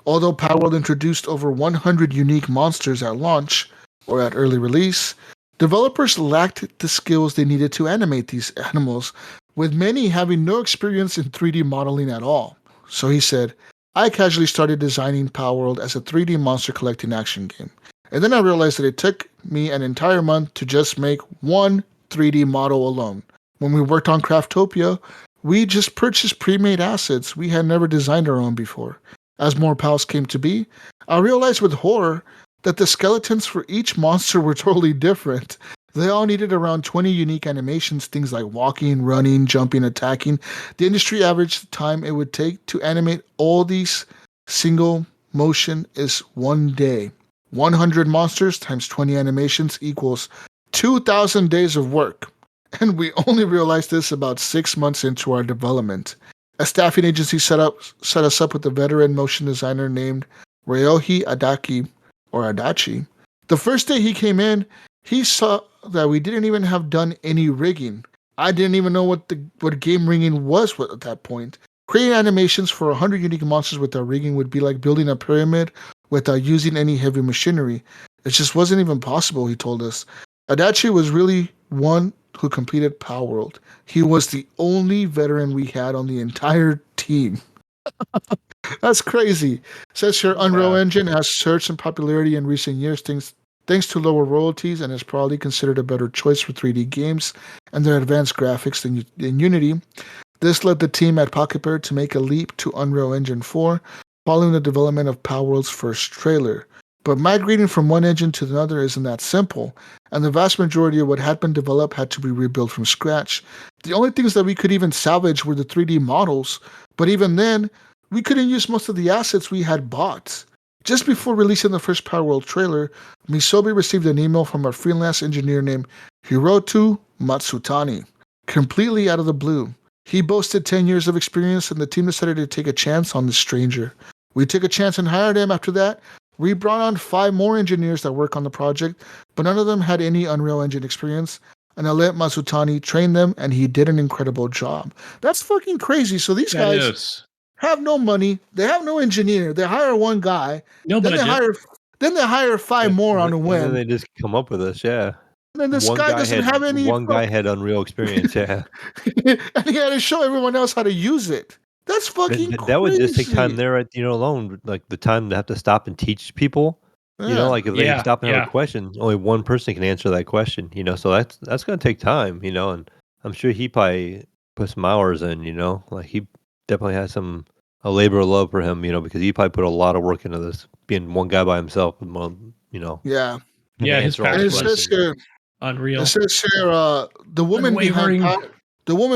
Although Palworld introduced over 100 unique monsters at launch, or at early release, developers lacked the skills they needed to animate these animals, with many having no experience in 3D modeling at all. So he said, I casually started designing Palworld as a 3D monster collecting action game. And then I realized that it took me an entire month to just make one 3D model alone. When we worked on Craftopia, we just purchased pre-made assets. We had never designed our own before. As more pals came to be, I realized with horror that the skeletons for each monster were totally different. They all needed around 20 unique animations, things like walking, running, jumping, attacking. The industry average time it would take to animate all these single motion is 1 day. 100 monsters times 20 animations equals 2,000 days of work. And we only realized this about 6 months into our development. A staffing agency set us up with a veteran motion designer named Ryohei Adachi. The first day he came in, he saw that we didn't even have done any rigging. I didn't even know what game rigging was at that point. Creating animations for 100 unique monsters without rigging would be like building a pyramid without using any heavy machinery. It just wasn't even possible, he told us. Adachi was really one who completed Palworld. He was the only veteran we had on the entire team. That's crazy. Says here, Unreal Engine has surged in popularity in recent years thanks to lower royalties and is probably considered a better choice for 3D games and their advanced graphics than Unity. This led the team at Pocket Pair to make a leap to Unreal Engine 4 following the development of Palworld's first trailer. But migrating from one engine to another isn't that simple, and the vast majority of what had been developed had to be rebuilt from scratch. The only things that we could even salvage were the 3D models, but even then, we couldn't use most of the assets we had bought. Just before releasing the first Palworld trailer, Misobi received an email from a freelance engineer named Hiroto Matsutani, completely out of the blue. He boasted 10 years of experience, and the team decided to take a chance on this stranger. We took a chance and hired him. After that, we brought on 5 more engineers that work on the project, but none of them had any Unreal Engine experience, and I let Matsutani train them, and he did an incredible job. That's fucking crazy. So these guys, have no money. They have no engineer. They hire one guy. No Then budget. they hire five more on a And then whim. they just come up with this, yeah. And then this guy doesn't have any. One guy had Unreal experience, yeah. And he had to show everyone else how to use it. That's fucking crazy. That would just take time there at alone, like the time to have to stop and teach people. Yeah. Like if they stop and have a question, only one person can answer that question. So that's gonna take time. And I'm sure he probably put some hours in. Like he definitely has a labor of love for him. Because he probably put a lot of work into this, being one guy by himself. Yeah. Yeah, his And it says here, Unreal. it says here, the woman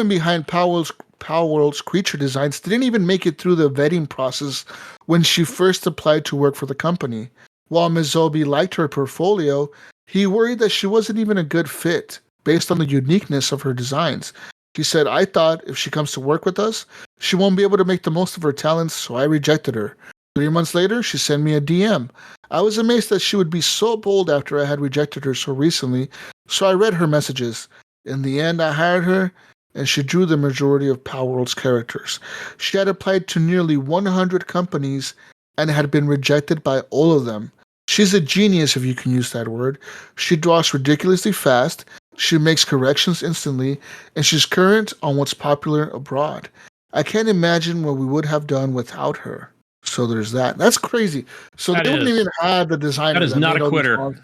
behind Power World's creature designs didn't even make it through the vetting process when she first applied to work for the company. While Ms. Zobi liked her portfolio, he worried that she wasn't even a good fit based on the uniqueness of her designs. He said, I thought if she comes to work with us, she won't be able to make the most of her talents, so I rejected her. 3 months later, she sent me a DM. I was amazed that she would be so bold after I had rejected her so recently, so I read her messages. In the end, I hired her, and she drew the majority of Power World's characters. She had applied to nearly 100 companies and had been rejected by all of them. She's a genius, if you can use that word. She draws ridiculously fast, she makes corrections instantly, and she's current on what's popular abroad. I can't imagine what we would have done without her. So there's that. That's crazy. So they wouldn't even have the designer. That is not a quitter.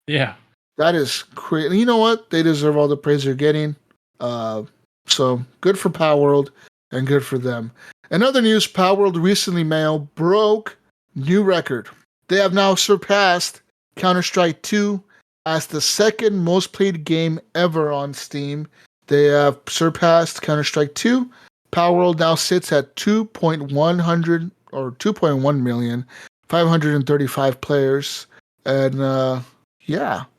Yeah. That is crazy. You know what? They deserve all the praise they're getting. So good for Power World and good for them. In other news, Power World recently, Mayo, broke new record. They have now surpassed Counter-Strike 2 as the second most played game ever on Steam. They have surpassed Counter-Strike 2. Power World now sits at 2.1 million, 535 players. And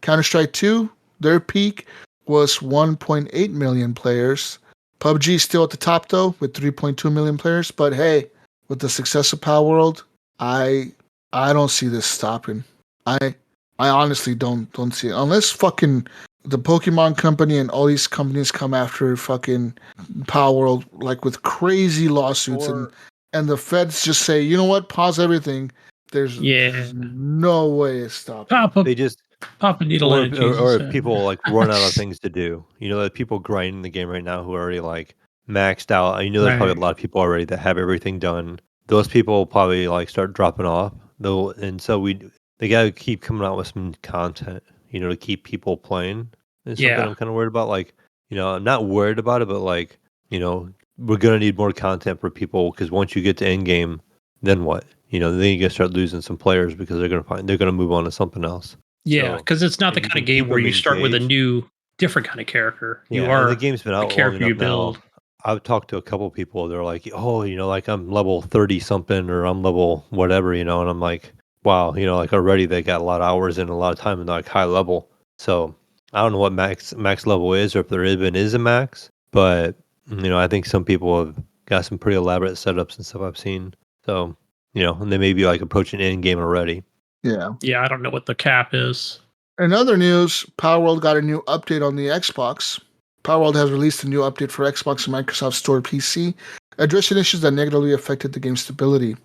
Counter-Strike 2, their peak was 1.8 million players. PUBG still at the top though with 3.2 million players. But hey, with the success of Power World, I don't see this stopping. I honestly don't see it. Unless fucking the Pokemon Company and all these companies come after fucking Power World like with crazy lawsuits and the feds just say, you know what, pause everything. There's no way it's stopping. They just pop a needle in it, or if people like run out of things to do. That people grinding the game right now who are already like maxed out. There's probably a lot of people already that have everything done. Those people probably like start dropping off though, and so they gotta keep coming out with some content, to keep people playing. It's something I'm kind of worried about. Like, I'm not worried about it, but like, we're gonna need more content for people because once you get to end game, then what? Then you're gonna start losing some players because they're gonna move on to something else. Yeah, because it's not the kind of game where you start with a new, different kind of character. The game's been out long enough now. I've talked to a couple people. They're like, oh, like I'm level 30 something or I'm level whatever, and I'm like, wow, like already they got a lot of hours in, a lot of time in like high level. So I don't know what max level is or if there even is a max, but I think some people have got some pretty elaborate setups and stuff I've seen. So, and they may be like approaching end game already. Yeah. Yeah, I don't know what the cap is. In other news, Power World got a new update on the Xbox. Power World has released a new update for Xbox and Microsoft Store PC, addressing issues that negatively affected the game's stability.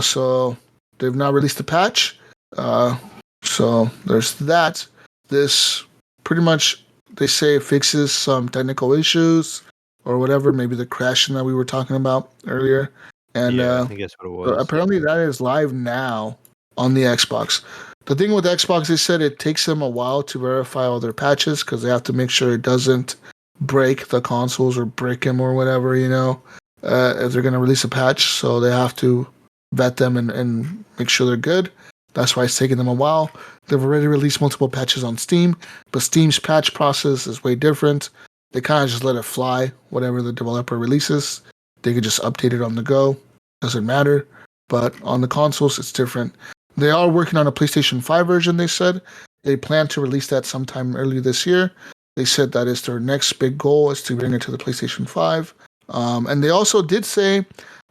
So they've now released a patch. So there's that. This pretty much, they say it fixes some technical issues or whatever, maybe the crashing that we were talking about earlier. And I think that's what it was. Apparently that is live now on the Xbox. The thing with Xbox, they said it takes them a while to verify all their patches because they have to make sure it doesn't break the consoles or break them or whatever, if they're going to release a patch. So they have to vet them and make sure they're good. That's why it's taking them a while. They've already released multiple patches on Steam, but Steam's patch process is way different. They kind of just let it fly. Whatever the developer releases, they could just update it on the go. Doesn't matter. But on the consoles, it's different. They are working on a PlayStation 5 version, they said. They plan to release that sometime early this year. They said that is their next big goal is to bring it to the PlayStation 5. And they also did say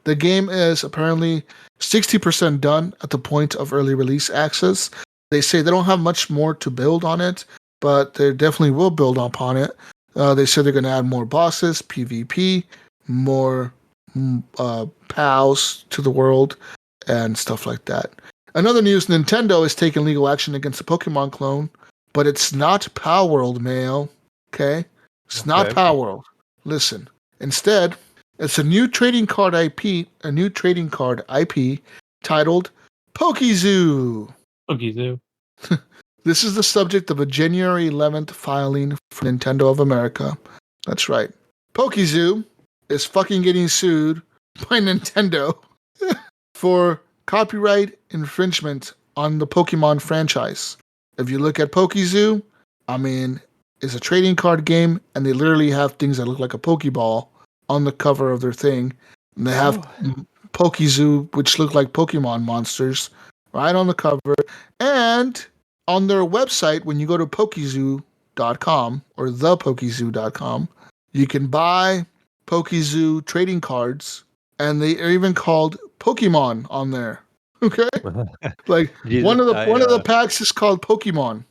the game is apparently 60% done at the point of early release access. They say they don't have much more to build on it, but they definitely will build upon it. They said they're going to add more bosses, PvP, more pals to the world and stuff like that. Another news, Nintendo is taking legal action against a Pokemon clone, but it's not Power World, Mayo. Okay? It's not Okay. Power World. Listen. Instead, it's a new trading card IP titled PokeZoo. Okay, so This is the subject of a January 11th filing for Nintendo of America. That's right. PokeZoo is fucking getting sued by Nintendo for copyright infringement on the Pokemon franchise. If you look at PokeZoo, I mean, it's a trading card game, and they literally have things that look like a Pokeball on the cover of their thing. And they have PokeZoo, which look like Pokemon monsters, right on the cover. And on their website, when you go to PokeZoo.com or thePokeZoo.com, you can buy PokeZoo trading cards, and they are even called Pokemon on there. Okay, like Jesus, one of the packs is called Pokemon.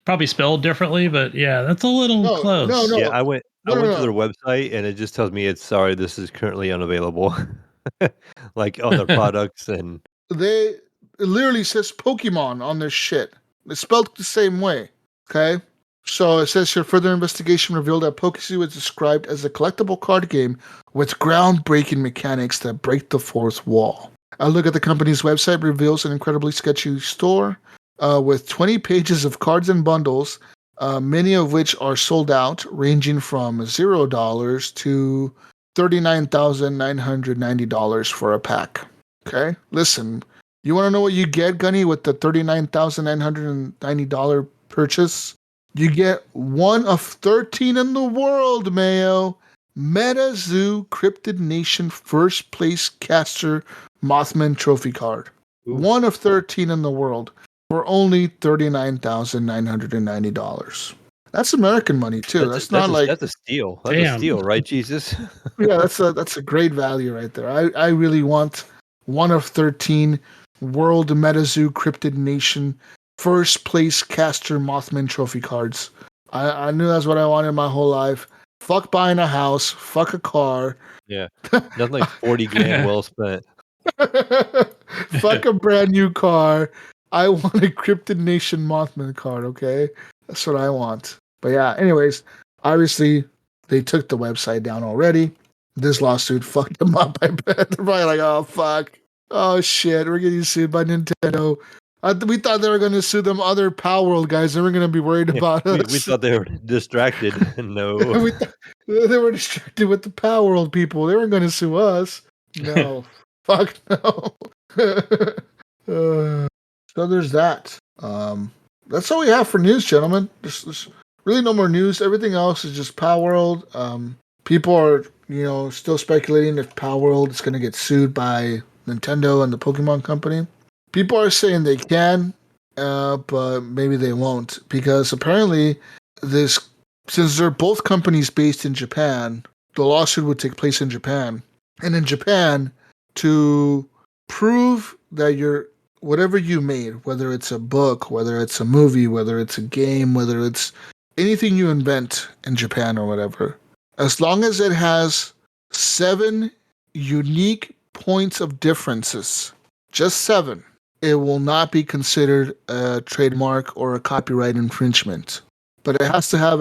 probably spelled differently, but yeah, that's a little No, close. no. Yeah, I went No. to their website and it just tells me it's sorry, this is currently unavailable. Like on their products and It literally says Pokemon on their shit. It's spelled the same way. Okay, so it says here further investigation revealed that PokeZoo is described as a collectible card game with groundbreaking mechanics that break the fourth wall. A look at the company's website reveals an incredibly sketchy store with 20 pages of cards and bundles, many of which are sold out, ranging from $0 to $39,990 for a pack. Okay, listen, you want to know what you get, Gunny, with the $39,990 purchase? You get one of 13 in the world, Mayo. MetaZoo Cryptid Nation First Place Caster Mothman Trophy Card. Ooh. One of 13 in the world for only $39,990. That's American money too. That's not like that's a steal. That's Damn. a steal, right, Jesus? yeah, that's a great value right there. I really want one of 13 World MetaZoo Cryptid Nation First Place Caster Mothman Trophy cards. I knew that's what I wanted my whole life. Fuck buying a house. Fuck a car. Yeah. Nothing like 40 grand well spent. Fuck a brand new car. I want a Cryptid Nation Mothman card, okay? That's what I want. But yeah, anyways, obviously they took the website down already. This lawsuit fucked them up, I bet. They're probably like, oh, fuck. Oh, shit. We're getting sued by Nintendo. We thought they were going to sue them other Power World guys. They were going to be worried about us. We thought they were distracted. No. They were distracted with the Power World people. They weren't going to sue us. No. Fuck no. So there's that. That's all we have for news, gentlemen. There's really no more news. Everything else is just Power World. People are, still speculating if Power World is going to get sued by Nintendo and the Pokemon Company. People are saying they can, but maybe they won't, because apparently since they're both companies based in Japan, the lawsuit would take place in Japan. And in Japan, to prove that whatever you made, whether it's a book, whether it's a movie, whether it's a game, whether it's anything you invent in Japan or whatever, as long as it has 7 unique points of differences, just 7, it will not be considered a trademark or a copyright infringement. But it has to have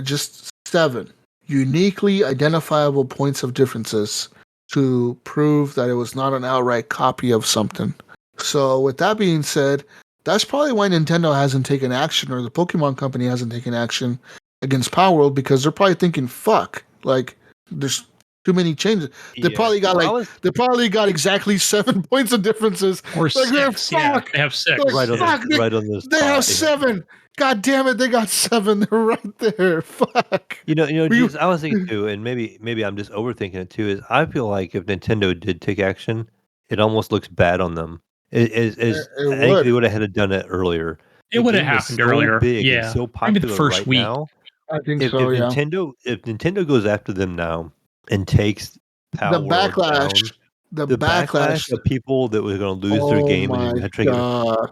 just 7 uniquely identifiable points of differences to prove that it was not an outright copy of something. So with that being said, that's probably why Nintendo hasn't taken action, or the Pokemon Company hasn't taken action against Power World, because they're probably thinking, fuck, like, there's too many changes. They probably got exactly 7 points of differences. Or like, 6. Yeah, they have 6. Like, right on this. They have 7. God damn it, they got 7. They're right there. Fuck. Jesus, I was thinking too, and maybe I'm just overthinking it too, is I feel like if Nintendo did take action, it almost looks bad on them. I think they would have had to done it earlier. It would have happened earlier. Big yeah, and so popular maybe the first week. Now. I think If Nintendo goes after them now and takes Power the backlash, down, the backlash of people that were going to lose their game, and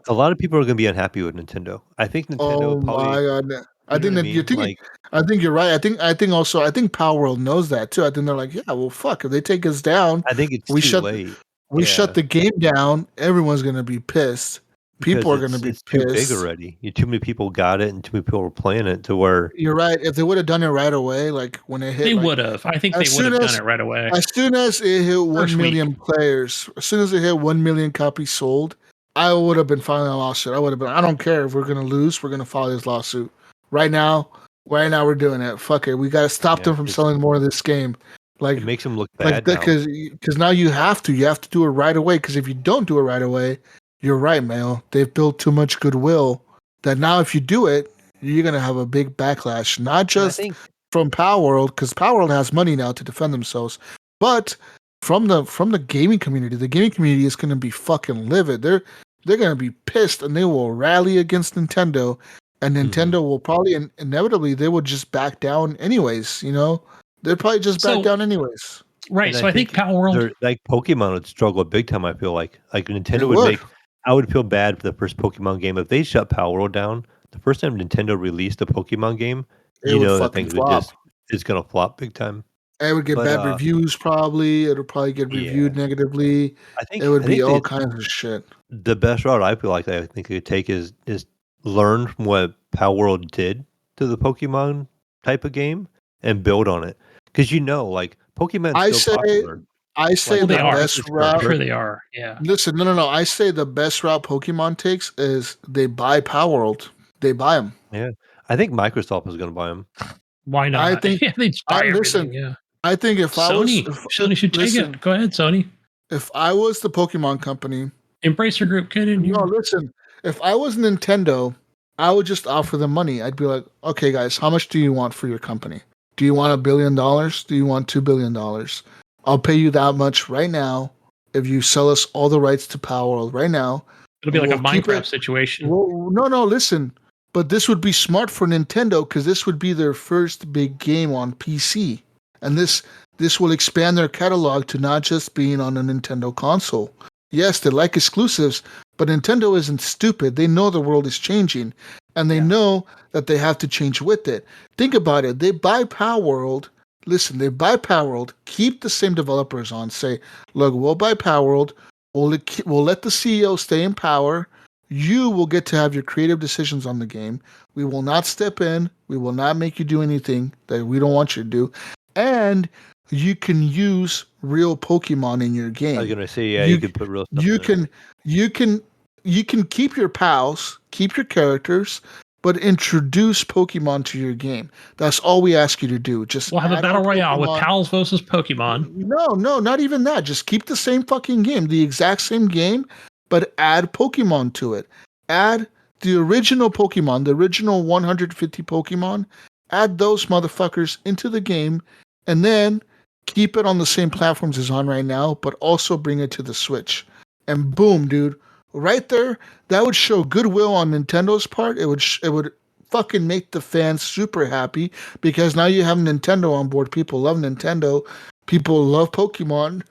a lot of people are going to be unhappy with Nintendo. I think Nintendo my God. I You know think what I that you're mean? thinking. I think you're right. I think Power World knows that too. I think they're like, yeah, well, fuck. If they take us down, I think it's we too shut late. we shut Yeah, the game down. Everyone's gonna be pissed. People because are gonna be it's too big pissed. already. Too many people got it, and too many people were playing it to where You're right. If they would have done it right away, like when it hit, They like would have. I think they as would soon have done as it right away. as soon as it hit 1 million Week. players, as soon as it hit 1 million copies sold, I would have been filing a lawsuit. I would have been. I don't care if we're gonna lose. We're gonna file this lawsuit right now. Right now, we're doing it. Fuck it. We gotta stop them from it's selling more of this game. Like, it makes them look like bad that, now. because now you have to. You have to do it right away. Because if you don't do it right away, you're right, Mayo. They've built too much goodwill that now if you do it, you're gonna have a big backlash. Not And I just think from Power World, because Power World has money now to defend themselves, but from the gaming community. The gaming community is gonna be fucking livid. They're gonna be pissed, and they will rally against Nintendo. And Nintendo will probably inevitably they will just back down anyways. You know, they'd probably just back So down anyways. right. and So I think Power World. they're like Pokemon would struggle big time. I feel like They Nintendo would would. make. I would feel bad for the first Pokemon game if they shut Power World down. The first time Nintendo released a Pokemon game, It you would know that fucking things would flop. just it's gonna flop big time. It would get But bad reviews probably. It'll probably get yeah, reviewed negatively. It would I be think all kinds of shit. the best route I feel like I think they could take is learn from what Power World did to the Pokemon type of game and build on it. Because like Pokemon's I still say popular. I say Well, they the I don't are. think best it's I'm gonna route. sure hurt. they are. Yeah. Listen, no. I say the best route Pokemon takes is they buy Power World. They buy them. Yeah, I think Microsoft is gonna buy them. Why I not? think. Yeah, they just I buy listen. everything. Yeah. I think if I was, Sony. Sony should take listen, it. Go ahead, Sony. if I was the Pokemon company, Embracer Group kid in no, here. listen, if I was Nintendo, I would just offer them money. I'd be like, okay, guys, how much do you want for your company? Do you want $1 billion? Do you want $2 billion? I'll pay you that much right now if you sell us all the rights to Power World right now. It'll be like a We'll keep Minecraft it. situation. Well, no, listen. But this would be smart for Nintendo because this would be their first big game on PC, and this will expand their catalog to not just being on a Nintendo console. Yes, they like exclusives, but Nintendo isn't stupid. They know the world is changing, and they know that they have to change with it. Think about it. They buy Power World. Listen, they buy Power World, keep the same developers on, say, look, we'll buy Power World, we'll let the CEO stay in power. You will get to have your creative decisions on the game. We will not step in. We will not make you do anything that we don't want you to do. And you can use real Pokemon in your game. I was gonna say, yeah, you could put real stuff you in can you can keep your pals, keep your characters, but introduce Pokemon to your game. That's all we ask you to do. Just We'll have a add battle on royale with Pokemon. pals versus Pokemon. No, not even that. Just keep the same fucking game, the exact same game, but add Pokemon to it. Add the original Pokemon, the original 150 Pokemon. Add those motherfuckers into the game, and then keep it on the same platforms as on right now, but also bring it to the Switch. And boom, dude, right there, that would show goodwill on Nintendo's part. It would fucking make the fans super happy because now you have Nintendo on board. People love Nintendo. People love Pokemon.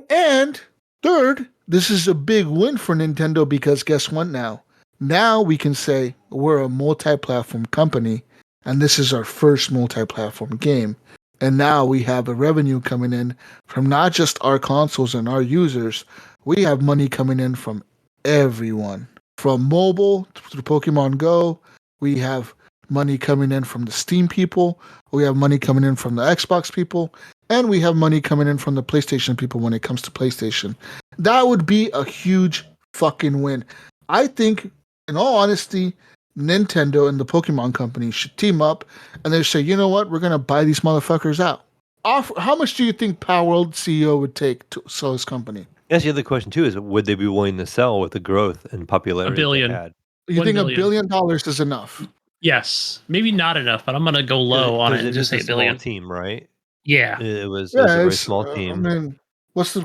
And third, this is a big win for Nintendo because guess what now? Now we can say we're a multi-platform company and this is our first multi-platform game. And now we have a revenue coming in from not just our consoles and our users. We have money coming in from everyone. From mobile through Pokemon Go, we have money coming in from the Steam people. We have money coming in from the Xbox people. And we have money coming in from the PlayStation people when it comes to PlayStation. That would be a huge fucking win. I think, in all honesty, Nintendo and the Pokemon company should team up and they say, you know what, we're going to buy these motherfuckers out. How much do you think Power World CEO would take to sell his company? That's the other question too: is would they be willing to sell with the growth and popularity $1 billion. they had? You $1 think billion. $1 billion is enough? Yes, maybe not enough, but I'm gonna go low on it and just say a $1 small billion. team, right? Yeah, It was a Yeah, very it's, small I team. mean, what's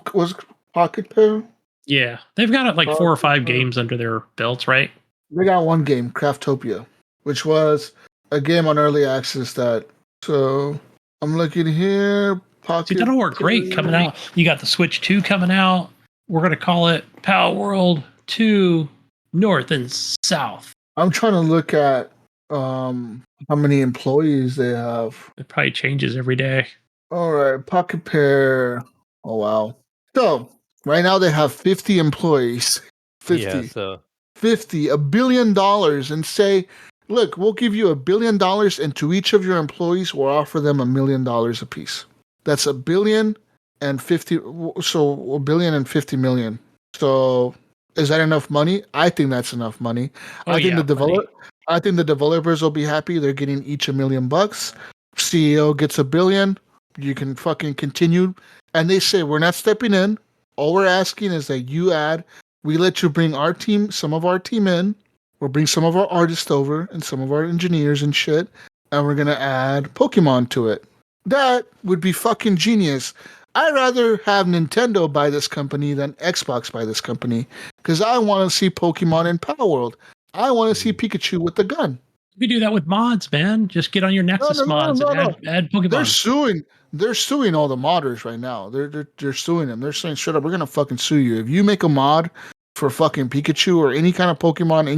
Pocket Pair? yeah. They've got like 4 or 5 Uh, games under their belts, right? They got one game, Craftopia, which was a game on early access that. So I'm looking here. Pocket. See, that'll work great coming out. You got the Switch 2 coming out. We're gonna call it Power World 2 North and South. I'm trying to look at. how many employees they have. It probably changes every day. All right, Pocket Pair. Oh wow. So right now they have 50 employees. 50. Yeah, so 50, $1 billion, and say, look, we'll give you $1 billion, and to each of your employees, we'll offer them $1 million apiece. That's $1 billion and 50. So $1 billion and 50 million. So is that enough money? I think that's enough money. Oh, I think money. I think the developers will be happy. They're getting each $1 million. CEO gets $1 billion. You can fucking continue. And they say, we're not stepping in. All we're asking is that we let you bring our team, some of our team in. We'll bring some of our artists over and some of our engineers and shit. And we're going to add Pokemon to it. That would be fucking genius. I'd rather have Nintendo buy this company than Xbox buy this company. Because I want to see Pokemon in Power World. I want to see Pikachu with the gun. You can do that with mods, man. Just get on your Nexus mods and add Pokemon. They're suing all the modders right now. They're suing them. They're saying, shut up, we're gonna fucking sue you. If you make a mod for fucking Pikachu or any kind of Pokemon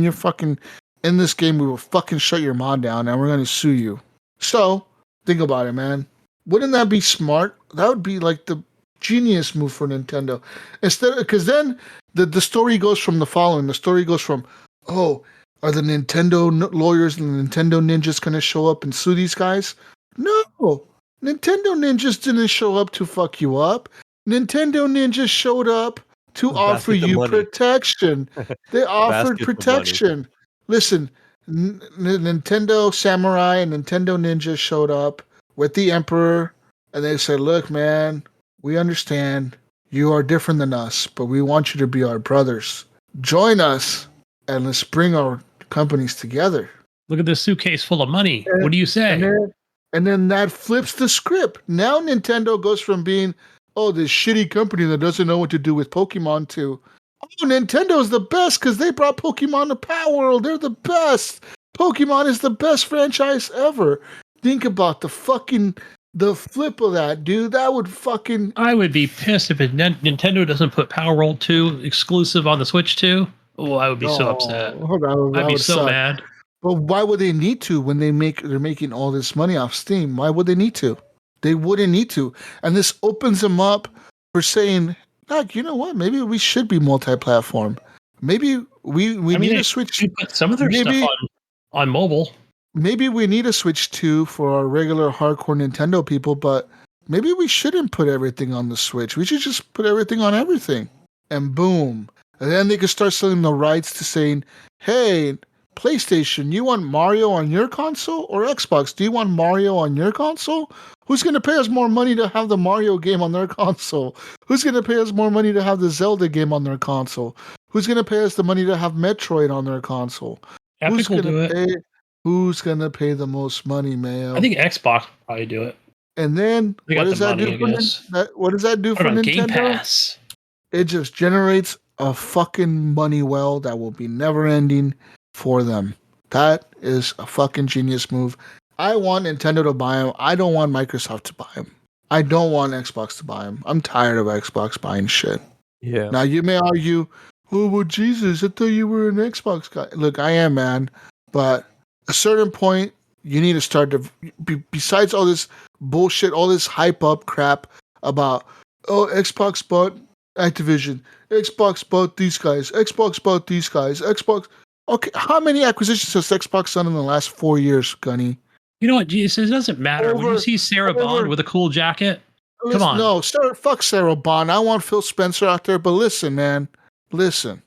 in this game, we will fucking shut your mod down and we're gonna sue you. So think about it, man. Wouldn't that be smart? That would be like the genius move for Nintendo. Because then the story goes from the following. The story goes from, oh, are the Nintendo lawyers and the Nintendo ninjas going to show up and sue these guys? No. Nintendo ninjas didn't show up to fuck you up. Nintendo ninjas showed up to offer you protection. They offered protection. Listen, Nintendo Samurai and Nintendo Ninja showed up with the Emperor, and they said, look, man, we understand you are different than us, but we want you to be our brothers. Join us, and let's bring our companies together. Look at this suitcase full of money. What do you say? And then that flips the script. Now Nintendo goes from being, oh, this shitty company that doesn't know what to do with Pokemon to, oh, Nintendo's the best because they brought Pokemon to Power World. They're the best. Pokemon is the best franchise ever. Think about the flip of that, dude. That would fucking... I would be pissed if Nintendo doesn't put Power World 2 exclusive on the Switch 2. Oh, I would be so upset. I'd be so mad. But why would they need to when they're making all this money off Steam? Why would they need to? They wouldn't need to. And this opens them up for saying, like, you know what? Maybe we should be multi-platform. Maybe we need to switch. Put some of their stuff on mobile. Maybe we need a Switch 2 for our regular hardcore Nintendo people, but maybe we shouldn't put everything on the Switch. We should just put everything on everything. And boom. And then they could start selling the rights to saying, hey, PlayStation, you want Mario on your console? Or Xbox, do you want Mario on your console? Who's going to pay us more money to have the Mario game on their console? Who's going to pay us more money to have the Zelda game on their console? Who's going to pay us the money to have Metroid on their console? Epic will do it. Who's going to pay the most money, Mayo? I think Xbox will probably do it. And then, what does that do for Nintendo? Game Pass? It just generates a fucking money well that will be never ending for them. That is a fucking genius move. I want Nintendo to buy them. I don't want Microsoft to buy them. I don't want Xbox to buy them. I'm tired of Xbox buying shit. Yeah. Now you may argue, oh, well, Jesus, I thought you were an Xbox guy. Look, I am, man. But at a certain point, you need to start to, besides all this bullshit, all this hype up crap about, oh, Xbox bought Activision, Xbox bought these guys, Xbox bought these guys, Xbox. Okay, how many acquisitions has Xbox done in the last 4 years, Gunny? You know what, Jesus, it doesn't matter. When you see Sarah Bond with a cool jacket, come on. No, fuck Sarah Bond. I want Phil Spencer out there, but listen, man. Listen.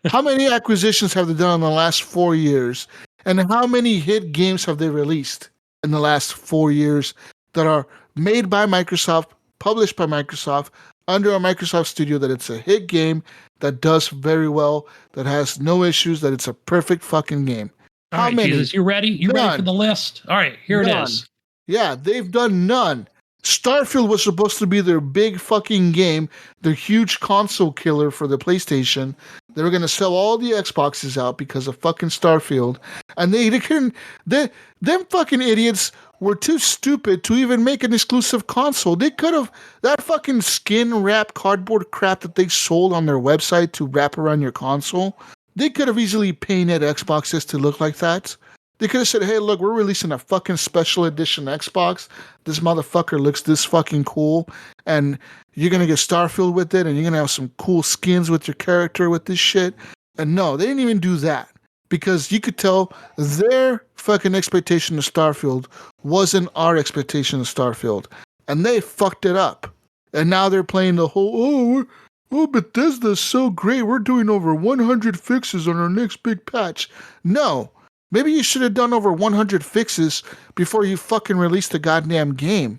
How many acquisitions have they done in the last 4 years? And how many hit games have they released in the last 4 years that are made by Microsoft, published by Microsoft, under a Microsoft studio, that it's a hit game, that does very well, that has no issues, that it's a perfect fucking game? All right, many? Jesus, you ready? You ready for the list? All right, here it is. Yeah, they've done none. Starfield was supposed to be their big fucking game, their huge console killer for the PlayStation. They were going to sell all the Xboxes out because of fucking Starfield. And they couldn't, them fucking idiots were too stupid to even make an exclusive console. They could have, that fucking skin wrap cardboard crap that they sold on their website to wrap around your console, they could have easily painted Xboxes to look like that. They could have said, hey, look, we're releasing a fucking special edition Xbox. This motherfucker looks this fucking cool. And you're going to get Starfield with it. And you're going to have some cool skins with your character with this shit. And no, they didn't even do that. Because you could tell their fucking expectation of Starfield wasn't our expectation of Starfield. And they fucked it up. And now they're playing the whole, Bethesda's so great. We're doing over 100 fixes on our next big patch. No. Maybe you should have done over 100 fixes before you fucking released the goddamn game.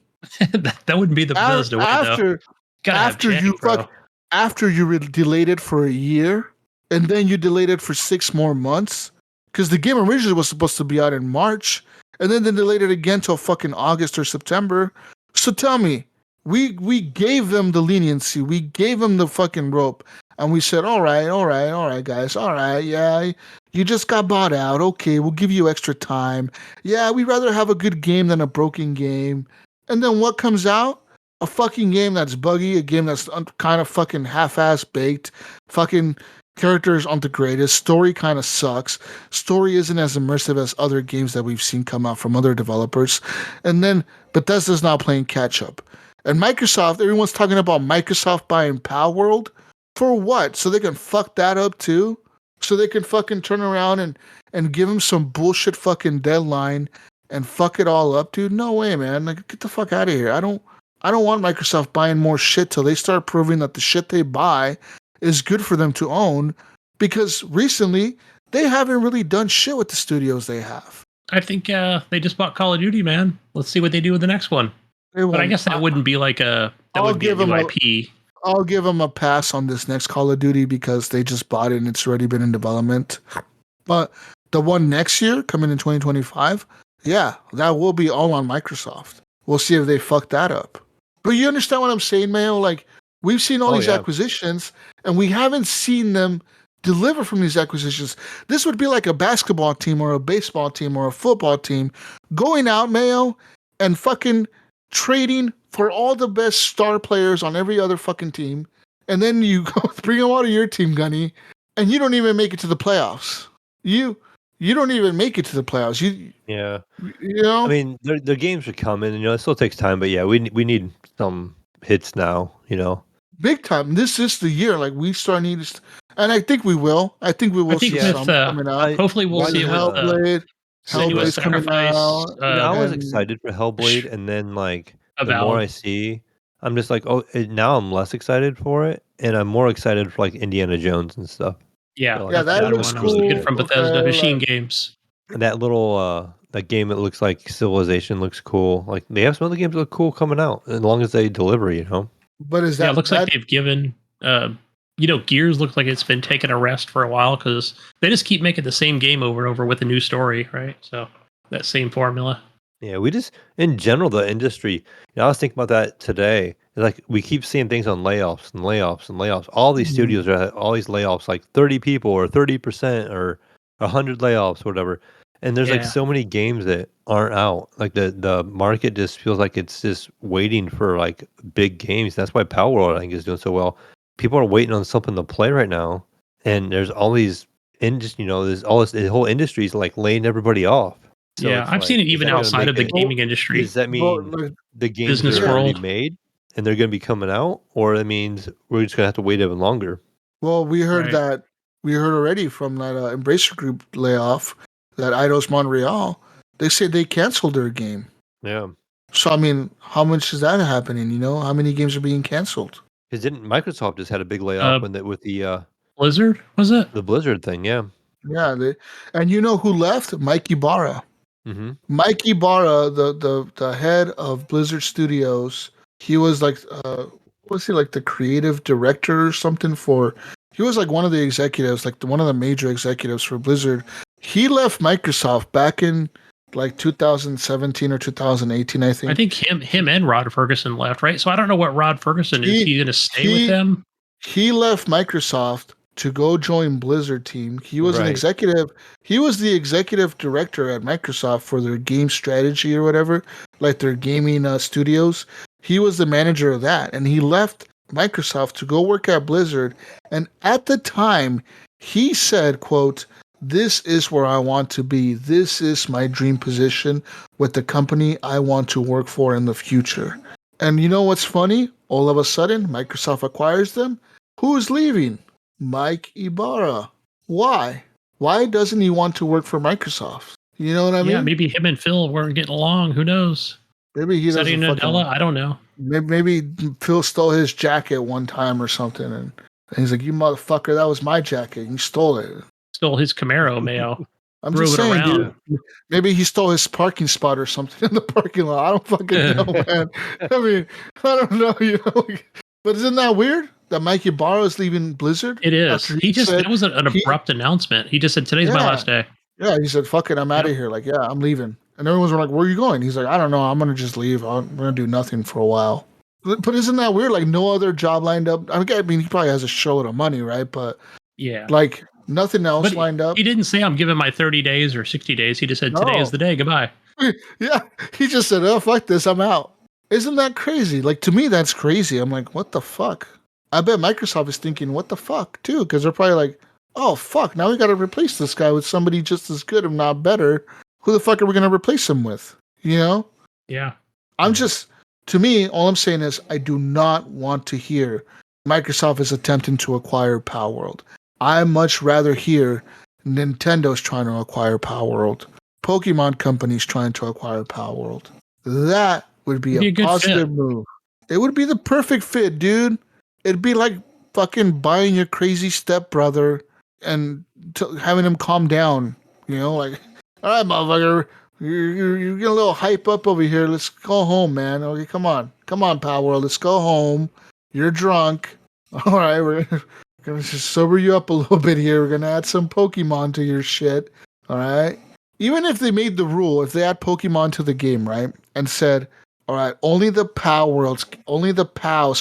that wouldn't be the Bethesda way, though. After you delayed it for a year, and then you delayed it for 6 more months, because the game originally was supposed to be out in March, and then they delayed it again till fucking August or September. So tell me, we gave them the leniency, we gave them the fucking rope, and we said, all right, guys, all right, yeah, you just got bought out. Okay, we'll give you extra time. Yeah, we'd rather have a good game than a broken game. And then what comes out? A fucking game that's buggy, a game that's kind of fucking half-ass baked. Fucking characters aren't the greatest. Story kind of sucks. Story isn't as immersive as other games that we've seen come out from other developers. And then Bethesda's now playing catch-up. And Microsoft, everyone's talking about Microsoft buying Palworld. For what? So they can fuck that up too? So they can fucking turn around and give them some bullshit fucking deadline and fuck it all up, dude? No way, man. Like, get the fuck out of here. I don't want Microsoft buying more shit till they start proving that the shit they buy is good for them to own, because recently they haven't really done shit with the studios they have. I think they just bought Call of Duty, man. Let's see what they do with the next one. But I guess that wouldn't be like a new IP. I'll give them a pass on this next Call of Duty because they just bought it and it's already been in development. But the one next year, coming in 2025, yeah, that will be all on Microsoft. We'll see if they fuck that up. But you understand what I'm saying, Mayo? Like, we've seen all these acquisitions, and we haven't seen them deliver from these acquisitions. This would be like a basketball team or a baseball team or a football team going out, Mayo, and fucking trading for all the best star players on every other fucking team, and then you go bring them out of your team, Gunny, and you don't even make it to the playoffs. You don't even make it to the playoffs. You know. I mean, the games are coming, and it still takes time, but yeah, we need some hits now. Big time. This is the year. Like, we start needing, and I think we will. I think we will see some coming out. Hopefully, we'll see it with Hellblade's coming out. I was excited for Hellblade, and then the more I see, I'm just like, now I'm less excited for it, and I'm more excited for like Indiana Jones and stuff. Yeah, so, that looks cool. From Bethesda Machine Games. That little that game, it looks like Civilization looks cool. Like, they have some other games that look cool coming out, as long as they deliver, But is that? Yeah, it looks like they've given. Gears looks like it's been taking a rest for a while because they just keep making the same game over and over with a new story, right? So that same formula. Yeah, we just, in general, the industry, I was thinking about that today. Like, we keep seeing things on layoffs and layoffs and layoffs. All these studios are all these layoffs, like 30 people or 30% or 100 layoffs or whatever. And there's like so many games that aren't out. Like, the market just feels like it's just waiting for like big games. That's why Palworld, I think, is doing so well. People are waiting on something to play right now. And there's all these, there's all this, the whole industry is like laying everybody off. So I've seen it even outside of the gaming industry. Does that mean the games are going to be made and they're going to be coming out, or that means we're just going to have to wait even longer? Well, we heard that. We heard already from that Embracer Group layoff, that Eidos Montreal. They said they canceled their game. Yeah. So I mean, how much is that happening? How many games are being canceled? Because didn't Microsoft just had a big layoff with the Blizzard? Was it the Blizzard thing? Yeah. Yeah. And you know who left? Mike Ibarra. Mm-hmm. Mike Ibarra, the head of Blizzard Studios, he was like, was he like the creative director or something he was like one of the executives, like one of the major executives for Blizzard. He left Microsoft back in like 2017 or 2018, I think. I think him and Rod Ferguson left, right? So I don't know what Rod Ferguson is. He going to stay with them? He left Microsoft to go join Blizzard team. He was an executive. He was the executive director at Microsoft for their game strategy or whatever, like their gaming studios. He was the manager of that, and he left Microsoft to go work at Blizzard. And at the time, he said, quote, This is where I want to be. This is my dream position with the company I want to work for in the future. And you know what's funny? All of a sudden, Microsoft acquires them. Who's leaving? Mike Ibarra. Why? Why doesn't he want to work for Microsoft? You know what I Yeah, mean? maybe him and Phil weren't getting along. Who knows? Maybe he Setting doesn't fucking. Nadella? I don't know. Maybe Phil stole his jacket one time or something, and he's like, "You motherfucker, that was my jacket. You stole it." Stole his Camaro, Mayo. I'm Threw just it saying, around. dude. Maybe he stole his parking spot or something in the parking lot. I don't fucking know, man. I mean, I don't know, you know. But isn't that weird that Mikey Barra is leaving Blizzard? It is. After He just, said that was an abrupt announcement. He just said, today's my Yeah. last day. Yeah, he said, "Fuck it, I'm out of Yep. here." Like, yeah, I'm leaving. And everyone's like, "Where are you going?" He's like, "I don't know. I'm gonna just leave. I'm gonna do nothing for a while." But isn't that weird? Like, no other job lined up. I mean, he probably has a shitload of money, right? But Yeah. like, nothing else But lined up. he didn't say, I'm giving my 30 days or 60 days. He just said, today is No. the day. Goodbye. Yeah, he just said, "Oh, fuck this, I'm out." Isn't that crazy? Like, to me, that's crazy. I'm like, what the fuck? I bet Microsoft is thinking, what the fuck, too? Because they're probably like, oh, fuck, now we got to replace this guy with somebody just as good, if not better. Who the fuck are we going to replace him with? You know? Yeah. I'm just, to me, all I'm saying is I do not want to hear Microsoft is attempting to acquire Power World. I much rather hear Nintendo's trying to acquire Power World. Pokemon Company's trying to acquire Power World. That would be It'd be a a good positive fit. move. It would be the perfect fit, dude. It'd be like fucking buying your crazy stepbrother and having him calm down. You know, like, all right, motherfucker, you're getting a little hype up over here. Let's go home, man. Okay, come on, Power World. Let's go home. You're drunk. All right, we're gonna just sober you up a little bit here. We're gonna add some Pokemon to your shit. All right. Even if they made the rule, if they add Pokemon to the game, right, and said, all right, only the POWs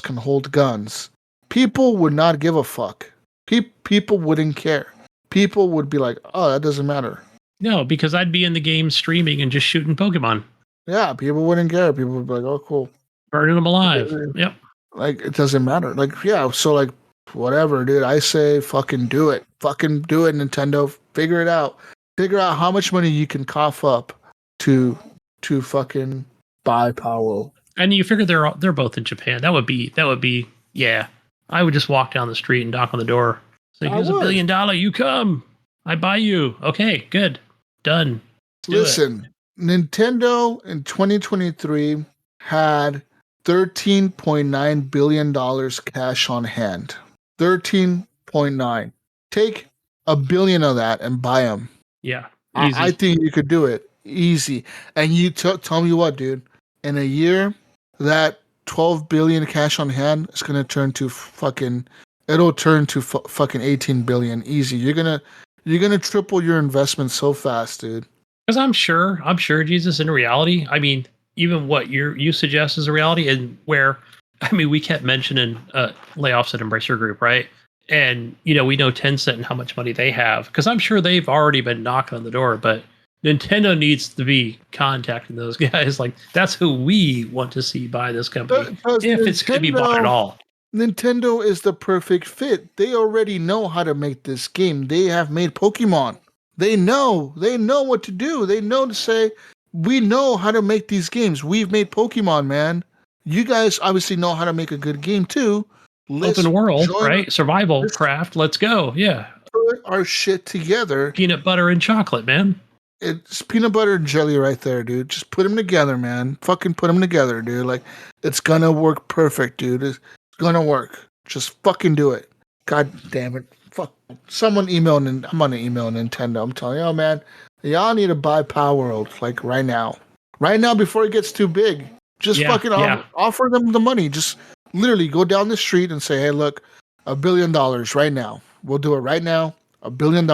can hold guns, people would not give a fuck. People wouldn't care. People would be like, oh, that doesn't matter. No, because I'd be in the game streaming and just shooting Pokemon, Yeah, people wouldn't care. People would be like, oh, cool. burning them alive. Yep. Like, it doesn't matter. Like, yeah, so, like, whatever, dude. I say fucking do it. Fucking do it, Nintendo. Figure it out. Figure out how much money you can cough up to fucking buy Power. And you figure they're both in Japan. That would be yeah. I would just walk down the street and knock on the door. Say, I here's $1 would. billion. You come. I buy you. Okay, good. Done. Let's do it. Listen, Nintendo in 2023 had $13.9 billion cash on hand. 13.9. Take $1 billion of that and buy them. Yeah. Easy. I think you could do it. Easy. And you tell me what, dude. In a year, that 12 billion cash on hand is going to turn to fucking, it'll turn to fucking 18 billion. Easy. You're going to triple your investment so fast, dude. Because I'm sure, Jesus, in reality, I mean, even what you suggest is a reality, and where, I mean, we kept mentioning layoffs at Embracer Group, right? And, you know, we know Tencent and how much money they have, because I'm sure they've already been knocking on the door, but Nintendo needs to be contacting those guys. Like, that's who we want to see buy this company, if it's going to be bought at all. Nintendo is the perfect fit. They already know how to make this game. They have made Pokemon. They know what to do. They know to say, we know how to make these games. We've made Pokemon, man. You guys obviously know how to make a good game too. Open world, right? Survival craft. Let's go. Yeah. Put our shit together. Peanut butter and chocolate, man. It's peanut butter and jelly right there, dude. Just put them together, man. Fucking put them together, dude. Like, it's gonna work perfect, dude. It's gonna work. Just fucking do it. God damn it. Fuck. Someone email, I'm gonna email Nintendo. I'm telling you, man, y'all need to buy Power World, like, right now. Right now, before it gets too big. Just fucking offer them the money. Just literally go down the street and say, hey, look, $1 billion right now. We'll do it right now. $1 billion.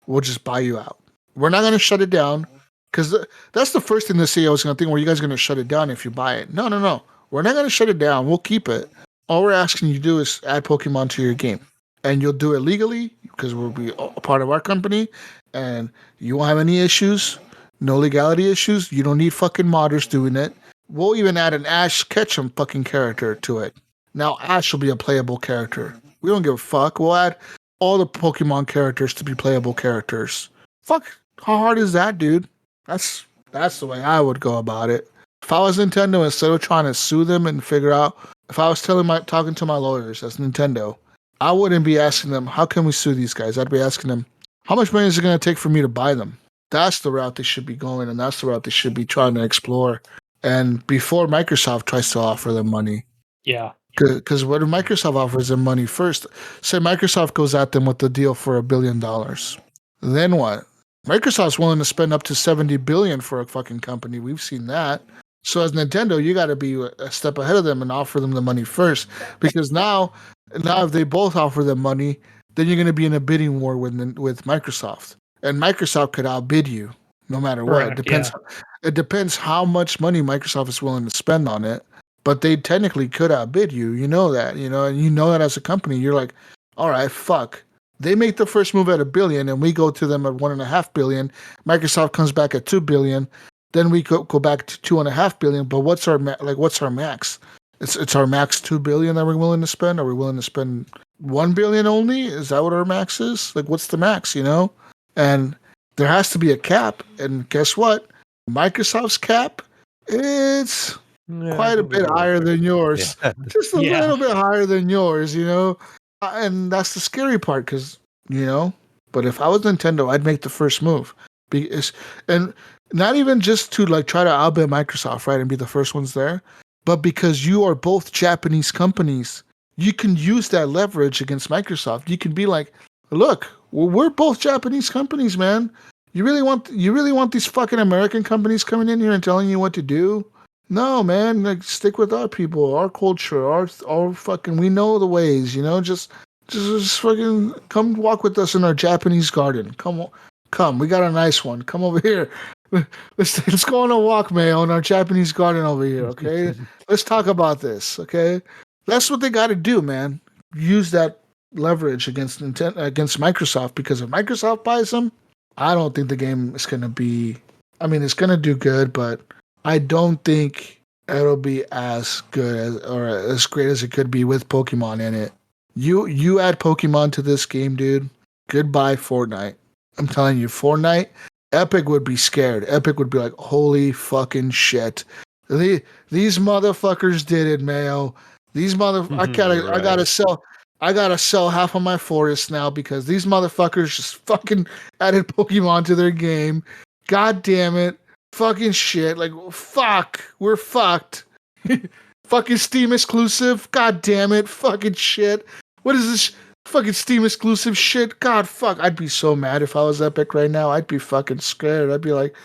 We'll just buy you out. We're not going to shut it down, because that's the first thing the CEO is going to think, well, you guys are going to shut it down if you buy it. No. We're not going to shut it down. We'll keep it. All we're asking you to do is add Pokemon to your game. And you'll do it legally, because we'll be a part of our company. And you won't have any issues. No legality issues. You don't need fucking modders doing it. We'll even add an Ash Ketchum fucking character to it. Now Ash will be a playable character. We don't give a fuck. We'll add all the Pokemon characters to be playable characters. Fuck, how hard is that, dude? That's the way I would go about it. If I was Nintendo, instead of trying to sue them and figure out, if I was talking to my lawyers as Nintendo, I wouldn't be asking them, how can we sue these guys? I'd be asking them, how much money is it going to take for me to buy them? That's the route they should be going, and that's the route they should be trying to explore. And before Microsoft tries to offer them money. Yeah. Because what if Microsoft offers them money first? Say Microsoft goes at them with the deal for $1 billion. Then what? Microsoft's willing to spend up to $70 billion for a fucking company. We've seen that. So as Nintendo, you got to be a step ahead of them and offer them the money first. Because now if they both offer them money, then you're going to be in a bidding war with Microsoft. And Microsoft could outbid you no matter what. Correct, It depends how much money Microsoft is willing to spend on it. But they technically could outbid you. You know that, and you know that as a company. You're like, all right, fuck. They make the first move at $1 billion, and we go to them at $1.5 billion. Microsoft comes back at $2 billion. Then we go back to $2.5 billion. But what's our max? It's our max $2 billion that we're willing to spend. Are we willing to spend $1 billion only? Is that what our max is? Like, what's the max? And there has to be a cap. And guess what? Microsoft's cap, it's quite a bit higher than yours. Yeah. Just a little bit higher than yours, and that's the scary part because, but if I was Nintendo, I'd make the first move. And not even just to like try to outbid Microsoft, right, and be the first ones there, but because you are both Japanese companies, you can use that leverage against Microsoft. You can be like, look, we're both Japanese companies, man. You really want these fucking American companies coming in here and telling you what to do? No, man, like stick with our people, our culture, our fucking, we know the ways, just fucking come walk with us in our Japanese garden. Come, we got a nice one. Come over here. Let's go on a walk, Mayo, in our Japanese garden over here, okay? Let's talk about this, okay? That's what they got to do, man. Use that leverage against Microsoft, because if Microsoft buys them, I don't think the game is going to be, it's going to do good, but I don't think it'll be as good or as great as it could be with Pokemon in it. You add Pokemon to this game, dude. Goodbye, Fortnite. I'm telling you, Fortnite, Epic would be scared. Epic would be like, holy fucking shit. These motherfuckers did it, Mayo. I gotta sell half of my forest now because these motherfuckers just fucking added Pokemon to their game. God damn it. Fucking shit. Like, fuck. We're fucked. Fucking Steam exclusive. God damn it. Fucking shit. What is this fucking Steam exclusive shit? God, fuck. I'd be so mad if I was Epic right now. I'd be fucking scared. I'd be like,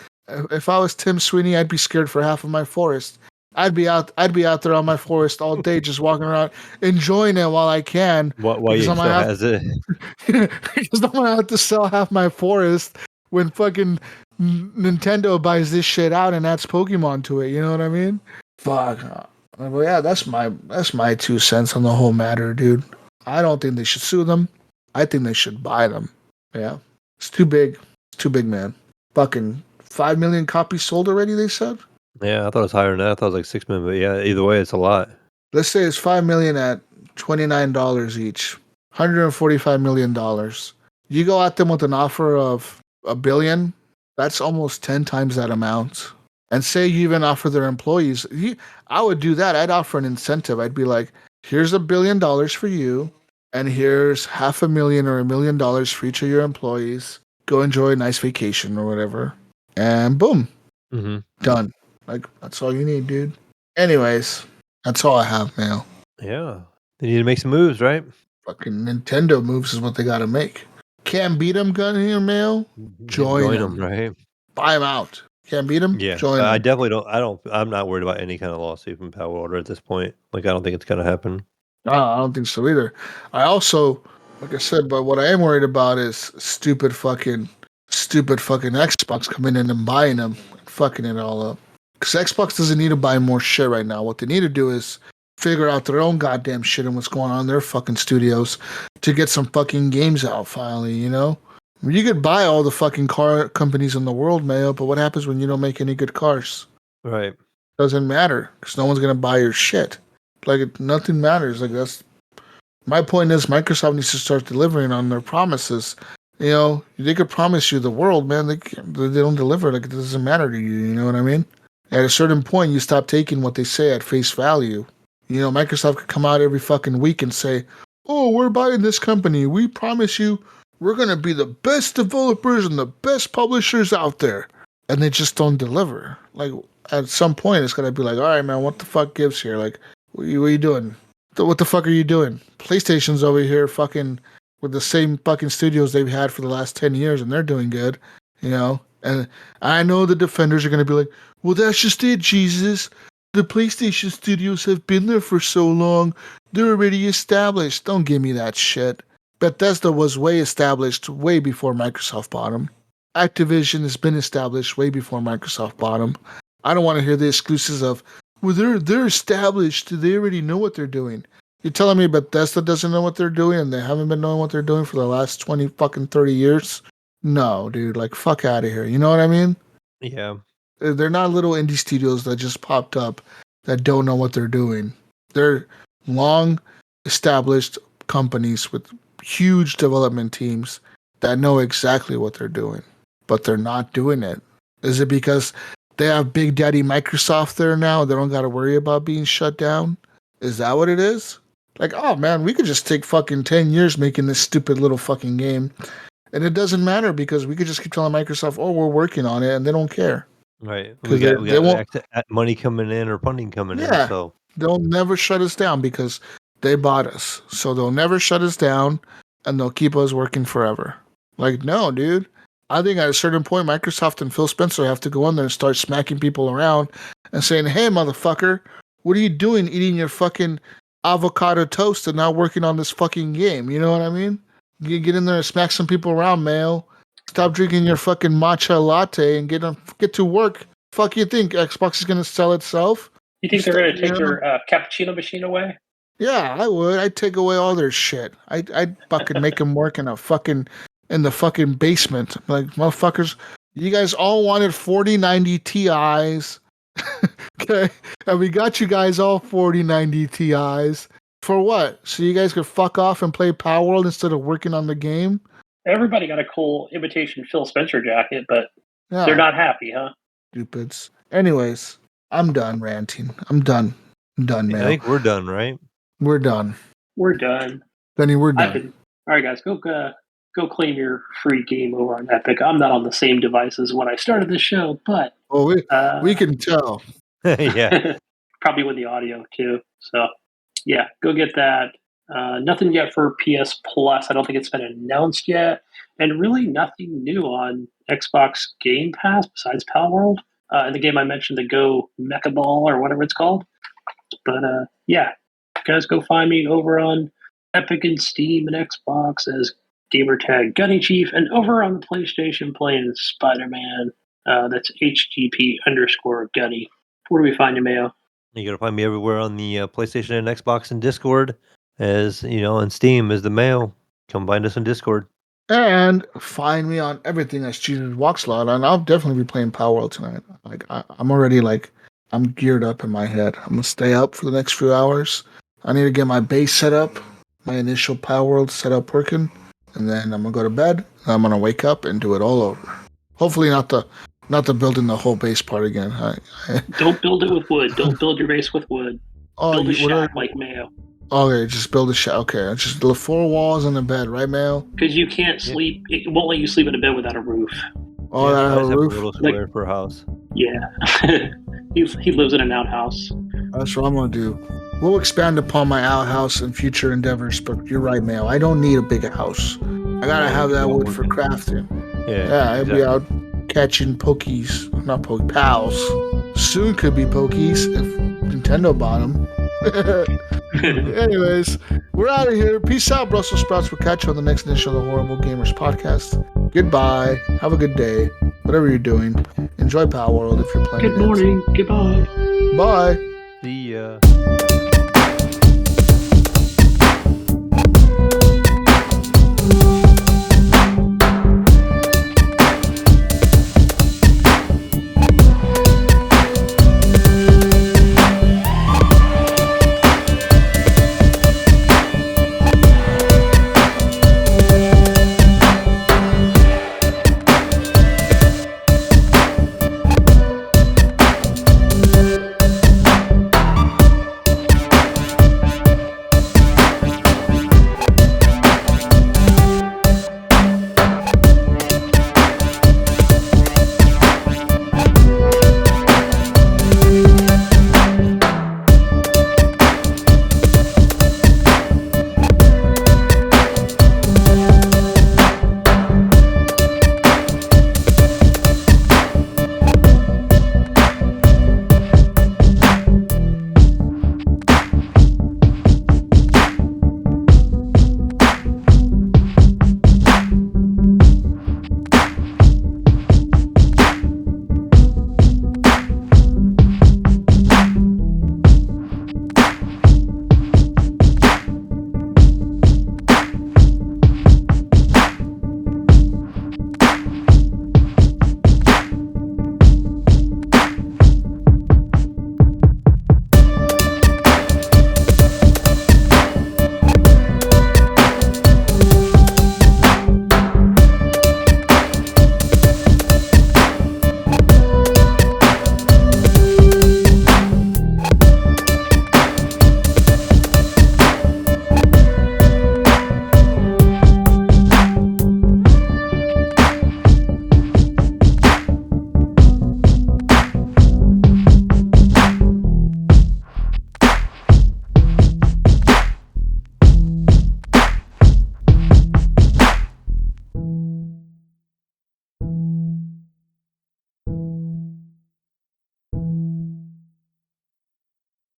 if I was Tim Sweeney, I'd be scared for half of my forest. I'd be out there on my forest all day, just walking around, enjoying it while I can. While you still has it. Because I'm gonna have to sell half my forest when fucking Nintendo buys this shit out and adds Pokemon to it. You know what I mean? Fuck. Well, yeah, that's my 2 cents on the whole matter, dude. I don't think they should sue them. I think they should buy them. Yeah, it's too big. It's too big, man. Fucking 5 million copies sold already. They said. Yeah, I thought it was higher than that. I thought it was like 6 million, but yeah, either way, it's a lot. Let's say it's 5 million at $29 each, $145 million. You go at them with an offer of $1 billion, that's almost 10 times that amount. And say you even offer their employees, I would do that. I'd offer an incentive. I'd be like, here's $1 billion for you, and here's $500,000 or $1 million for each of your employees. Go enjoy a nice vacation or whatever. And boom, done. Like, that's all you need, dude. Anyways, that's all I have, Mayo. Yeah. They need to make some moves, right? Fucking Nintendo moves is what they got to make. Can't beat them, Gunny or Mayo? Join them, right? Buy them out. Can't beat them? Yeah. Join I them. definitely don't. I'm not worried about any kind of lawsuit from Power Order at this point. Like, I don't think it's going to happen. I don't think so either. I also, like I said, but what I am worried about is stupid fucking Xbox coming in and buying them and fucking it all up. Because Xbox doesn't need to buy more shit right now. What they need to do is figure out their own goddamn shit and what's going on in their fucking studios to get some fucking games out finally, you know? You could buy all the fucking car companies in the world, Mayo, but what happens when you don't make any good cars? Right. Doesn't matter because no one's going to buy your shit. Like, nothing matters. Like, My point is, Microsoft needs to start delivering on their promises. You know, they could promise you the world, man. They don't deliver. Like, it doesn't matter to you. You know what I mean? At a certain point, you stop taking what they say at face value. You know, Microsoft could come out every fucking week and say, "Oh, we're buying this company. We promise you, we're gonna be the best developers and the best publishers out there," and they just don't deliver. Like, at some point, it's gonna be like, "All right, man, what the fuck gives here? Like, what are you doing? What the fuck are you doing? PlayStation's over here fucking with the same fucking studios they've had for the last 10 years, and they're doing good, you know?" And I know the defenders are going to be like, "Well, that's just it, Jesus. The PlayStation studios have been there for so long. They're already established." Don't give me that shit. Bethesda was way established way before Microsoft bought them. Activision has been established way before Microsoft bought them. I don't want to hear the excuses of, "Well, they're established. They already know what they're doing." You're telling me Bethesda doesn't know what they're doing and they haven't been knowing what they're doing for the last 20 fucking 30 years? No, dude. Like, fuck out of here. You know what I mean? Yeah. They're not little indie studios that just popped up that don't know what they're doing. They're long established companies with huge development teams that know exactly what they're doing, but they're not doing it. Is it because they have Big Daddy Microsoft there now? They don't got to worry about being shut down? Is that what it is? Like, oh man, we could just take fucking 10 years making this stupid little fucking game. And it doesn't matter because we could just keep telling Microsoft, "Oh, we're working on it," and they don't care. Right. Because We they got won't. money coming in or funding coming in. Yeah, So they'll never shut us down because they bought us. So they'll never shut us down and they'll keep us working forever. Like, no, dude. I think at a certain point, Microsoft and Phil Spencer have to go in there and start smacking people around and saying, "Hey, motherfucker, what are you doing eating your fucking avocado toast and not working on this fucking game?" You know what I mean? You get in there and smack some people around, Mayo. Stop drinking your fucking matcha latte and get to work. Fuck you think Xbox is gonna sell itself? You think they're going to take your cappuccino machine away? Yeah, I would. I'd take away all their shit. I'd fucking make them work in the fucking basement. Like, motherfuckers, you guys all wanted 4090 Ti's. Okay, and we got you guys all 4090 Ti's. For what? So you guys could fuck off and play Power World instead of working on the game? Everybody got a cool imitation Phil Spencer jacket, but Yeah, they're not happy, huh? stupids. Anyways, I'm done ranting. I'm done. I'm done, I man. think we're done, right? We're done. We're done. Benny, we're done. All right, guys, go claim your free game over on Epic. I'm not on the same device as when I started this show, but Oh, we can tell. Yeah. probably with the audio too. So yeah, go get that. Nothing yet for PS Plus. I don't think it's been announced yet, and really nothing new on Xbox Game Pass besides Pal World. And the game I mentioned, the Go Mecha Ball or whatever it's called. But yeah, guys, go find me over on Epic and Steam and Xbox as gamertag Gunny Chief, and over on the PlayStation playing Spider-Man. That's HGP_Gunny. Where do we find you, Mayo? You gotta find me everywhere on the PlayStation and Xbox and Discord, as you know, on Steam as the Mayo. Come find us on Discord. And find me on everything as Jesus Walkslot, and I'll definitely be playing Power World tonight. Like, I'm already I'm geared up in my head. I'm gonna stay up for the next few hours. I need to get my base set up, my initial Power World set up working, and then I'm gonna go to bed. And I'm gonna wake up and do it all over. Hopefully not the building the whole base part again. Don't build it with wood. Don't build your base with wood. Build a shack like Mayo. Okay, just build a shack. Okay, just the 4 walls and a bed, right, Mayo? Because you can't sleep. It won't let you sleep in a bed without a roof. Oh, Yeah, that I have just a have roof. a little square for a house. Yeah. he lives in an outhouse. That's what I'm gonna do. We'll expand upon my outhouse in future endeavors, but you're right, Mayo. I don't need a big house. I gotta have that wood for crafting. Yeah, I'll be out catching pals. Soon could be pokies if Nintendo bought them. Anyways, we're out of here. Peace out, Brussels sprouts. We'll catch you on the next edition of the Horrible Gamers podcast. Goodbye. Have a good day. Whatever you're doing. Enjoy Power World if you're playing Good morning. Goodbye. Bye. See ya.